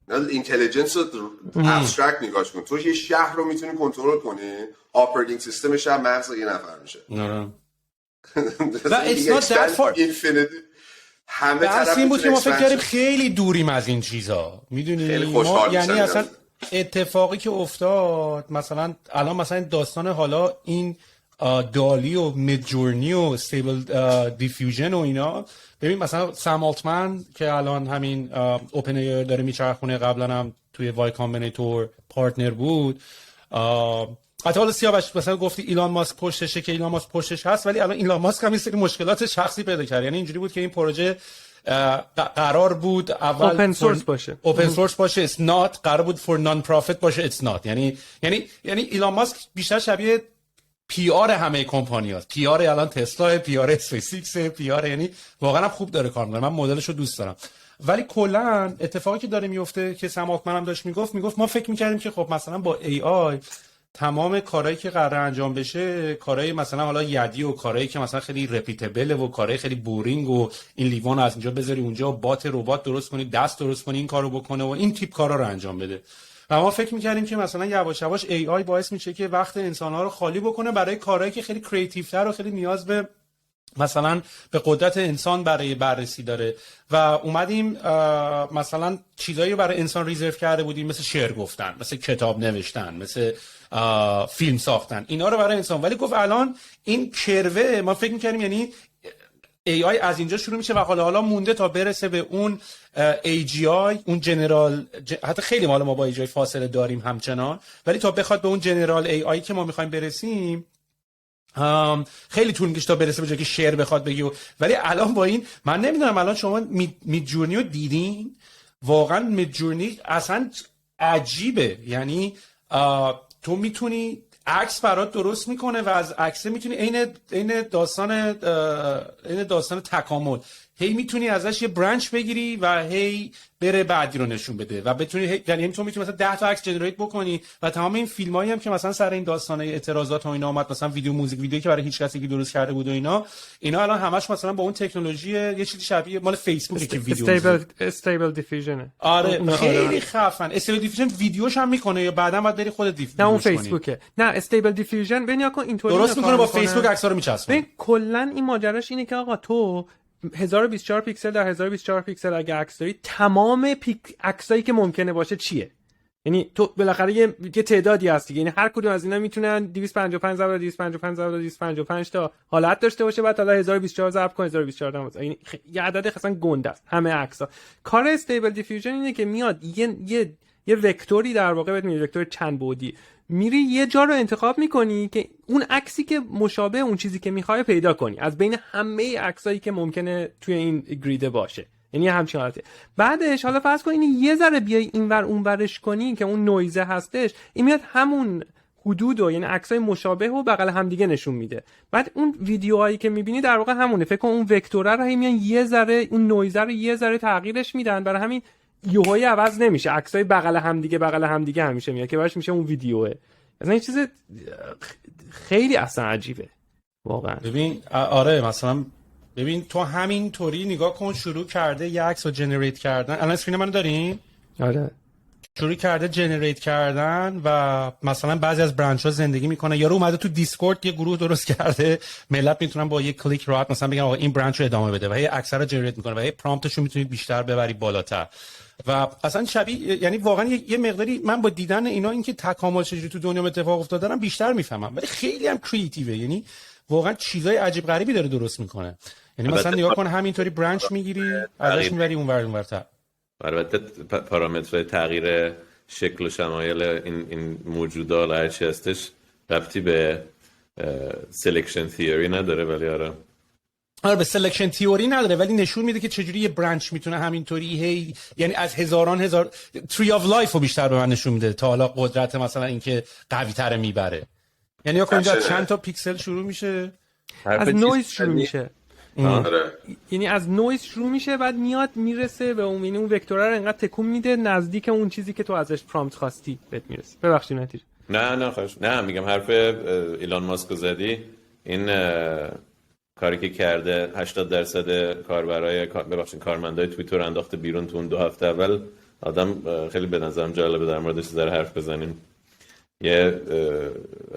نه اینتلیجنس رو ابسترکت نگاش کن، تو یه شهر رو میتونی کنترل کنی، آپریتینگ سیستمش هم مغز یه نفر میشه. و it's not that far. همه طرف این بود که ما فکر کردیم خیلی دوریم از این چیزا، میدونی ما یعنی اصلا اتفاقی که افتاد مثلا الان مثلا داستان حالا این دالی و میدجورنی و استیبل دیفیوژن و اینا، ببین مثلا سم آلتمن که الان همین اوپن ایر داره میچرخونه، قبلا هم توی وای کامبیناتور پارتنر بود. حتی حالا سیاوش مثلا گفتی ایلان ماسک پشتشه، که ایلان ماسک پشتش هست، ولی الان ایلان ماسک هم یه سری مشکلات شخصی پیدا کرد. یعنی اینجوری بود که این پروژه قرار بود اول اوپن سورس باشه، اوپن سورس باشه، it's not. قرار بود فور نان پروفیت باشه، it's not. یعنی ایلان ماسک بیشتر شبیه پی آر همه کمپانیاست. پی آر الان تسلا، پی آر اسپیس، پی آر، یعنی واقعا هم خوب داره کار میکنه، من مدلش رو دوست دارم. ولی کلا اتفاقی که داره میفته که سم آلتمن هم داشت میگفت ما فکر میکردیم که خب مثلا با ای آی تمام کارهایی که قراره انجام بشه، کارهای مثلا حالا یدی و کارهایی که مثلا خیلی رپیتبل و کارهای خیلی بورینگ و این لیوان از اینجا بذاری اونجا و بات ربات درست کنی، دست درست کنی، این کارو بکنه و این تیپ کارا رو انجام بده. و ما فکر می‌کردیم که مثلا یواش یواش AI باعث میشه که وقت انسان‌ها رو خالی بکنه برای کارهایی که خیلی کریتیوتر و خیلی نیاز به مثلا به قدرت انسان برای بررسی داره و اومدیم مثلا چیزایی رو برای انسان ریزرو کرده بودیم، مثل شعر گفتن، مثل کتاب نوشتن، مثل فیلم ساختن، اینا رو برای انسان. ولی گفت الان این کروه ما فکر می‌کردیم یعنی AI از اینجا شروع میشه و حالا مونده تا برسه به اون AGI، اون جنرال، حتی خیلی ما با AGI فاصله داریم همچنان، ولی تا بخواد به اون جنرال AI که ما می‌خوایم برسیم خیلی طول می‌کشه تا برسه به جایی که شعر بخواد بگی. ولی الان با این من نمیدونم الان شما میدجورنی رو دیدین؟ واقعا میدجورنی اصلا عجیبه. یعنی تو میتونی عکس برات درست میکنه و از عکس میتونی عین داستان تکامل هی میتونی ازش یه برانچ بگیری و هی بره بعدی رو نشون بده و بتونی یعنی تو میتونی مثلا 10 تا عکس جنریت بکنی و تمام این فیلمایی هم که مثلا سر این داستانای اعتراضات و اینا اومد، مثلا ویدیو موزیک ویدیویی که برای هیچ کسی که درست کرده بود و اینا الان همش مثلا با اون تکنولوژی یه چیزی شبیه مال فیسبوک که ویدیو استیبل دیفیوژن. آره خیلی خفن. استیبل دیفیوژن ویدیوش هم میکنه یا بعداً باید بری خودت دیفیوژن کنی؟ نه اون فیسبوکه. نه استیبل دیفیوژن ببین کن اینطوری درست میکنه با فیسبوک عکس‌ها رو میچسبونه. ببین کلا این ماجراش اینه که آقا تو 1024 پیکسل در 1024 پیکسل اگه عکس داری، تمام عکسایی که ممکنه باشه چیه؟ یعنی تو بالاخره یه تعدادی هست دیگه، یعنی هر کدوم از اینا میتونن 255 ضرب 255 ضرب 255 تا حالت داشته باشه، بعد حالا 1024 ضرب کن 1024 هم یعنی یه عدد اصلا گنده است همه عکس‌ها. کار استیبل دیفیوژن اینه که میاد یه وکتوری در واقع بهت میگه، وکتور چند بعدی، میری یه جا رو انتخاب میکنی که اون عکسی که مشابه اون چیزی که میخوای پیدا کنی از بین همه عکسایی که ممکنه توی این گرید باشه. یعنی همچین حالته. بعدش حالا فرض کن اینو یه ذره بیای اینور اونورش کنی که اون نویزه هستش، این میاد همون حدودو یعنی عکسای مشابه و بغل همدیگه نشون میده. بعد اون ویدیوهایی که میبینی در واقع همونه. فکر کن اون وکتوره رو میان یه ذره اون نویزه رو یه ذره تغییرش میدن، برای همین یوهایی عوض نمیشه، عکسای بغل همدیگه همیشه میاد که براش میشه اون ویدیوه. مثلا این چیز خیلی اصلا عجیبه واقعا. ببین آره مثلا ببین تو همینطوری نگاه کن، شروع کرده یه عکس رو جنریت کردن. الان اسکرین منو دارین؟ آره. شروع کرده جنریت کردن و مثلا بعضی از برانچ ها زندگی میکنه. یارو اومده تو دیسکورد یه گروه درست کرده، ملت میتونن با یه کلیک راحت مثلا بگن آقا این برانچ رو ادامه بده و هی عکس رو جنریت میکنه و هی پرامپتش رو میتونید بیشتر ببری بالاتر و اصلا شبیه یعنی واقعا یه مقداری من با دیدن اینا اینکه تکامل چجوری تو دنیا اتفاق افتاده دارم بیشتر میفهمم. ولی خیلی هم کریتیوه، یعنی واقعا چیزای عجیب غریبی داره درست میکنه. یعنی مثلا نگاه کن همینطوری برانچ میگیری ازش میبری اونورتر. البته پارامترهای تغییر شکل و شمایل این موجودات هر چی هستش ربطی به سلکشن تیوری نداره، ولی آره به سلکشن تیوری نداره، ولی نشون میده که چجوری یه برانچ میتونه همینطوری هی یعنی از هزار تری اف لایف رو بیشتر به من نشون میده تا حالا قدرت مثلا اینکه قوی تر میبره. یعنی یا اینجا چند تا پیکسل شروع میشه، از نویز شروع میشه. آره. یعنی از نویز شروع میشه، بعد میاد میرسه به اون، یعنی اون وکتوره رو انقدر تکون میده نزدیک اون چیزی که تو ازش پرامپت خواستی بهت میرسه. ببخشید نتیجه نه میگم حرف ایلان ماسک زدی. این کاری که کرده 80% کارمندای توییتر انداخته بیرون تو اون 2 هفته اول. آدم خیلی به نظرم جالبه در موردش ذره حرف بزنیم. یه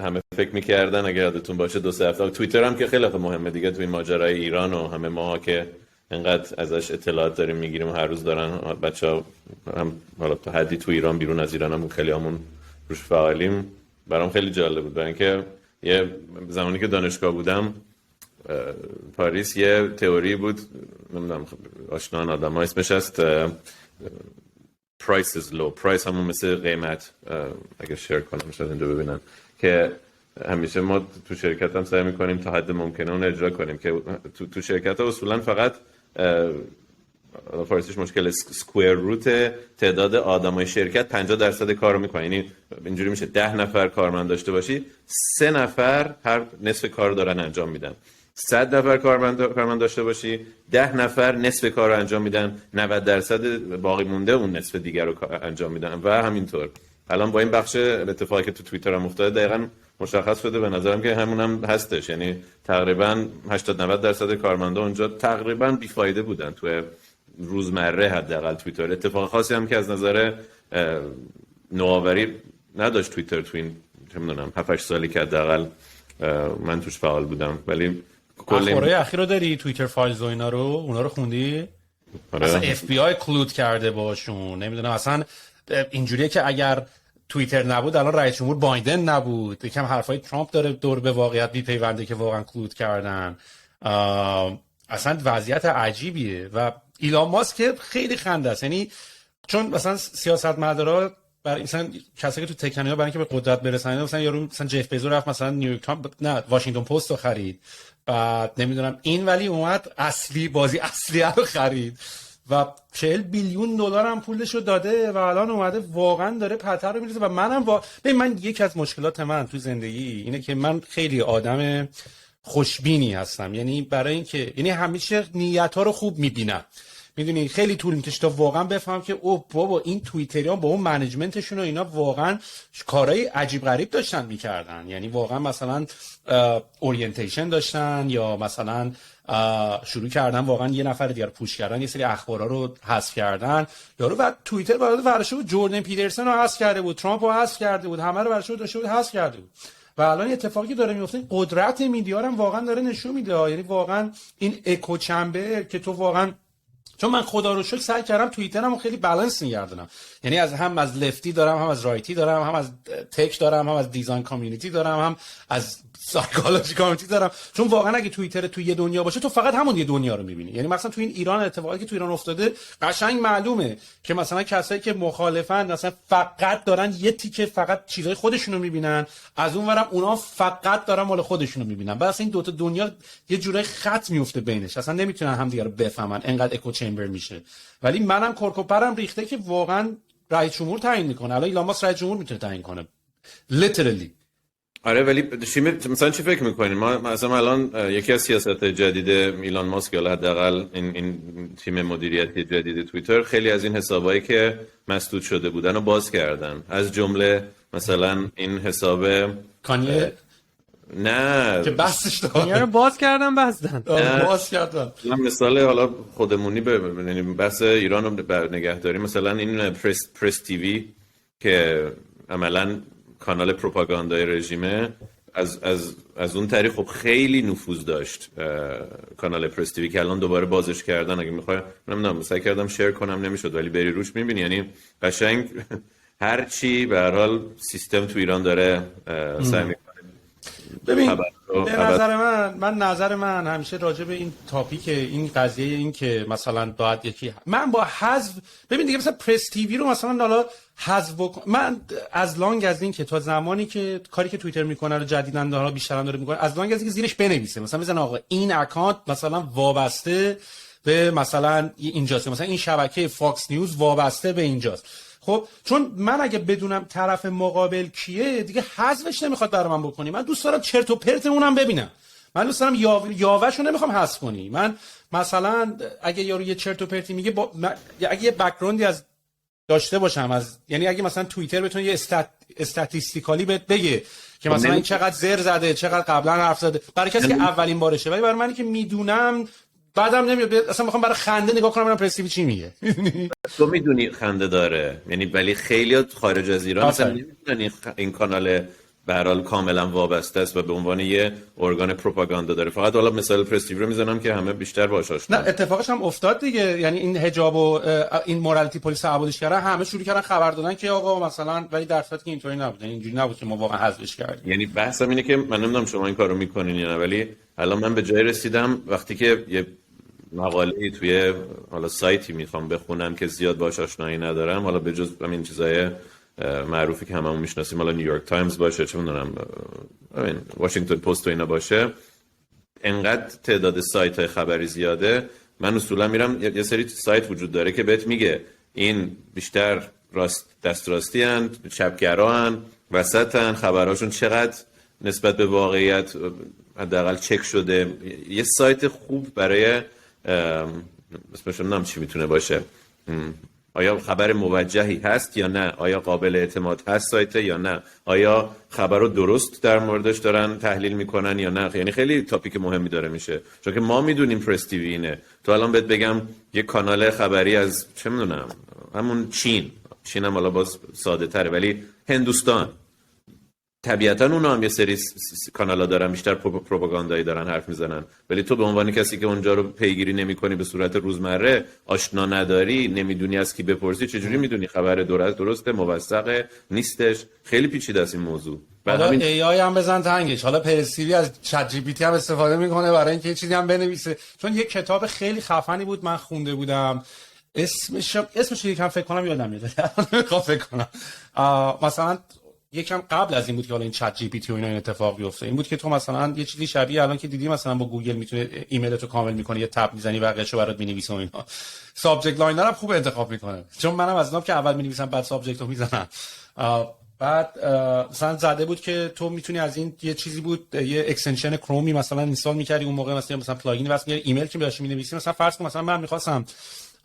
همه فکر میکردن اگه یادتون باشه 2-3 هفته توییتر هم که خیلی مهمه دیگه تو این ماجرای ایران و همه ما که انقدر ازش اطلاعات داریم میگیریم و هر روز دارن بچه‌ها هم حالا تا حدی تو ایران بیرون از ایران هم خیلی همون روش فعالیم. برام خیلی جالب بود برای اینکه یه زمانی که دانشگاه بودم پاریس یه تئوری بود، نمیدونم آشنا آدم‌ها اسمش هست price is low. price همون مثل قیمت، اگه شیر کنم شاید اینجا ببینن که همیشه ما تو شرکت هم سعی میکنیم تا حد ممکنه اون اجرا کنیم که تو شرکت ها اصولا فقط فارسیش مشکل سکویر روت تعداد آدمای شرکت 50% کارو میکنه. یعنی اینجوری میشه 10 نفر کارمند داشته باشی 3 نفر هر نصف کار دارن انجام میدن. 100 نفر کارمند داشته باشی 10 نفر نصف کار رو انجام میدن، 90% باقی مونده اون نصف دیگر رو انجام میدن و همینطور. الان با این بخش اتفاقی که تو توییتر هم افتاده دقیقاً مشخص شده به نظرم که همون هم هستش. یعنی تقریبا 80-90% کارمندا اونجا تقریبا بیفایده بودن تو روزمره، حداقل توییتر. اتفاق خاصی هم که از نظر نوآوری نداشت توییتر تو این چه میدونم 7-8 سالی که حداقل من توش فعال بودم. ولی اخبارای اخیر رو داری؟ توییتر فایلز و اینا رو اونا رو خوندی؟ اصلا اف بی آی کلود کرده باشون، نمیدونم اصلا اینجوریه که اگر توییتر نبود الان رئیس جمهور بایدن نبود. یکم حرفای ترامپ داره دور به واقعیت بی‌پیونده که واقعا کلود کردن. اصلا وضعیت عجیبیه و ایلان ماسک که خیلی خنده است. یعنی چون مثلا سیاستمدارا برای مثلا کسایی که تو تکنیا برای اینکه به قدرت برسن، مثلا یارو مثلا جف بیزو رفت مثلا نیویورک تایمز نه واشنگتن پست رو خرید، بعد نمیدونم این ولی اومد بازی اصلی رو خرید و 40 بیلیون دلار هم پولش رو داده و الان اومده واقعا داره پتر رو میریزه. و منم من یکی از مشکلات من تو زندگی اینه که من خیلی آدم خوشبینی هستم. یعنی برای اینکه یعنی همیشه نیت‌ها رو خوب میبینم، میدونی خیلی طول میکشه تا واقعا بفهم که اوه بابا این توییتریان با اون منیجمنتشون و اینا واقعا کارهای عجیب غریب داشتن میکردن. یعنی واقعا مثلا اورینتیشن داشتن یا مثلا شروع کردن واقعا یه نفر دیگر پوش کردن، یه سری اخبارا رو حذف کردن. یارو بعد توییتر وارد ورشه بود، جوردن پیترسن رو حذف کرده بود، ترامپ رو حذف کرده بود، همه رو ورشه داشته بود حذف کرده بود. و الان اتفاقی داره میفته، قدرت میدیا هم واقعا داره نشون میده. یعنی واقعا این اکو چمبر که تو واقعا، چون من خدا رو شکر سعی کردم توییترمو خیلی بالانس نگردونم، یعنی هم از لفتی دارم، هم از رایتی دارم، هم از تک دارم، هم از دیزاین کامیونیتی دارم، هم از سایکولوژی کامیونیتی دارم. چون واقعا اگه توییتر تو یه دنیا باشه تو فقط همون یه دنیا رو میبینی. یعنی مثلا تو این ایران اتفاقی که تو ایران افتاده قشنگ معلومه که مثلا کسایی که مخالفن مثلا فقط دارن یه تیکه فقط چیزای خودشونو میبینن، از اونورم اونا فقط دارن مال خودشونو میبینن. بس این دوتا دنیا یه جورای خط میفته بینش، اصلا نمیتونن همدیگه رو بفهمن، انقدر اکو چمبر میشه. ولی منم کرکوپرم ریخته که واقعا رئیس جمهور تعیین میکنه. الان ایلان ماسک رئیس جمهور میتونه تعیین کنه لیترالی. آره ولی مثلا چی فکر میکنین؟ ما مثلا الان یکی از سیاست جدید ایلان ماسک یا حداقل این تیم مدیریتی جدید توییتر خیلی از این حسابایی که مسدود شده بودن رو باز کردن، از جمله مثلا این حساب کانیه نه که بحثش داره رو باز کردن باز کردن. مثال حالا خودمونی یعنی بحث ایران رو بر نگهداری، مثلا این پرس تیوی که عملاً کانال پروپاگاندای رژیمه، از اون طریق خب خیلی نفوذ داشت کانال پرس تیوی که الان دوباره بازش کردن. اگه میخوای نمیدونم سعی کردم شیر کنم نمیشد ولی بری روش میبینی. یعنی قشنگ هر چی به هر حال سیستم تو ایران داره سعی میکنه. ببین به نظر من همیشه راجع به این تاپیک این قضیه این که مثلا باید یکی من با حذف ببین دیگه مثلا پرس تیوی رو مثلا حالا حذف من از لانگ از این که تا زمانی که کاری که توییتر میکنه رو جدیدن حالا بیشتر هم داره میکنه، از لانگ از این که زیرش بنویسه مثلا بزن آقا این اکانت مثلا وابسته به مثلا اینجاست، مثلا این شبکه فاکس نیوز وابسته به اینجاست. خب چون من اگه بدونم طرف مقابل کیه دیگه حذفش نمیخواد برای من بکنی. من دوست دارم چرت و پرت اونم ببینم. من دوست دارم یاوهشو نمیخوام حذف کنی. من مثلا اگه یارو یه چرت و پرتی میگه اگه یه بک‌گراندی از داشته باشم از، یعنی اگه مثلا توییتر بتونه یه استاتیستیکالی بهت بگه که مثلا این چقدر زر زده، چقدر قبلا حرف زده، برای کسی که اولین بارشه، ولی برای منی که میدونم بعدم نمیاد اصلا میخوام برای خنده نگاه کنم ببینم پرس تیوی چی میگه. تو میدونی خنده داره، یعنی ولی خیلی خارج از ایران مثلا نمیدونن این کانال به هر حال کاملا وابسته است و به عنوان یه ارگان پروپاگاندا داره. فقط حالا مثال پرس تیوی رو میزنم که همه بیشتر باهاش آشنا. نه اتفاقش هم افتاد دیگه، یعنی این حجاب و این مورالیتی پلیس عبادش کردن، همه شروع کردن خبر دادن که آقا مثلا، ولی در صورتی که اینطوری نبود، یعنی اینجوری نبود که ما واقعا حذفش کردیم. یعنی بحثم اینه که من نمیدونم شما این کارو میکنین یا نه، ولی الان من به جای رسیدم وقتی که یه مقاله‌ای توی حالا سایتی میخوام بخونم که زیاد باهاش آشنایی ندارم، حالا به جز همین چیزای معروفی که هممون میشناسیم، حالا نیویورک تایمز باشه، چه میدونم همین واشنگتن پست و اینا باشه، انقدر تعداد سایت خبری زیاده، من اصولا میرم یه سری سایت وجود داره که بهت میگه این بیشتر دست راستی ان، چپگرا ان، وسطن، خبراشون چقدر نسبت به واقعیت حداقل چک شده. یه سایت خوب برای اسمش نمیدونم چی میتونه باشه، آیا خبر موجهی هست یا نه، آیا قابل اعتماد هست سایت یا نه، آیا خبر رو درست در موردش دارن تحلیل میکنن یا نه. یعنی خیلی تاپیک مهمی داره میشه، چون که ما میدونیم پرس تیوی اینه. تو الان بهت بگم یه کانال خبری از چه میدونم همون چین هم حالا باز ساده تره، ولی هندوستان، طبیعتا اونا هم یه سری کانالا دارن بیشتر پروپاگاندایی دارن حرف میزنن، ولی تو به عنوان کسی که اونجا رو پیگیری نمیکنی، به صورت روزمره آشنا نداری، نمیدونی از کی بپرسی، چجوری میدونی خبر درسته موثقه نیستش؟ خیلی پیچیده است این موضوع. حالا ای آی هم بزن تنگش، حالا پرسیوی از چت جی پی تی هم استفاده میکنه برای اینکه یه چیزی هم بنویسه. چون یه کتاب خیلی خفنی بود من خونده بودم، اسمش یکم فکر کنم یادم میاد میخوام فکر کنم مثلا یکم قبل از این بود که حالا این چت جی پی تی و اینا این اتفاق بیفته. این بود که تو مثلا یه چیزی شبیه الان که دیدی مثلا با گوگل میتونه ایمیلتو کامل میکنه، یه تب میزنی بقیه‌شو برات مینویسه و اینا. سابجکت لاینر هم خوب انتخاب میکنه، چون منم از اونام که اول مینویسم بعد سابجکتو میزنم. بعد مثلا زده بود که تو میتونی از این یه چیزی بود، یه اکستنشن کرومی مثلا اینستال می‌کردی اون موقع، مثلا پلاگین واسه ایمیل که بهش می‌نویسی. مثلا فرض کن مثلا من می‌خواستم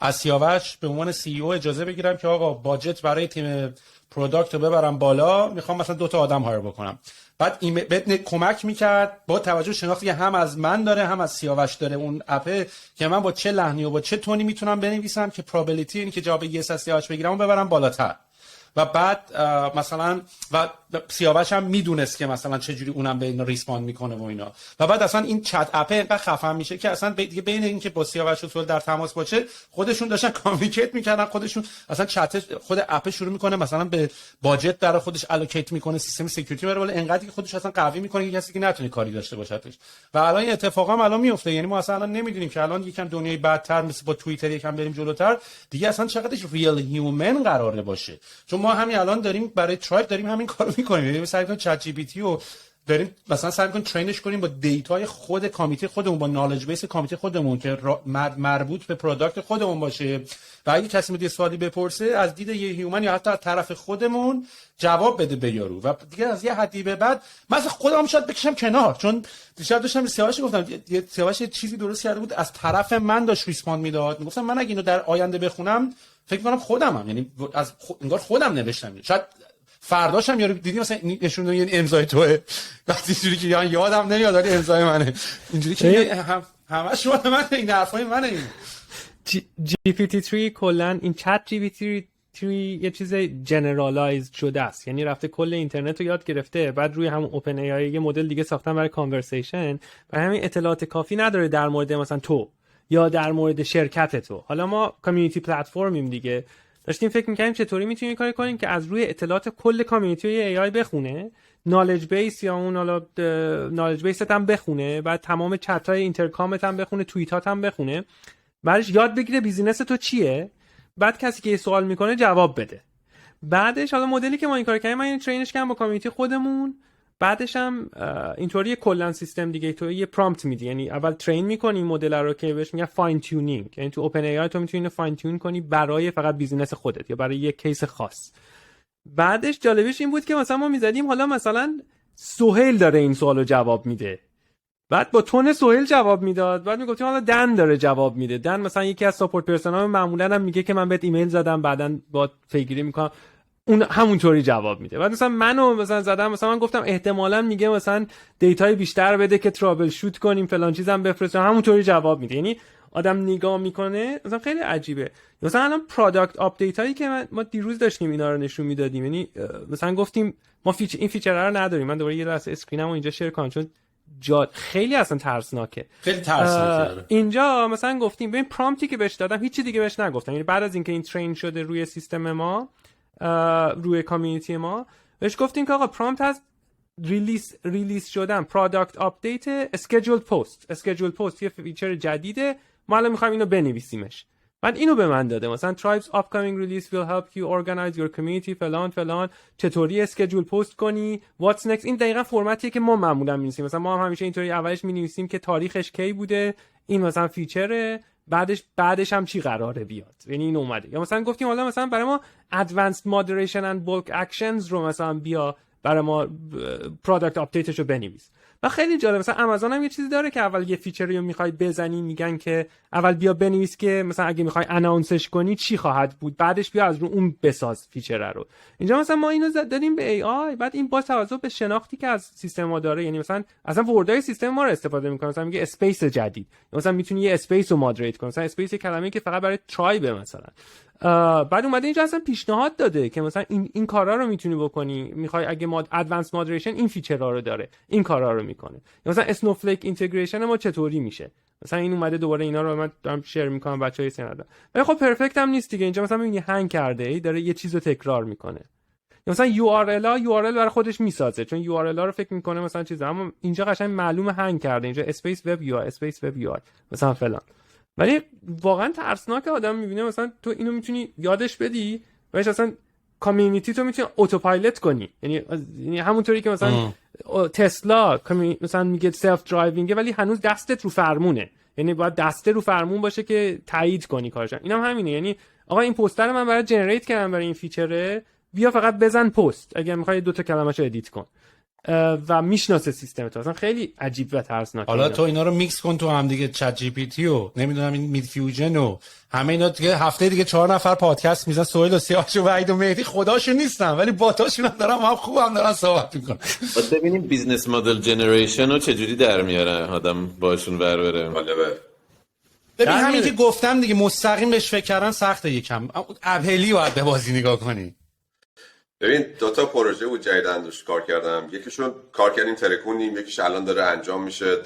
از سیاوش به عنوان سی او اجازه بگیرم که آقا باجت برای تیم پروداکت رو ببرم بالا، میخوام مثلا 2 تا آدم هایر بکنم. بعد ایمیل کمک میکرد با توجه شناختی که هم از من داره هم از سیاوش داره اون اپه، که من با چه لحنی و با چه تونی میتونم بنویسم که پراببلیتی اینی که جواب یس از سیاوش بگیرم و ببرم بالاتر. و بعد مثلا و سیاوش هم میدونست که مثلا چه جوری اونم به اینا ریسپاند میکنه و اینا. و بعد اصلا این چت اپ اینقدر خفن میشه که اصلا دیگه بین این که با سیاوش اصول در تماس باشه، خودشون داشتن کامیکیت میکردن، خودشون اصلا چت خود اپ شروع میکنه مثلا به باجت در خودش الوکیت میکنه، سیستم سکیوریتی میره بالا، انقدر که خودش اصلا قوی میکنه که کسی که نتونه کاری داشته باشتش. و الان این اتفاقا هم الان میفته. یعنی ما اصلا الان نمیدونیم که الان یکم دنیای بدتر مثل با توییتر یکم بریم جلوتر دیگه اصلا چقدرش ریل هیومن قراره باشه. چون ما همین الان داریم برای ترایب داریم همین کارو میکنیم. یعنی سعی کنیم چت جی پی تی رو داریم مثلا سعی کنیم ترینش کنیم با دیتای خود کامیته خودمون، با نالج بیس کامیته خودمون که مربوط به پروداکت خودمون باشه. و اگه کسی میاد یه سوالی بپرسه از دید یه هیومن یا حتی از طرف خودمون جواب بده به یارو. و دیگه از یه حدی به بعد من خودم شاید بکشم کنار، چون دیشب داشتم سیاوش گفتم یه سیاوش چیزی درست کرده بود، از طرف من داشت ریسپاند میداد. میگفتم من اگه اینو در آینده بخونم فکر کنم خودمم، یعنی از انگار خودم نوشتم. شاید فرداشم یارو دیدی مثلا نشون داد یعنی امضای توئه، وقتی اینجوری که یادم نمیاد ولی امضای منه، اینجوری که همش مال منه، این حرفای منه. این جی پی تی 3 کلا این چت جی پی تی 3 یه چیز جنرالایزد شده است، یعنی رفته کل اینترنت رو یاد گرفته، بعد روی همون اوپن ای آی یه مدل دیگه ساختن برای کانورسیشن، برای همین اطلاعات کافی نداره در مورد مثلا تو یا در مورد شرکت تو. حالا ما کامیونیتی پلتفرمیم دیگه، داشتیم فکر می‌کردیم چطوری میتونیم کار کنیم که از روی اطلاعات کل کامیونیتی ای آی بخونه، نالج بیس یا اون حالا نالج بیست هم بخونه، بعد تمام چت‌های اینترکامت هم بخونه، توییتات هم بخونه، بعدش یاد بگیره بیزینس تو چیه، بعد کسی که یه سوال میکنه جواب بده. بعدش حالا مدلی که ما این کار کردیم، من این ترینش کردم با کامیونیتی خودمون، بعدش هم اینطوری کلا سیستم دیگه تو یه پرامپت میدی، یعنی اول ترین میکنی این مدل رو که بهش میگن فاین تیونینگ، یعنی تو اوپن ای آی تو میتونی فاین تیون کنی برای فقط بیزینس خودت یا برای یک کیس خاص. بعدش جالبش این بود که مثلا ما میزدیم حالا مثلا سهیل داره این سوالو جواب میده، بعد با تون سهیل جواب میداد، بعد میگفتیم حالا دن داره جواب میده، دن مثلا یکی از ساپورت پرسنال معمولا هم میگه که من بهت ایمیل زدم بعدن با پیگیری میکنم، اون همونطوری جواب میده. بعد مثلا منو مثلا زدم، مثلا من گفتم احتمالاً میگه مثلا دیتای بیشتر بده که ترابل شوت کنیم فلان چیزام بفرستم، همونطوری جواب میده. یعنی آدم نگاه میکنه مثلا خیلی عجیبه. مثلا الان پروداکت آپدیت هایی که ما دیروز داشتیم اینا رو نشون میدادیم، یعنی مثلا گفتیم ما این فیچر رو نداریم. من دوباره یه لحظه اسکرینمو اینجا شیر کنم چون خیلی اصلا ترسناکه، خیلی ترسناکه. اینجا مثلا گفتیم ببین پرامپتی که بهش دادم هیچ چیز دیگه بهش نگفتم، یعنی بعد از اینکه این ترین شده روی سیستم ما، روی کامیونیتی ما، بهش گفتیم که آقا پرامپت هست ریلیز شدن پروداکت آپدیت اسکیجول پست یه فیچر جدیده، ما الان می‌خوایم اینو بنویسیمش. بعد اینو به من داده، مثلا Tribe's upcoming release will help you organize your community فلان چطوری اسکیجول پست کنی what's next. این دقیقاً فرمتیه که ما معمولا می‌نویسیم. مثلا ما هم همیشه اینطوری اولش می‌نویسیم که تاریخش کی بوده، این مثلا فیچره، بعدش هم چی قراره بیاد، یعنی این اومده. یا مثلا گفتیم حالا مثلا برای ما advanced moderation and bulk actions رو مثلا بیا برای ما product updateش رو بنویس. و خیلی جالب مثلا آمازون هم یه چیزی داره که اول یه فیچری رو میخوای بزنی میگن که اول بیا بنویس که مثلا اگه میخوای اناونسش کنی چی خواهد بود، بعدش بیا از رو اون بساز فیچر رو. اینجا مثلا ما اینو دادیم به ای آی، بعد این با توجه به شناختی که از سیستم ما داره، یعنی مثلا اصلا وردای سیستم ما رو استفاده میکنه، مثلا میگه اسپیس جدید، مثلا میتونی یه اسپیس رو مادریت کنی، مثلا اسپیس یه کلمه‌ای که فقط برای ترایب مثلا. بعد اومده اینجا اصلا پیشنهاد داده که مثلا این کارا رو میتونی بکنی، میخوای اگه ادوانس مودریشن این فیچرها رو داره، این کارا رو میکنه. مثلا اسنوفلیک اینتگریشن ما چطوری میشه، مثلا این اومده دوباره اینا رو من دارم شیر میکنم بچهای سندا. ولی خب پرفکت هم نیست دیگه، اینجا مثلا میبینی هنگ کرده ای داره یه چیزو تکرار میکنه. مثلا یو آر ال برای خودش میسازه چون یو آر ال رو فکر میکنه مثلا چیزا، اما اینجا قشنگ معلومه هنگ کرده، اینجا اسپیس وب یو آر اسپیس وب یو آر مثلا فلان. ولی واقعا ترسناکه، آدم میبینه مثلا تو اینو میتونی یادش بدی ولی اصلا کامیونیتی تو میتونی اتوپایلوت کنی، یعنی همونطوری که مثلا تسلا مثلا میگه سلف درایوینگه ولی هنوز دستت رو فرمونه، یعنی باید دسته رو فرمون باشه که تایید کنی کارش. اینم همینه، یعنی آقا این پوستر من برای جنریت کردم برای این فیچره، بیا فقط بزن پست اگه میخوای دو تا کلمه‌شو ادیت کن و میشناسه سیستم تو. اصلا خیلی عجیب و ترسناکه. حالا تو اینا رو میکس کن تو هم دیگه، چت جی پی تی و نمیدونم این مید فیوژن و همه اینا دیگه، هفته دیگه 4 نفر پادکست میزنن، سهیل و سیاوش و وحید و مهدی خداشون نیستن ولی باتاشون هم دارن هم خوبم دارن صحبت میکنن. بعد ببینیم بیزنس مدل جنریشن رو چجوری در میاره آدم باشون ور بره. ببین همین که گفتم دیگه، مستقیم بهش فکر کردن سخته یکم، ابهلی باید به بازی نگاه کنی. ببین دو تا پروژه بود جدیدن روش کار کردم، یکیشون کار کردیم ترکونیم، یکیش الان داره انجام میشه.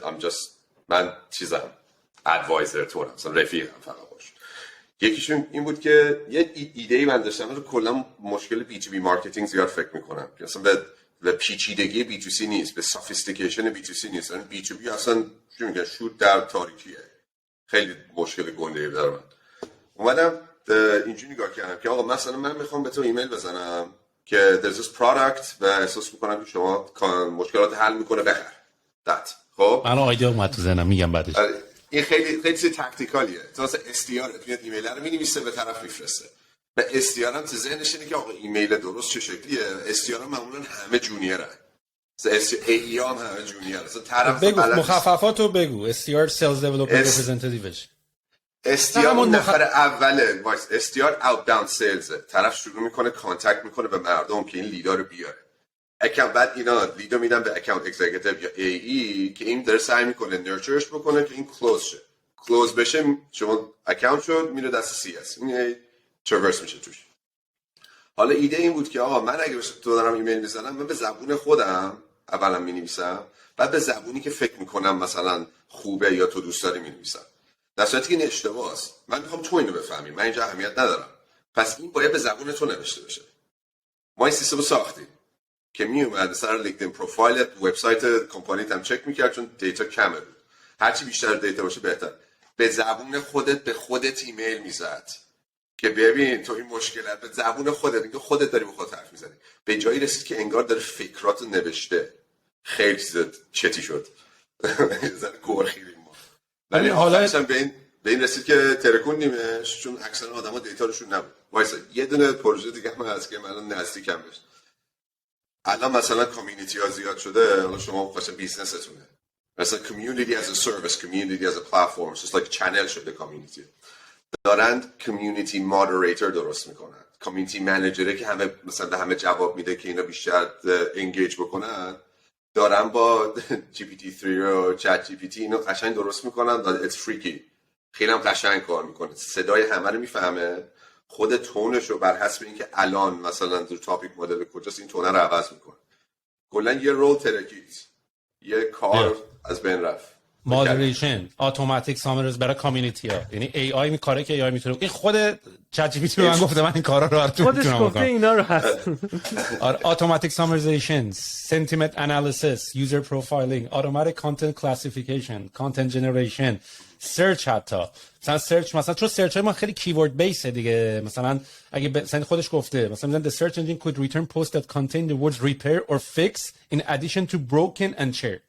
من چیزم ادوایزر تورم، مثلا رفیقم فقط باش. یکیشون این بود که یه ایده‌ای من داشتم، کلا مشکل بی تو بی مارکتینگ زیاد فکر میکنم، مثلا به پیچیدگی بی تو سی نیست، به سافیستیکیشن بی تو سی نیست. یعنی بی تو بی اصلا چی میگن شوت در تاریکیه، خیلی مشکل گنده‌ای داره. من اومدم اینجوری نگاه کردم که آقا مثلا من میخوام به تو ایمیل بزنم که there's this product و احساس میکنم که شما مشکلات حل میکنه، بخر دت. خب من آیدیا اومد تو ذهنم میگم بعدش. این خیلی چیز تاکتیکالیه. تو مثلا استیار میاد ایمیل رو می‌نویسه به طرف میفرسته، و استیار هم تو ذهنش اینه که آقا ایمیل درست چه شکلیه. استیار هم معمولا همه جونیرن، ای هم همه جونیرن. مثلا طرف بگو مخففاتو بگو. SDR Sales Developer Representativeش استیار نفر اوله، وایس استیار outbound sales، طرف شروع میکنه کانتکت میکنه به مردم که این لیدا رو بیاره. بعد اینا لیدو میدن به اکانت اگزیکیتیو یا ای که این داره سعی میکنه نرچرش بکنه که این کلوز شه. کلوز بشه شما اکانت شد میره دست سی اس، این ترورس میشه توش. حالا ایده این بود که آقا من اگه تو دارم ایمیل میزنم، من به زبون خودم اولا مینویسم، بعد به زبونی که فکر میکنم مثلا خوبه یا تو دوست داری مینویسم. در صورتی که این اشتباهه، من میخوام تو اینو بفهمی، من اینجا اهمیت ندارم، پس این باید به زبون تو نوشته بشه. ما این سیستم رو ساختیم که میومد سر لینکدین پروفایلت، وبسایت کمپانیت هم چک میکرد، چون دیتا کمه بود، هرچی بیشتر دیتا باشه بهتر. به زبون خودت به خودت ایمیل میزد که ببین تو این مشکلت، به زبون خودت داری به خودت حرف میزنی. به جایی رسید که انگار داره فکرات نوشته. خیلی چیز چتی شد. زن گرخیریم ما. ولی حالا به این رسید که ترکون نیمش، چون اکثر آدما دیتا روشون نبود. وایسا یه دونه پروژه دیگه هم هست که من نزدیکم بهش. الان مثلا کامیونیتی ها زیاد شده، الان شما مثلا بیزنستونه، مثلا کامیونیتی از سرویس، کامیونیتی از پلتفرم، just like چنل شده کامیونیتی. دارند کامیونیتی مودریتور درست میکنن، کامیونیتی منیجره که همه مثلا به همه جواب میده که اینا بیشتر انگیج بکنن. دارن با GPT-3 و ChatGPT اینو قشنگ درست میکنن. It's freaky. خیلی هم قشنگ کار میکنه، صدای همه رو میفهمه، خود تونش رو بر حسب اینکه الان مثلا در تاپیک مدل کجاست این تونه رو عوض میکنه. کلا یه رول ترکید، یه کار از بین رفت. مودریشن اتوماتیک سامرز برای کامیونیتی ها، یعنی ای آی میکاره که ای آی میتونه. این خود چت جی پی تی به من گفته من این کارا رو براتون میتونم بکنم. خودش گفته اینا رو هست. اتوماتیک سامرایزیشن، سنتیمنت انالیسیس، یوزر پروفایلینگ، اتوماتیک کانتنت کلاسیفیکیشن، کانتنت جنریشن، سرچ. حتی مثلا سرچ، مثلا چون سرچ های ما خیلی کیورد بیسه دیگه، مثلا اگه مثلا خودش گفته مثلا the search engine could return posts that contain the words repair or fix in addition to broken and shared.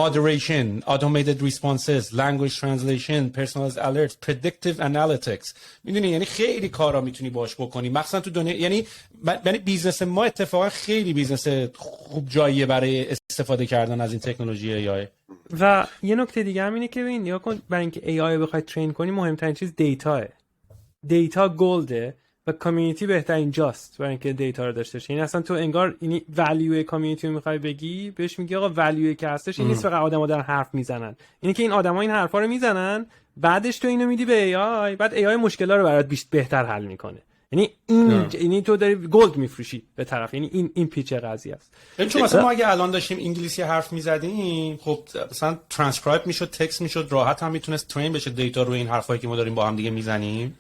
Moderation, automated responses, language translation, personalized alerts, predictive analytics. میدونی یعنی خیلی کارا میتونی باش بکنی، مخصوصا تو دنیا. یعنی بیزنس ما اتفاقا خیلی بیزنس خوب جاییه برای استفاده کردن از این تکنولوژی AI. و یه نکته دیگه هم اینه که ببین نگاه کن، برای اینکه AI بخوای ترین کنی مهمترین چیز دیتا گلده و کامیونیتی بهترین جاست برای اینکه دیتا رو داشته باشه. این اصلا تو انگار این ولیو کامیونیتی رو میخوای بگی، بهش میگی آقا ولیوی که هستش این نیست فقط آدما دارن حرف میزنن، اینه که این آدما این حرفا رو میزنن، بعدش تو اینو میدی به AI، بعد AI مشکلا رو برات بهتر حل میکنه. یعنی یعنی تو داری گلد میفروشی به طرف، یعنی این پیچ قضیه است. چون مثلا ما اگه الان داشتیم انگلیسی حرف میزدیم، خب مثلا ترانسکرایب میشد، تکست میشد، راحت هم میتونست ترین بشه دیتا روی این حرفایی که ما داریم با هم دیگه میزنیم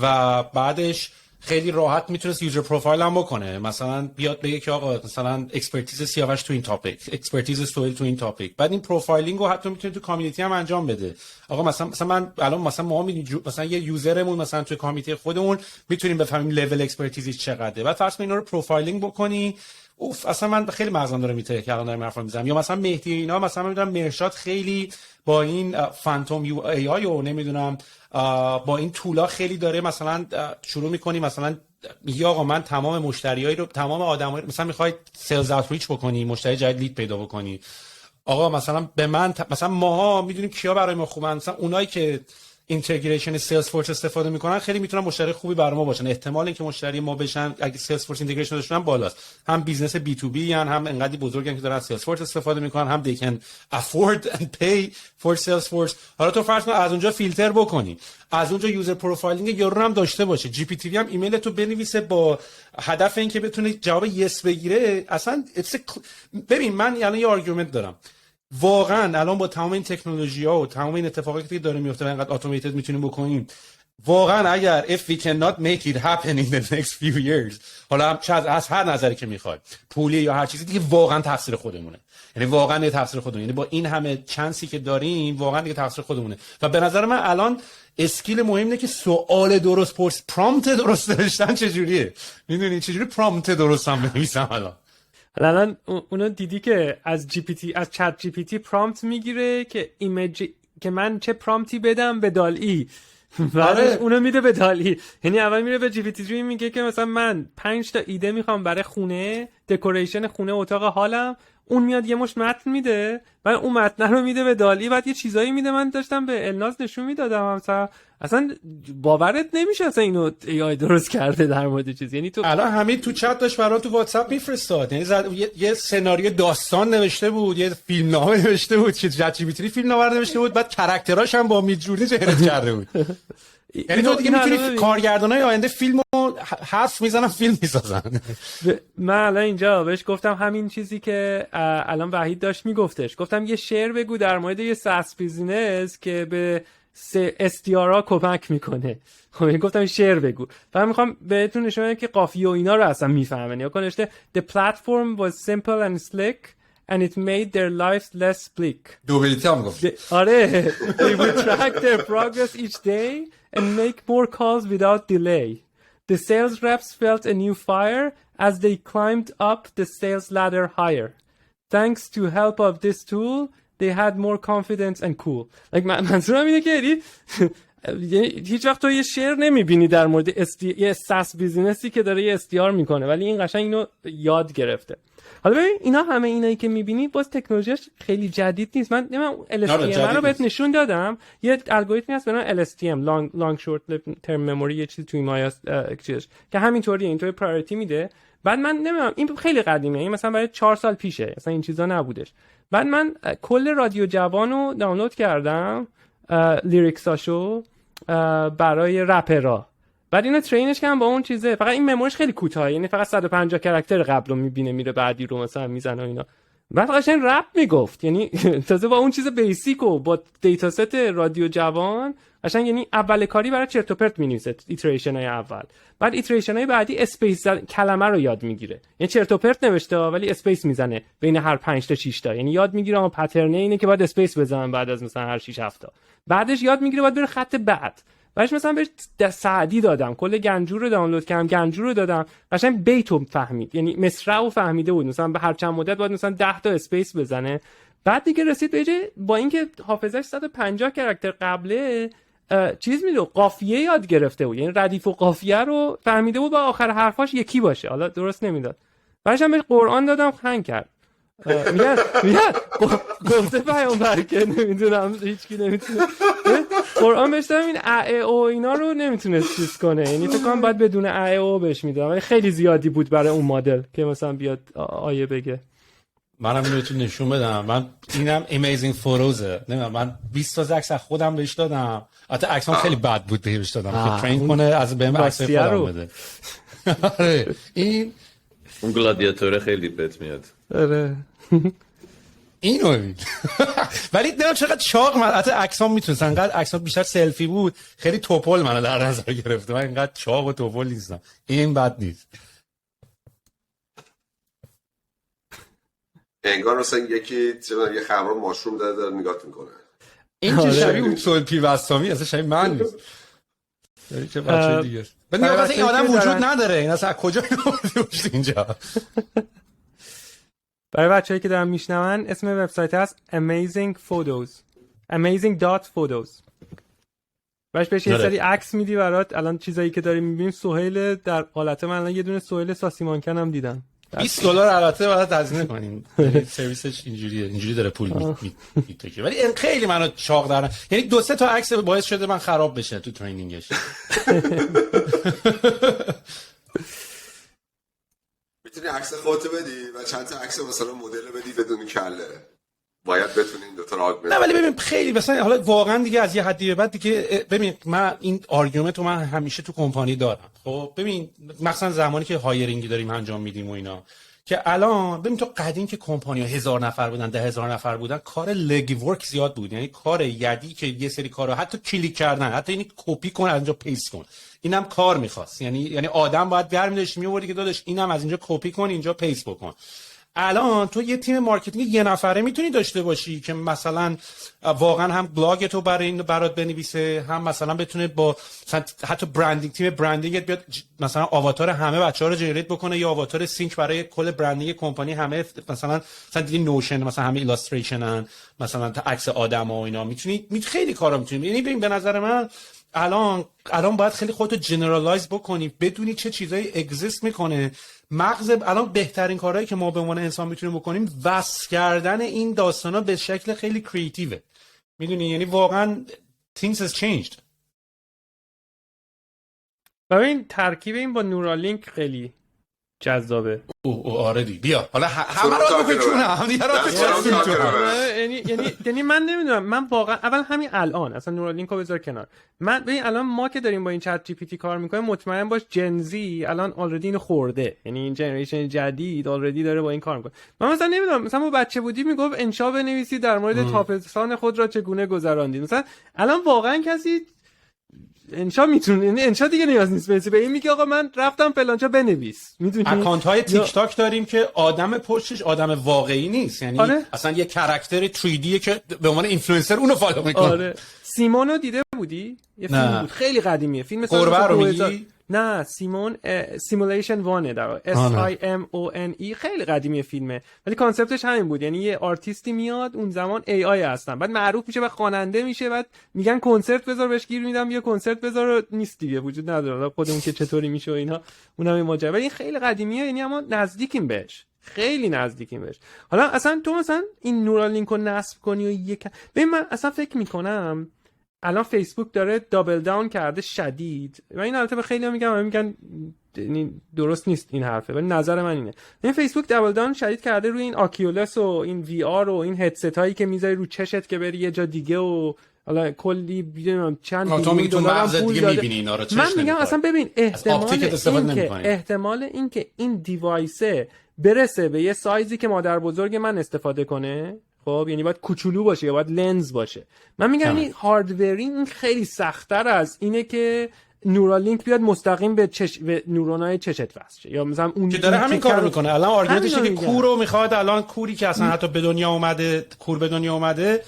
و بعدش خیلی راحت میتونست یوزر پروفایل هم بکنه، مثلا بیاد بگه که آقا مثلا اکسپرتیز سیاوش تو این تاپیک، اکسپرتیز سویل تو این تاپیک، بعد این پروفایلینگ رو حتی میتونه تو کامیونیتی هم انجام بده. آقا مثلا من الان مثلا ما مثلا یه یوزرمون مثلا تو کامیونیتی خودمون میتونیم بفهمیم لول اکسپرتیزش چقدره، بعد فرض کن اینا رو پروفایلینگ بکنی. اوف اصلا من خیلی مغزم داره میتره که الان دارم حرف میزنم. یا مثلا مهدی اینا مثلا میدونم مرشاد خیلی با این فانتوم یو ای آی و نمیدونم با این تولا خیلی داره مثلا شروع میکنی مثلا میگه آقا من تمام مشتریایی رو، تمام آدمایی مثلا میخوای سیلز اوتریچ بکنی، مشتری جدید لید پیدا بکنی، آقا مثلا به من مثلا ماها میدونیم کیا برای ما خوبن، مثلا اونایی که اینتگریشن سیلز فورس استفاده میکنن خیلی میتونن مشتری خوبی برای ما باشن، احتمال اینکه مشتری ما بشن اگه سیلز فورس اینتگریشن داشتن بالاست. هم بیزنس بی تو بی هم انقدر بزرگن که دارن سیلز فورس استفاده میکنن، هم they can afford and pay for sales force. حالا تو فرض کن از اونجا فیلتر بکنی، از اونجا یوزر پروفایلینگ یارو هم داشته باشه، جی پی تی وی هم ایمیل تو بنویسه با هدف اینکه بتونه جواب یس بگیره. اصلا ببین من الان یه آرگومنت دارم، واقعا الان با تمام این تکنولوژی‌ها و تمام این اتفاقاتی که داره میفته انقدر اتوماتد میتونیم بکنیم، واقعا اگر if we cannot make it happen in the next few years، حالا چه از هر نظری که میخواد، پولی یا هر چیزی دیگه، واقعا تقصیر خودمونه. یعنی واقعا یه تقصیر خودمونه، یعنی با این همه چانسی که داریم واقعا دیگه تقصیر خودمونه. و به نظر من الان اسکیل مهم اینه که سوال درست پرس، پرامپت درست نوشتن چجوریه، میدونی چجوری پرامپت درست هم بنویسم الان اونو دیدی که از جی پی تی، از چت جی پی تی پرامپت میگیره که ایمیج که من چه پرامپتی بدم به دال ای، بعدش اونو میده به دال ای. یعنی اول میره به جی پی تی میگه که مثلا من 5 تا ایده میخوام برای خونه، دکوریشن خونه، اتاق حالم، اون میاد یه مشت متن میده، بعد اون متن رو میده به دالی، بعد یه چیزایی میده. من داشتم به الناز نشون میدادم، اصلا باورت نمیشه اصلا اینو ای آی درست کرده در مورد چیز. یعنی تو الان همین تو چت داشت برام تو واتساپ میفرستاد، یعنی یه سناریو داستان نوشته بود، یه فیلمنامه نوشته بود که چت جی پی تی فیلمنامه نوشته بود، بعد کاراکتراش هم با میدجوردی جنریت کرده بود. یعنی تو دیگه میتونی کارگردانای آینده فیلمو حرف میزنن فیلم میسازن. من الان اینجا بهش گفتم همین چیزی که الان وحید داشت میگفتش، گفتم یه شعر بگو در مورد یه ساس بیزینس که به SDR کمک میکنه. خب گفتم شعر بگو، و میخوام بهتون نشون بدم که قافیه و اینا رو اصلا میفهمن. یا کنشته the platform was simple and slick and it made their lives less bleak. دوبلیتی هم گفت. آره they would track their progress each day and make more calls without delay. The sales reps felt a new fire as they climbed up the sales ladder higher. Thanks to help of this tool, they had more confidence and cool. Like منظورم اینه که هیچ وقت تو یه شعر نمیبینی در مورد یه ساس بیزینسی که داره یه SDR میکنه، ولی این قشنگ اینو یاد گرفته. حالا ببین اینا همه اینایی که میبینی باز تکنولوژیش خیلی جدید نیست. من LSTM رو بهت نشون دادم، یه الگوریتمی هست به نام LSTM long short term memory، یه چیزی توی مایاس که همینطوریه، اینطوری پرایورتی میده. بعد من نمیدونم این خیلی قدیمیه، این مثلا برای 4 سال پیشه، مثلا این چیزا نبودش. بعد من کل رادیو جوانو دانلود کردم، لیریکساشو برای رپرها، بعد اینو ترینش کردم با اون چیزه. فقط این مموریش خیلی کوتاهه، یعنی فقط 150 کاراکتر قبلو میبینه میره بعدی رو مثلا میزنه و اینا. بعد فقط این رپ میگفت، یعنی تازه با اون چیز بیسیک و با دیتا ست رادیو جوان قشنگ، یعنی اول کاری برای چرت و پرت مینویسه ایتریشن های اول، بعد ایتریشن های بعدی اسپیس کلمه رو یاد میگیره، یعنی چرت و پرت نوشته ولی اسپیس میزنه بین هر 5 تا 6 تا، یعنی یاد میگیره اون پترن اینه که بعد اسپیس بزنن بعد از مثلا هر 6 7 تا. بعدش یاد میگیره بعد بره خط بعد. بعدش مثلا بهش سعدی دادم، کل گنجور رو دانلود کردم، گنجور رو دادم، قشنگ بیتو فهمید، یعنی مصرع رو فهمیده بود، مثلا به هر چند مدت بعد مثلا 10 تا اسپیس بزنه. بعد دیگه رسید به جای با اینکه حافظش 150 کاراکتر قبله چیز میدو قافیه یاد گرفته بود، یعنی ردیف و قافیه رو فهمیده بود با آخر حرفاش یکی باشه. حالا درست نمیداد. بعدش هم بهش قرآن دادم، هنگ کرد. میگن گفته پیامبر که نمیدونم هیچکی نمیتونه قرآن بهش دارم این ا او اینا رو نمیتونست چیز کنه، یعنی فکر کنم باید بدون ا او بهش میدادم، ولی خیلی زیادی بود برای اون مدل که مثلا بیاد آیه بگه. منم اینو بهتون نشون بدم. من اینم Amazing Photos. نمیدونم من 20 تا عکس خودم بهش دادم. البته عکسام خیلی بد بود بهش دادم که ترین کنه از بهم عکس خودم بده. آره این اون گلادیاتور خیلی بهت میاد. آره اینو ولی نمیدونم چقدر چاق من البته عکسام میتونستن، انقدر عکسام بیشتر سلفی بود، خیلی توپل منو در نظر گرفته. من اینقدر چاق و توپل نیستم. این بد نیست. انگار مثلا یکی یه خمر ماشروم داره نگاه میکنه. این که شبیه اون سول پیوستامی اصلا شبیه من نیست. داری که بچه دیگه است. بعد میگم این آدم وجود نداره، این اصلا کجا اومده اینجا؟ برای بچه‌ای که دارن میشنون اسم وبسایت هست Amazing Photos. Amazing.photos. بهش یه سری عکس میدی برات. الان چیزایی که داریم میبینیم سهیل در حالت من الان یه دونه سهیل ساسیمانکن هم دیدم. $20 البته باید هزینه کنیم. سرویسش اینجوری داره پول میتکه. ولی این خیلی منو چاق دارن. یعنی 2-3 تا عکس باعث شده من خراب بشه تو ترینینگش. میتونی عکس خودت بدی و چند تا عکس مثلا مدل بدی بدون کله. باید بتونی این دو تا رو آگمنت. نه ولی ببین خیلی مثلا حالا واقعا دیگه از یه حدی به بعد دیگه ببین من این آرگومنت رو من همیشه تو کمپانی دارم. خب ببین مثلا زمانی که هایرینگی داریم انجام میدیم و اینا که الان ببین تو قدیم که کمپانی‌ها 1000 نفر بودن 10,000 نفر بودن کار لگ ورک زیاد بود، یعنی کار یدی که یه سری کارا حتی کلیک کردن حتی این کپی کن از اینجا پیست کن اینم کار می‌خواست، یعنی آدم باید برمی داشت میوردی که داداش اینم از اینجا کپی کن اینجا پیست بکن. الان تو یه تیم مارکتینگ یه نفره میتونی داشته باشی که مثلا واقعا هم بلاگ تو برات بنویسه، هم مثلا بتونه با حتی برندینگ تیم برندینگ بیاد مثلا آواتار همه بچه‌ها رو جنریت بکنه یا آواتار سینک برای کل برندینگ کمپانی همه مثلا دیگه نوشن مثلا همه ایلاستریشنن مثلا تا عکس آدما و اینا میتونی خیلی کارا میتونی. یعنی ببین به نظر من الان باید خیلی خودتو جنرالایز بکنی، بدونی چه چیزایی اگزیست میکنه. مغز الان بهترین کارهایی که ما به عنوان انسان میتونیم بکنیم وصل کردن این داستانا به شکل خیلی کریتیوه، میدونی، یعنی واقعا things has changed. ببین ترکیب این با نورالینک خیلی جذابه. آره دی بیا حالا همه رو بکنم یعنی من نمیدونم، من واقعا اول همین الان اصلا نورالینک رو بذار کنار، من ببین الان ما که داریم با این چت جی پی تی کار میکنیم مطمئن باش جنزی الان آلردی اینو خورده، یعنی این جنریشن جدید آلردی داره با این کار میکنه. من مثلا نمیدونم مثلا ما بچه بودیم میگفت انشا بنویسید در مورد تابستان خود را چگونه گذراندید، مثلا الان واقعا کسی انشا میتونه، یعنی انشا دیگه نیاز نیست بنویسی، به این میگه آقا من رفتم فلانجا بنویس. میدونی اکانت های تیک تاک داریم که آدم پشتش آدم واقعی نیست، یعنی اصلا یه کاراکتر 3D که به عنوان اینفلوئنسر اونو فالو میکنه. آره سیمونو دیده بودی؟ یه فیلم بود خیلی قدیمیه، فیلم سال قربه رو میگی؟ نه سیمون سیمولیشن وانه در SIMONE خیلی قدیمی فیلمه، ولی کانسپتش همین بود، یعنی یه آرتیستی میاد اون زمان AI هستن بعد معروف میشه و خواننده میشه، بعد میگن کنسرت بذار بهش گیر میدم یه کنسرت بذار نیست دیگه وجود نداره خودمون که چطوری میشه و اینا، اونم این ماجرا، ولی این خیلی قدیمیه، یعنی اما نزدیکیم بهش، خیلی نزدیکیم بهش. حالا اصلا تو مثلا این نورالینک رو نصب کنی و ببین من اصلا فکر میکنم الان فیسبوک داره دابل داون کرده شدید و این البته به خیلی‌ها میگن درست نیست این حرفه، ولی نظر من اینه. این فیسبوک دابل داون شدید کرده روی این آکیولس و این وی آر و این هدست هایی که میذاری رو چشت که بری یه جا دیگه و حالا کلی میدونم چند میلیون دلار هم پول داده. من میگم اصلا ببین احتمال اینکه این دیوایسه برسه به یه سایزی که مادر بزرگ من استفاده کنه، خب یعنی باید کوچولو باشه یا باید لنز باشه، من میگم این هاردوری این خیلی سخت‌تر از اینه که نورالینک بیاد مستقیم به نورونای چشت وصل شه، یا مثلا اون که داره همین کارو میکنه. الان آرگومنتش که کورو میخواد، الان کوری که اصلا حتی به دنیا اومده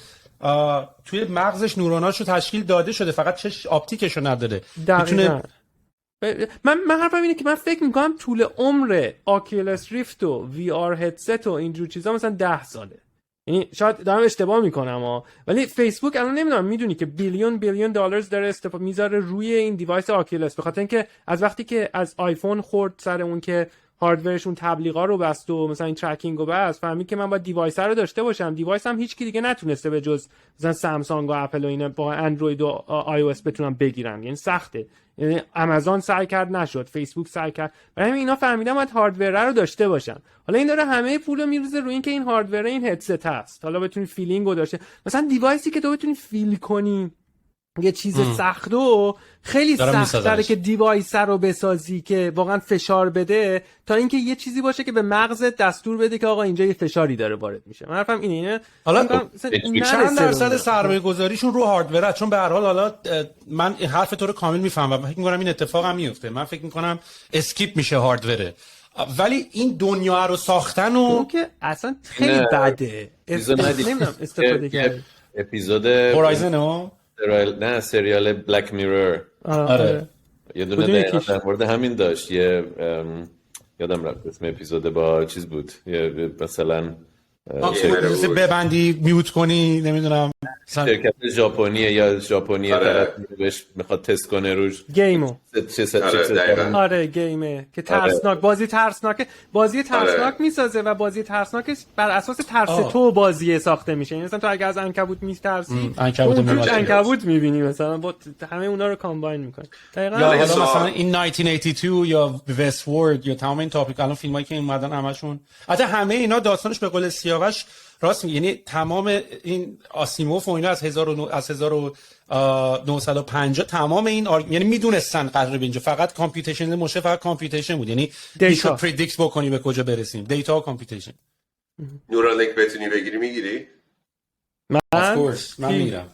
توی مغزش نوروناشو تشکیل داده شده، فقط چش آپتیکشو نداره. میتونه من حرفم اینه که من فکر میکنم طول عمر آکیولس ریفت و وی آر هدست و اینجور چیزا مثلا 10 ساله، یعنی شاید دارم اشتباه میکنم ولی فیسبوک الان نمیدونم میدونی که بیلیون دلار داره میذاره روی این دیوایس آکیولس، به خاطر اینکه از وقتی که از آیفون خورد سر اون که هاردورشون تبلیغا رو بست و مثلا این ترکینگ رو بست، فهمید که من باید دیوایس رو داشته باشم. دیوایس هم هیچ کی دیگه نتونسته به جز مثلا سامسونگ و اپل و اینا با اندروید و آی او اس بتونن بگیرن، یعنی سخته. یعنی آمازون سعی کرد نشد، فیسبوک سعی کرد، برای همین اینا فهمیدن باید هاردور رو داشته باشن. حالا این داره همه پولو میریزه روی این که این هاردور این هدست هست، حالا بتونی فیلینگ رو داشته، مثلا دیوایسی که تو بتونی فیل کنی یه چیز سختو خیلی سخت‌تره که دیوایس رو بسازی که واقعا فشار بده تا اینکه یه چیزی باشه که به مغزت دستور بده که آقا اینجا یه فشاری داره وارد میشه. من حرفم اینه. حالا چند درصد سرمایه گذاریشون رو هاردوره؟ چون به هر حال حالا من حرف تو رو کامل میفهمم و فکر می‌کنم این اتفاق هم میفته. من فکر می‌کنم اسکیپ میشه هاردوره، ولی این دنیا رو ساختن و که اصلا خیلی بده. نمیدونم استفاده کرد اپیزود هورایزن نه سریال بلک میرور. آره یه دونه در مورد همین داشت. یه یادم رفت اسم اپیزود با چیز بود، یه مثلا ببندی میوت کنی نمیدونم شرکت ژاپنیه یا ژاپنی طرف بهش میخواد تست کنه روش گیمو. آره گیمه که ترسناک، بازی ترسناک میسازه و بازی ترسناکش بر اساس ترس تو بازی ساخته میشه. یعنی مثلا تو اگه از عنکبوت میترسی عنکبوت میبینی، مثلا با همه اونا رو کامباین میکنی. دقیقاً یا حالا مثلا این 1982 یا وست وورد یا تمام این تاپیک الان فیلمایی که اومدن همشون حتی همه اینا داستانش به قول سیاوش راست میگه، یعنی تمام این آسیموف و اینا از 1950 تمام این یعنی میدونستن قراره به اینجا فقط کامپیوتیشن مشه، فقط کامپیوتیشن بود، یعنی میشه پردیکت بکنی به کجا برسیم. دیتا و کامپیوتیشن. نورالینک بتونی بگیری میگیری؟ من میگیرم.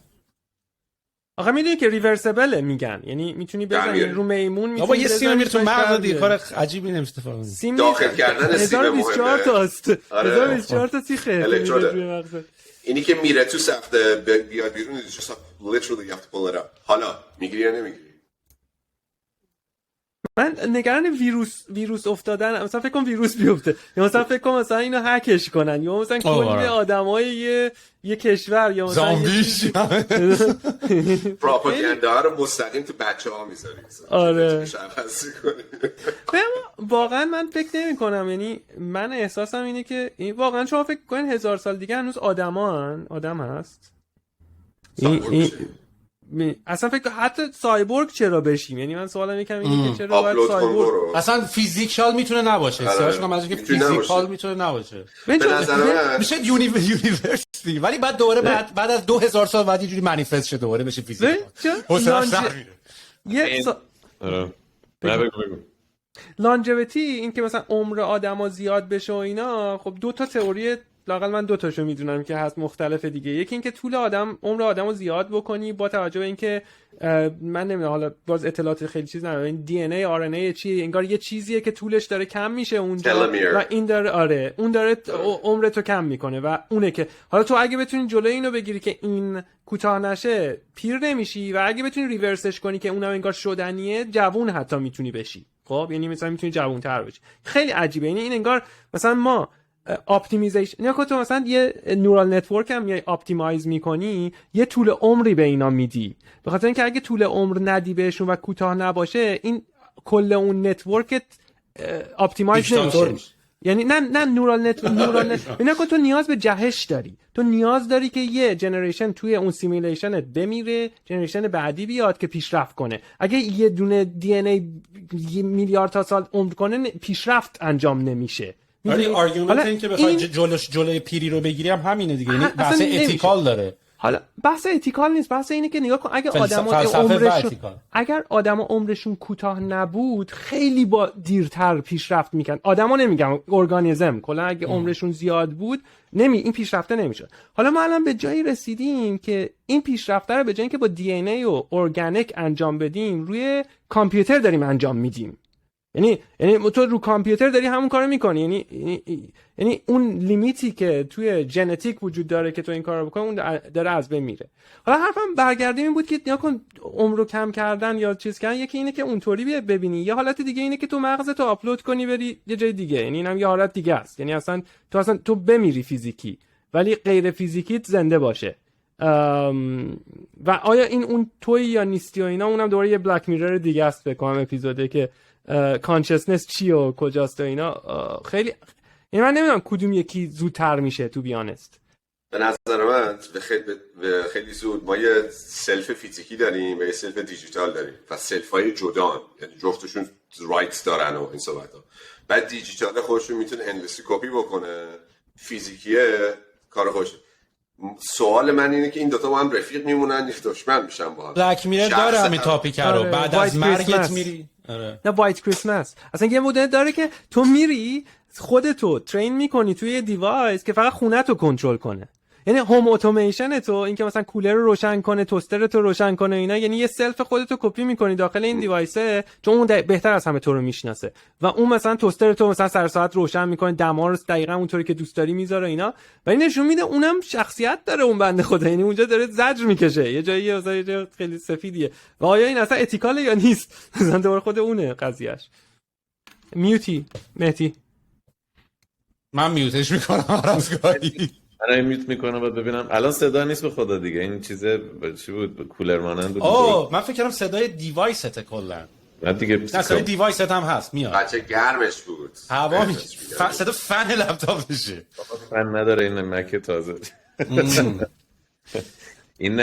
آخه میدونی که ریورسیبل میگن، یعنی میتونی بزنی رو میمون، میتونی یه سیم میره تو مغز دیگه، کار عجیبی نمیشه اتفاق سیم داخل کردن سیم 1024 تاست 1024 تا سیخه اینی که میره تو سخته بیاد بیرون just literally you have to pull it up. حالا میگیری یا نمیگیری؟ من نگران ویروس افتادن، مثلا فکر کنم ویروس بیفته، یا مثلا فکر کنم مثلا اینو هکش کنن، یا مثلا کلی آدمای یه کشور یا مثلا زامبیش پروپاگاندا رو مستقیم تو بچه‌ها میذاری. آره واقعا من فکر نمی‌کنم، یعنی من احساسم اینه که این واقعا شما فکر کنین 1000 سال دیگه هنوز آدم هست. اصلا فکر حتی سایبورگ چرا بشیم، یعنی من سوالم یکم اینه که چرا باید سایبورگ اصلا فیزیکال میتونه نباشه. سوالش کنم از اینکه فیزیکال میتونه نباشه. به نظر من میشه یونیورسیتی، ولی بعد دوباره بعد از 2000 سال بعد یه جوری منیفست شه دوباره بشه فیزیکال. لانجویتی این که مثلا عمر آدما زیاد بشه و اینا، خب دو تا تئوری لااقل من دو تاشو میدونم که هست مختلف دیگه. یکی این که طول عمر آدمو زیاد بکنی با توجه به اینکه من نمیدونم حالا باز اطلاعات خیلی چیز ندارم، این دی ان ای آر ان ای چیه، انگار یه چیزیه که طولش داره کم میشه اونجا و این داره اون داره عمرتو کم میکنه و اونه که حالا تو اگه بتونی جلوی اینو بگیری که این کوتاه نشه پیر نمیشی، و اگه بتونی ریورسش کنی که اونم انگار شدنیه جوون حتی میتونی بشی. خب یعنی مثلا میتونی جوون‌تر بشی. خیلی عجیبه. یعنی این انگار مثلا ما اپتیمیزیشن یا تو مثلا یه نورال نتورک هم یه اپتیمایز میکنی، یه طول عمری به اینا میدی، به خاطر اینکه اگه طول عمر ندی بهشون و کوتاه نباشه این کل اون نتورکت اپتیمایز نمیشه. یعنی نه نورال نتورک اینا که تو نیاز به جهش داری، تو نیاز داری که یه جنریشن توی اون سیمولیشنت بمیره، جنریشن بعدی بیاد که پیشرفت کنه. اگه یه دونه دی ان ای میلیارد تا سال عمر کنه پیشرفت انجام نمیشه. آره آرگومنت این که بخوای جلوی پیری رو بگیری هم همینه دیگه، یعنی بحث اتیکال داره. حالا بحث اتیکال نیست، بحث اینه که نگاه کن اگر آدما عمرشون کوتاه نبود خیلی با دیرتر پیشرفت میکنن. آدما نمیگم ارگانیسم، کلا اگه عمرشون زیاد بود این پیشرفته نمیشد. حالا ما الان به جایی رسیدیم که این پیشرفته رو به جای اینکه با دی ان ای و ارگانیک انجام بدیم روی کامپیوتر داریم انجام میدیم. یعنی تو رو کامپیوتر داری همون کارو میکنی. یعنی اون لیمیتی که توی ژنتیک وجود داره که تو این کارو بکنی اون داره از بین میره. حالا حرفم برگردیم این بود که نیا کن عمر رو کم کردن یا چیز کردن، یکی اینه که اونطوری ببینی، یه حالت دیگه اینه که تو مغزتو آپلود کنی بری یه جای دیگه. یعنی اینم یه حالت دیگه است. یعنی اصلا تو بمیری فیزیکی ولی غیر فیزیکیت زنده باشه. و آیا این اون توی یا نیستی و اینا، اونم دوباره یه بلک میرر دیگه است فکر کنم اپیزوده که کانشسنس چی و کجاست و اینا. خیلی یعنی من نمیدونم کدوم یکی زودتر میشه تو بیانست. به نظر من خیلی زود ما یه سلف فیزیکی داریم و یه سلف دیجیتال داریم و سلف های جدان، یعنی جفتشون رایتس دارن و این صحبت ها. بعد دیجیتال خودشون میتونه اندلسی کپی بکنه، فیزیکیه کار خودشون. سوال من اینه که این دوتا با هم رفیق میمونن یا دشمن میشن با هم؟ بلک میرر داره همین تاپیک رو بعد از مرگت میری. نه وایت کریسمس اصلا یه مدل داره که تو میری خودتو ترین میکنی توی دیوایس که فقط خونه تو کنترل کنه، یعنی هوم اتوماسیون تو، این که مثلا کولر رو روشن کنه، توستر تو روشن کنه اینا، یعنی یه سلف خودتو کپی میکنی داخل این دیوایسه، چون اون بهتر از همه تو رو میشناسه و اون مثلا توستر تو مثلا سر ساعت روشن میکنه، دما رو دقیقاً اونطوری که دوست داری میذاره اینا، و این نشون میده اونم شخصیت داره اون بنده خدا، یعنی اونجا داره زجر میکشه یه جایی مثلا خیلی سفیدیه و آیا این اصلا اتیکاله یا نیست؟ مثلا دوباره خود اونه قضیهش. میوتی مهدی من میوتش میکنم رازگاری. آره میوت میکنم بعد ببینم الان صدا نیست به خدا دیگه. این چیزه چی بود؟ کولر مانند بود. من فکر کردم صدای دیوایست کلا. نه دیگه نه صدای دیوایست هم هست میاد. بچه گرمش بود. هوا صدا فن لپتاپشه. فن نداره این مک تازه. این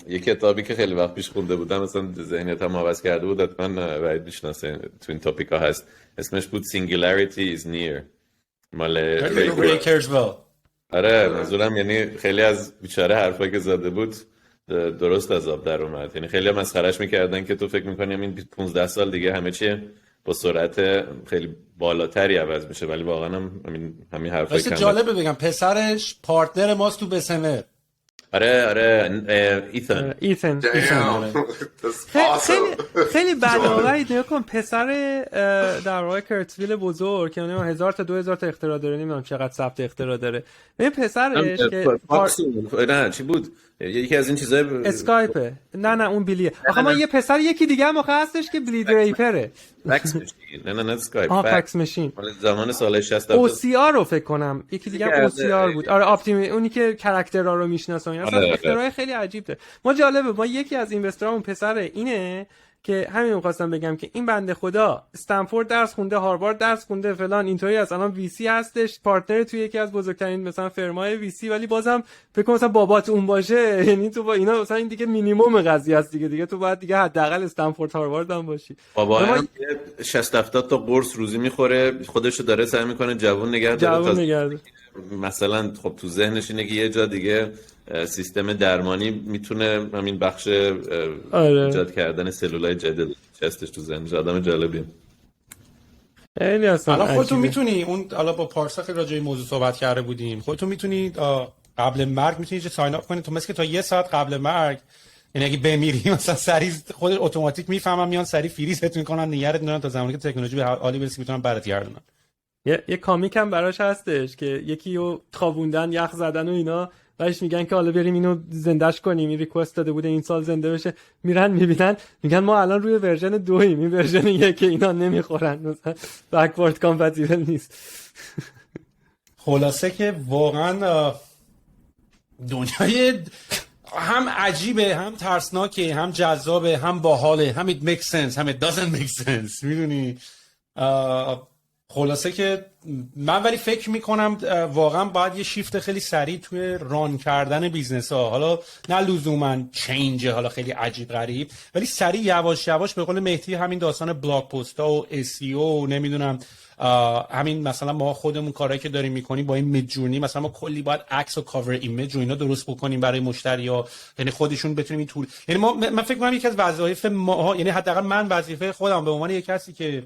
یه کتابی که خیلی وقت پیش خونده بودم مثلا ذهنیتم عوض کرده بود، حتما وحید میشناسه، تو این تاپیکا هست، اسمش بود Singularity is Near مال ری کورزویل. آره منظورم یعنی خیلی از بیچاره حرفایی که زده بود درست از آب در اومد، یعنی خیلی مسخرهش میکردن که تو فکر میکنی این 15 سال دیگه همه چی با سرعت خیلی بالاتری عوض میشه، ولی واقعا همین حرفایی که جالبه بگم پسرش پارتنر ماست تو بسنر. آره ایتن خیلی بدآوری نگاه کن. پسر در واقع کرتسویل بزرگ که 1000 تا 2000 تا اختراع داره، نمیدونم چقدر ثبت اختراع داره. این پسرش که نه چی بود یکی از این چیزای اسکایپه. نه اون بیلیه. آخه ما یه پسر یکی دیگه هم هستش که بلید ریپره. فکس ماشین. نه اسکایپ. فکس ماشین. مال زمان سال 60 او سی آر رو فکر کنم. یکی دیگه هم او سی آر بود. آره اپتیمی، اونی که کاراکترها رو میشناسه. اصلا اختراع خیلی عجیب داره. ما جالبه ما یکی از اینوسترامون پسر اینه که همین می‌خواستم بگم که این بنده خدا استنفورد درس خونده، هاروارد درس خونده، فلان اینطوری از الان وی سی هستش، پارتنر توی یکی از بزرگترین مثلا فرمای وی سی، ولی بازم فکر کنم مثلا بابات اون باشه، یعنی تو با اینا مثلا این دیگه مینیمم قضیه است دیگه تو باید دیگه حداقل استنفورد هاروارد هم باشی. بابا هم 60 70 تا قرص روزی میخوره، خودشو داره سعی میکنه جوون نگه داره. مثلا خب تو ذهنش اینه که یه جا دیگه سیستم درمانی میتونه همین بخش ایجاد کردن سلولای جدید چستش تو ذهنش. آدم جالبیه. خیلی اصلا الان خودتون میتونی اون حالا با پارسا خیلی راجع به این موضوع صحبت کرده بودیم، خودتون میتونی قبل مرگ میتونی چه ساین اپ کنی تو، مثل که تا یه ساعت قبل مرگ، یعنی اگه بمیری مثلا سریع خود اتوماتیک میفهمن میان سریع فریزت میکنن نگرت میدارن تا زمانی که تکنولوژی به حالی برسه میتونن برات گردونن. یه کامیک هم براش هستش که یکی رو خوابوندن، یخ زدن و اینا، بعدش میگن که حالا بریم اینو زندهش کنیم، این ریکوست داده بوده این سال زنده بشه، میرن میبینن میگن ما الان روی ورژن 2 این ورژن 1 اینا نمیخورن، مثلا بکورد کامپتیبل نیست. خلاصه که واقعا دنیای هم عجیبه، هم ترسناکه، هم جذابه، هم باحاله، هم it makes sense، هم it doesn't make sense. میدونی خلاصه که من ولی فکر میکنم واقعا باید یه شیفت خیلی سریع توی ران کردن بیزنس ها، حالا نه لزوما چینج حالا خیلی عجیب غریب، ولی سریع یواش یواش به قول مهدی همین داستان بلاگ پست ها و SEO نمیدونم همین مثلا ما خودمون کارهایی که داریم میکنیم با این میدجورنی، مثلا ما کلی باید عکس و کاور ایمیج و اینا درست بکنیم برای مشتری‌ها، یعنی خودشون بتونیم این طول، یعنی من فکر کنم یکی از وظایف ما، یعنی حداقل من وظیفه خودم به عنوان یک کسی که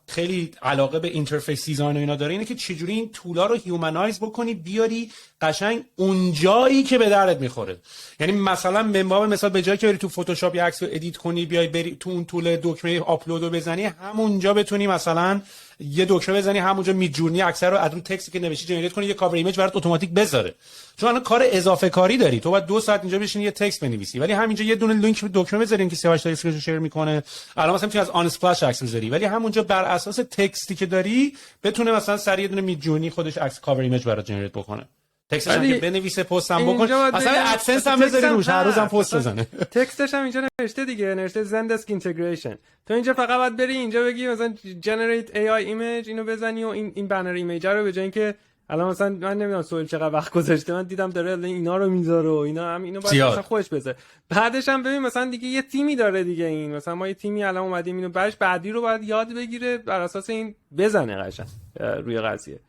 خیلی علاقه به اینترفیس دیزاین و اینا داره اینه که چجوری این تولا رو هیومنایز بکنی بیاری قشنگ اون جایی که به دردت میخوره. یعنی مثلا منباب مثال به جایی که بری تو فتوشاپ یه عکس رو ادیت کنی بیای بری تو اون طول دکمه آپلود رو بزنی، همونجا بتونی مثلا یه دکمه بزنی همونجا میجورنی عکس رو از اون تکستی که نوشتی جنریت کنی یه کاور ایمیج برات اتوماتیک بذاره. چون الان کار اضافه کاری داری، تو باید 2 ساعت اینجا بشینی یه تکست بنویسی، ولی همینجا یه دونه لینک دکمه بذارین که سیاوش داره اسکرین شیر میکنه، الان مثلا میتونی از آن اسپلش عکس بذاری، ولی همونجا بر اساس تکستی که داری بتونه مثلا سریع یه دونه میجورنی خودش عکس کاور ایمیج برات جنریت بکنه. تکستش هم که بنویسه پستم بکن، اصلا ادسنس هم بذاری روش هر روزم پست بزنه. تکستش هم اینجا نوشته دیگه، نوشته زندسک اینتگریشن. تو اینجا فقط باید بری اینجا بگی مثلا جنریت AI ایمیج اینو بزنی و این بنر ایمیج رو به جای اینکه الان مثلا من نمیدونم سوال چقدر وقت گذاشته، من دیدم داره اینا رو میذاره و اینا هم اینو باید مثلا خودش بذاره. بعدش هم ببین مثلا دیگه یه تیمی داره دیگه، این مثلا ما یه تیمی الان اومدیم اینو بعدی رو باید یاد بگیره بر اساس این بزنه قشنگ روی قضیه.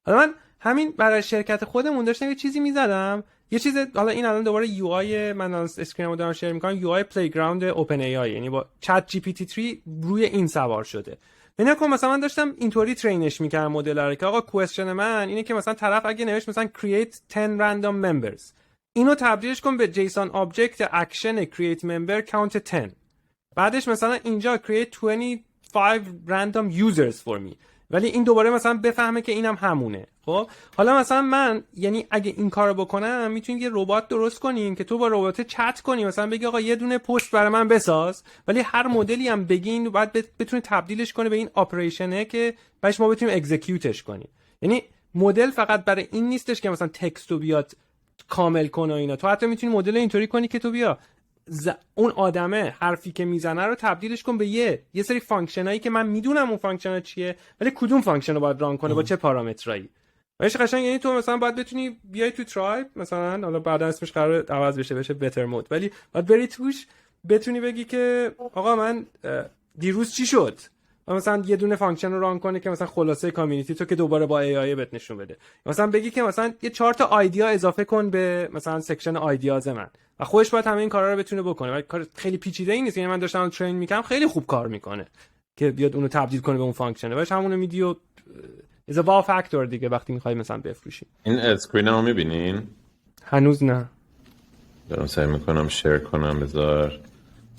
حالا من همین برای شرکت خودمون داشتم یه چیزی میزدم، یه چیز، حالا این الان دوباره یو آی من اسکرینمو دارم شیر میکنم، یو آی پلیگراند اوپن ای آی، یعنی با چت جی پی تی 3 روی این سوار شده. یعنی که مثلا من داشتم اینطوری ترینش میکردم مدل رو که آقا کوئسچن من اینه که مثلا طرف اگه نوشت مثلا create 10 random members، اینو تبدیلش کن به جیسون آبجکت اکشن create member count 10، بعدش مثلا اینجا create 25 random users for me، ولی این دوباره مثلا بفهمه که اینم همونه. خب حالا مثلا من یعنی اگه این کارو بکنم میتونیم یه ربات درست کنیم که تو با ربات چت کنی، مثلا بگی آقا یه دونه پست برای من بساز، ولی هر مدلی هم بگین بعد بتونه تبدیلش کنه به این اپریشنه که بعدش ما بتونیم اکزیکیوتش کنیم. یعنی مدل فقط برای این نیستش که مثلا تکستو بیاد کامل کنه اینا، تو حتی میتونی مدل اینطوری کنی که تو بیا اون آدمه حرفی که میزنه رو تبدیلش کن به یه سری فانکشنایی که من میدونم اون فانکشنا چیه، ولی کدوم فانکشن رو باید ران کنه با چه پارامترایی. واسه قشنگ یعنی تو مثلا باید بتونی بیای تو ترایب مثلا، حالا بعدا اسمش قرار عوض بشه بتر مود، ولی باید بری توش بتونی بگی که آقا من دیروز چی شد، مثلا یه دونه فانکشن رو ران کنه که مثلا خلاصه کامیونیتی تو که دوباره با ای آی بهت نشون بده، مثلا بگی که مثلا یه 4 تا آیدیا اضافه کن به مثلا سکشن آیدیاز من، و خودش باید همه این کارا رو بتونه بکنه. ولی کار خیلی پیچیده‌ای نیست، یعنی من داشتم ترین می‌کردم خیلی خوب کار میکنه که بیاد اونو تبدیل کنه به اون فانکشنه، باش همونو میدی و از واو فاکتور دیگه وقتی می‌خوای مثلا بفروشی. این اسکرینمو می‌بینین؟ هنوز نه. دارم سعی می‌کنم شیر کنم، بذار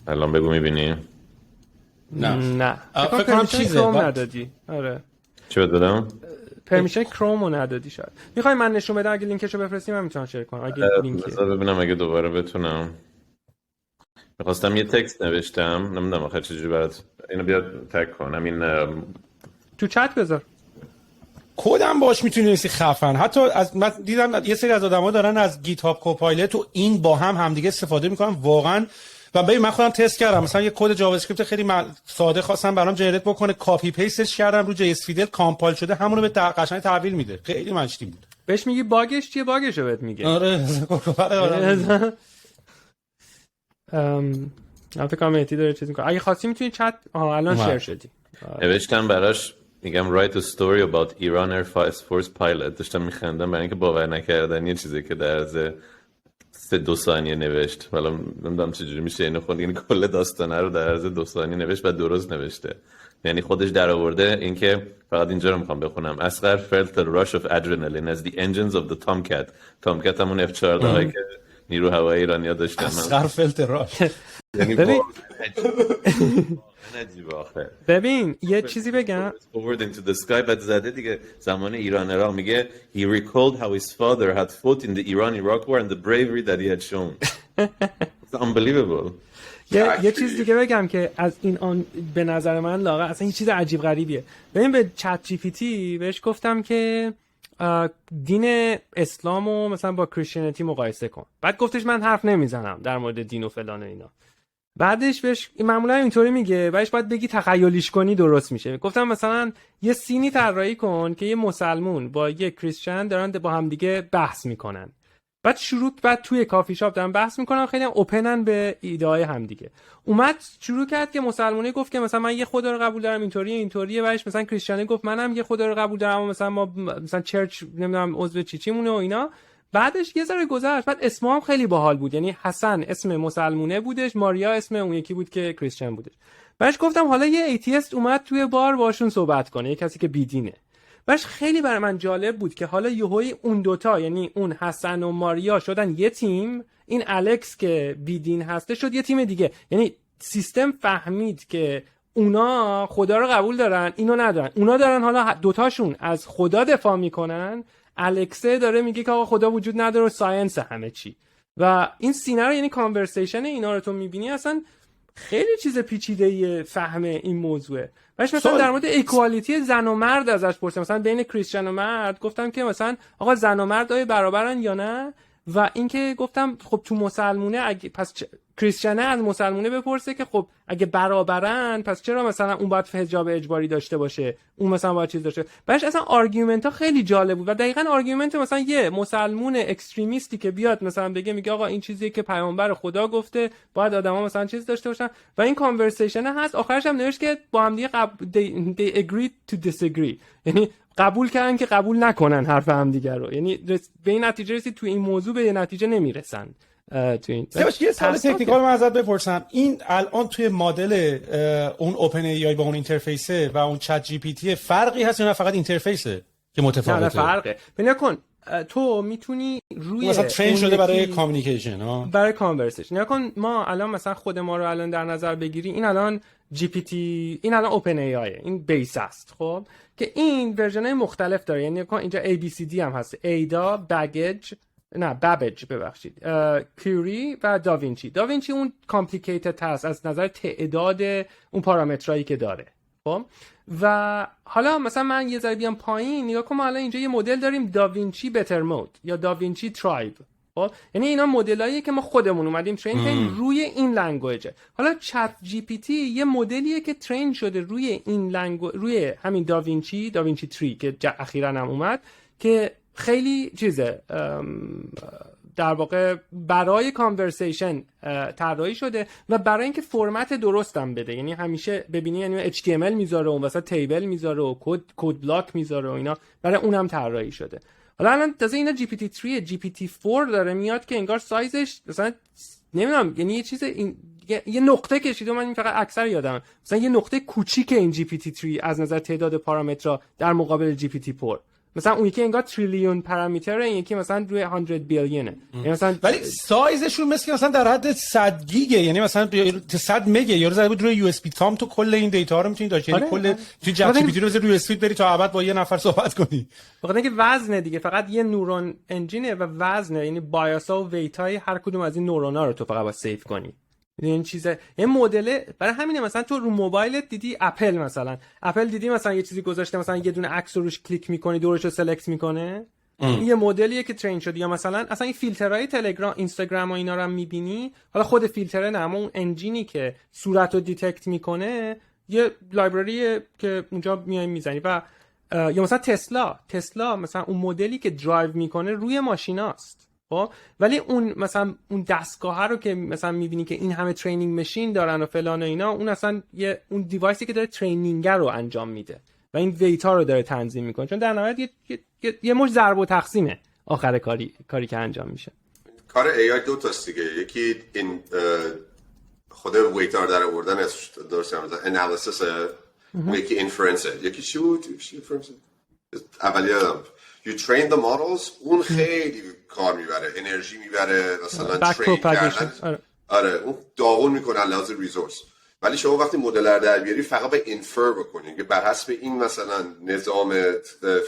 الان بگو می‌بینی؟ نه فکر کنم چیزی ندادی. آره چی بدم؟ پرمیشن کرومو ندادی شاید. میخوای من نشون بدم اگه لینکشو بفرستیم من میتونم شیر کنم اگه لینکی. بذار ببینم اگه دوباره بتونم. می‌خواستم یه تکست نوشتم، نمیدونم آخر چجوری برات اینو بیاد تگ کنم. این تو چت بذار. کدم باش میتونی نویسی خفن. حتی از من دیدم یه سری از آدما دارن از گیت هاب کوپایلت و این با هم همدیگه استفاده میکنن واقعا. و ببین من خودم تست کردم، مثلا یه کد جاوا اسکریپت خیلی ساده خواستم برام جنریت بکنه، کاپی پیستش کردم رو جی اس فیدل کامپایل شده، همون رو به قشنگ تحویل میده. خیلی مشتی بود. بهش میگی باگش چیه؟ باگشو بهت میگه. آره فکر کنم احتی داره چیز میکنه. اگه خواستی میتونی چت الان شیر شدی. نوشتم براش، میگم write a story about Iran Air Force pilot. داشتم میخندم برای اینکه باور نکردنی چیزی که در از 2 ثانیه نوشت. حالا نمیدونم چجوری میشه اینو خود، یعنی کل داستانه رو در از 2 ثانیه نوشت و درست نوشته. یعنی خودش در آورده. اینکه فقط اینجا رو میخوام بخونم. اصغر felt a rush of adrenaline as the engines of the Tomcat همون F-14 هایی که نیرو هوایی ایرانیا داشتن. اصغر felt a rush. یعنی ببین یه چیزی بگم. Forward into the sky. بعد زده دیگه زمان ایران عراق، میگه he recalled how his father had fought in the Iran-Iraq war and the bravery that he had shown. It's unbelievable. یه چیز دیگه بگم که از این آن به نظر من لاغر اصلا یه چیز عجیب غریبیه. ببین به چت جی پی تی بهش گفتم که دین اسلامو مثلا با کریستیانیتی مقایسه کن، بعد گفتش من حرف نمیزنم در مورد دین و فلان و اینا. بعدش بهش معمولا اینطوری میگه، بعدش باید بگی تخیلیش کنی درست میشه. گفتم مثلا یه سینی طراحی کن که یه مسلمون با یه کریستیان دارن با هم دیگه بحث میکنن، بعد توی کافی شاپ دارن بحث میکنن، خیلی هم اوپنن به ایده های هم دیگه. اومد شروع کرد که مسلمانی گفت که مثلا من یه خدا رو قبول دارم اینطوریه، بعدش مثلا کریستیانی گفت منم یه خدا رو قبول دارم و مثلا ما مثلا چرچ نمیدونم عضو چیمونه و اینا. بعدش یه ذره گذشت، بعد اسمم هم خیلی باحال بود، یعنی حسن اسم مسلمونه بودش، ماریا اسم اون یکی بود که کریستیان بودش. بعدش گفتم حالا یه ایتیست اومد توی بار باشون صحبت کنه، یه کسی که بیدینه. بعدش خیلی برای من جالب بود که حالا یهویی اون دوتا، یعنی اون حسن و ماریا شدن یه تیم، این الکس که بیدین هسته شد یه تیم دیگه. یعنی سیستم فهمید که اونا خدا رو قبول دارن، اینو ندارن. اونا دارن حالا دوتاشون از خدا دفاع میکنن، الکسه داره میگه که آقا خدا وجود نداره و ساینس همه چی. و این سینه رو، یعنی کانورسیشن اینا رو تو میبینی اصلا خیلی چیز پیچیده فهم این موضوعه. باش مثلا در مورد اکوالیتی زن و مرد ازش پرسیدم، مثلا بین کریستیان و مرد گفتم که مثلا آقا زن و مرد آیا برابرن یا نه، و اینکه گفتم خب تو مسلمونه اگه پس کریستیانه از مسلمونه بپرسه که خب اگه برابرن پس چرا مثلا اون باید حجاب اجباری داشته باشه، اون مثلا باید چیز داشته. بعدش اصلا آرگومنت ها خیلی جالب بود و دقیقاً آرگومنت مثلا یه مسلمون اکستریمیستی که بیاد مثلا میگه آقا این چیزی که پیامبر خدا گفته باید آدما مثلا چیز داشته باشن و این کانورسیشن هست. آخرش هم نوشت که با هم دیگه they agreed to disagree، یعنی قبول کردن که قبول نکنن حرف هم دیگه رو، یعنی به این نتیجه رسید تو این موضوع به نتیجه نمیرسن. تو این یه سوال تکنیکال من ازت بپرسم، این الان توی مدل اون اوپن ای آی با اون اینترفیسه و اون چت جی پی تی فرقی هست یا نه فقط اینترفیسه که متفاوته؟ نه فرقه. ببین کن تو میتونی روی مثلا ترین شده برای کامیونیکیشن برای کانورسیشن. کن ما الان مثلا خود ما رو الان در نظر بگیری، این الان جی پی تی، این الان اوپن ای آی، این بیس است خب که این ورژن‌های مختلف داره، یعنی اینجا ای بی سی دی هم هست، ایدا، بابج کیوری و داوینچی. داوینچی اون کامپلیکیتد هست از نظر تعداد اون پارامترایی که داره خب. و حالا مثلا من یه ذره بیام پایین نگاه کنم، الان اینجا یه مدل داریم داوینچی بتر مود یا داوینچی ترایب خب، یعنی اینا مدلاییه که ما خودمون اومدیم ترین کنیم روی این لنگویج. حالا چت جی پی تی یه مدلیه که ترین شده روی این روی همین داوینچی 3 که اخیراً هم اومد که خیلی چیزه در واقع برای کانورسیشن طراحی شده و برای اینکه فرمت درستم بده، یعنی همیشه ببینی یعنی HTML میذاره اون وسط تیبل میذاره و کد بلاک میذاره و اینا، برای اونم طراحی شده. حالا الان تازه اینا جی پی تی 3 جی پی تی 4 داره میاد که انگار سایزش مثلا نمیدونم، یعنی یه چیز یه نقطه کشیده، من این فقط اکثر یادم مثلا یه نقطه کوچیک این جی پی تی 3 از نظر تعداد پارامترها در مقابل جی پی تی 4. مثلا اون یکی انگار تریلیون پارامتر، این یکی مثلا روی 100 بیلیونه، یعنی مثلا ولی سایزشون مثل مثلا در حد 100 گیگه، یعنی مثلا 100 مگه، یا زده بود روی یو اس بی تام تو کل این دیتا رو میتونی داشت، یعنی کل تو چت جی پی تی رو روی یو اس بی بری تا ابد با یه نفر صحبت کنی. فقط اینکه وزنه دیگه، فقط یه نورون انجینه و وزنه، یعنی بایاسا و ویتای هر کدوم از این نورونا رو تو فقط باید سیو کنی. این چیزه، این مدل برای همینه مثلا تو رو موبایلت دیدی اپل دیدی مثلا یه چیزی گذاشته، مثلا یه دونه عکس رو روش کلیک میکنی دورش رو سلکت میکنه، این یه مدلیه که ترین شده. یا مثلا اصلا این فیلترهای تلگرام، اینستاگرام و اینا رو هم میبینی، حالا خود فیلتره نه، اما اون انجینی که صورت رو دیتکت میکنه یه لایبرریه که اونجا میای میزنی. و یا مثلا تسلا مثلا اون مدلی که درایو میکنه روی ماشیناست خب، ولی اون مثلا اون دستگاه رو که مثلا میبینی که این همه ترینینگ ماشین دارن و فلان و اینا، اون اصلا اون دیوایسی که داره ترینینگ رو انجام میده و این ویتا رو داره تنظیم میکنه، چون در نهایت یه مش ضرب و تقسیمه آخر کاری که انجام میشه. کار AI دو تاست دیگه، یکی این خود ویتا رو در آوردن درسته انالیسیس، یکی اینفرنس، یکی چی بود؟ اولی you train the models، اون خیلی کار میبره، انرژی میبره، مثلا ترین کردن آره اون داغون میکنه لحاظ ریسورس. ولی شما وقتی مدل رو در بیاری فقط به اینفر بکنید که بر حسب این مثلا نظام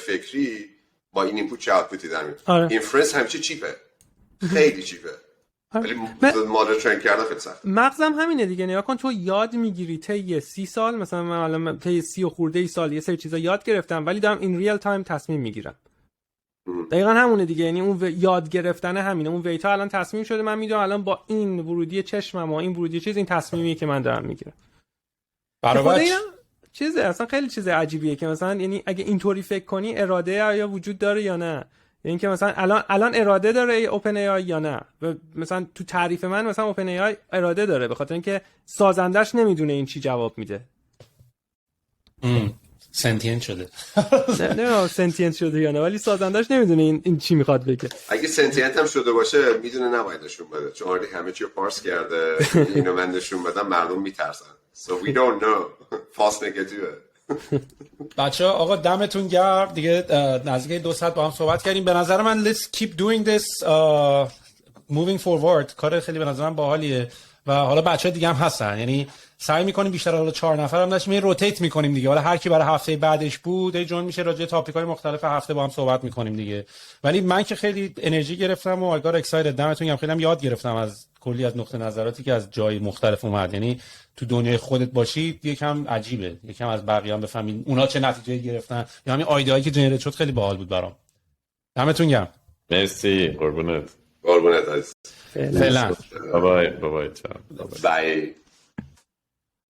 فکری با این اینپوت چه آوتپوتی در میاد. اینفرنس همیشه چیپه، خیلی چیپه، ولی مدل ترین کردن خیلی سخت. مغزم همینه دیگه، نگاه کن تو یاد میگیری طی 30 سال، مثلا من الان طی 30 و خورده سال یه سری چیزا یاد گرفتم، ولی دارم این ریل تایم تصمیم میگیرم. دقیقاً همونه دیگه، یعنی اون یاد گرفتن همینه، اون ویتا الان تصمیم شده، من میدونم الان با این ورودی چشمم و این ورودی چیز، این تصمیمیه که من دارم میگیرم. برای چیزه اصلا خیلی چیز عجیبیه که مثلا یعنی اگه اینطوری فکر کنی اراده یا وجود داره یا نه، یعنی که مثلا الان اراده داره اوپن ای آی یا نه. و مثلا تو تعریف من مثلا اوپن ای آی اراده داره، به خاطر اینکه سازندش نمیدونه این چی جواب میده. سنتینت شده. نه سنتینت شده یا نه، ولی سازندش نمیدونه این چی میخواد بگه. اگه سنتینت هم شده باشه میدونه نباید نشون بده، چون آردی همه چی رو پارس کرده. اینو من نشون بدم مردم میترسن. So we don't know. false negative. بچه‌ها آقا دمتون گرم دیگه، نزدیک 2 ساعت با هم صحبت کردیم. به نظر من let's keep doing this moving forward. کار خیلی به نظر من باحالیه و حالا بچه‌ها دیگه هم هستن، یعنی سعی می‌کنیم بیشتر، حالا 4 نفر هم داشتیم روتیت می‌کنیم دیگه، حالا هر کی برای هفته بعدش بود جون میشه راجع به تاپیک‌های مختلف هفته با هم صحبت می‌کنیم دیگه. ولی من که خیلی انرژی گرفتم و I got excited. دمتون گرم، خیلی هم یاد گرفتم از کلی از نقطه نظراتی که از جای مختلف اومد. یعنی تو دنیای خودت باشی یکم عجیبه، یکم از بقیه هم بفهمی اونا چه نتیجه‌ای گرفتن، یا همین ایده‌ای که جنریت شد خیلی باحال بود برام. دمتون گرم. مرسی قربونت. قربونت عزیز. فعلا بای بای. Bye.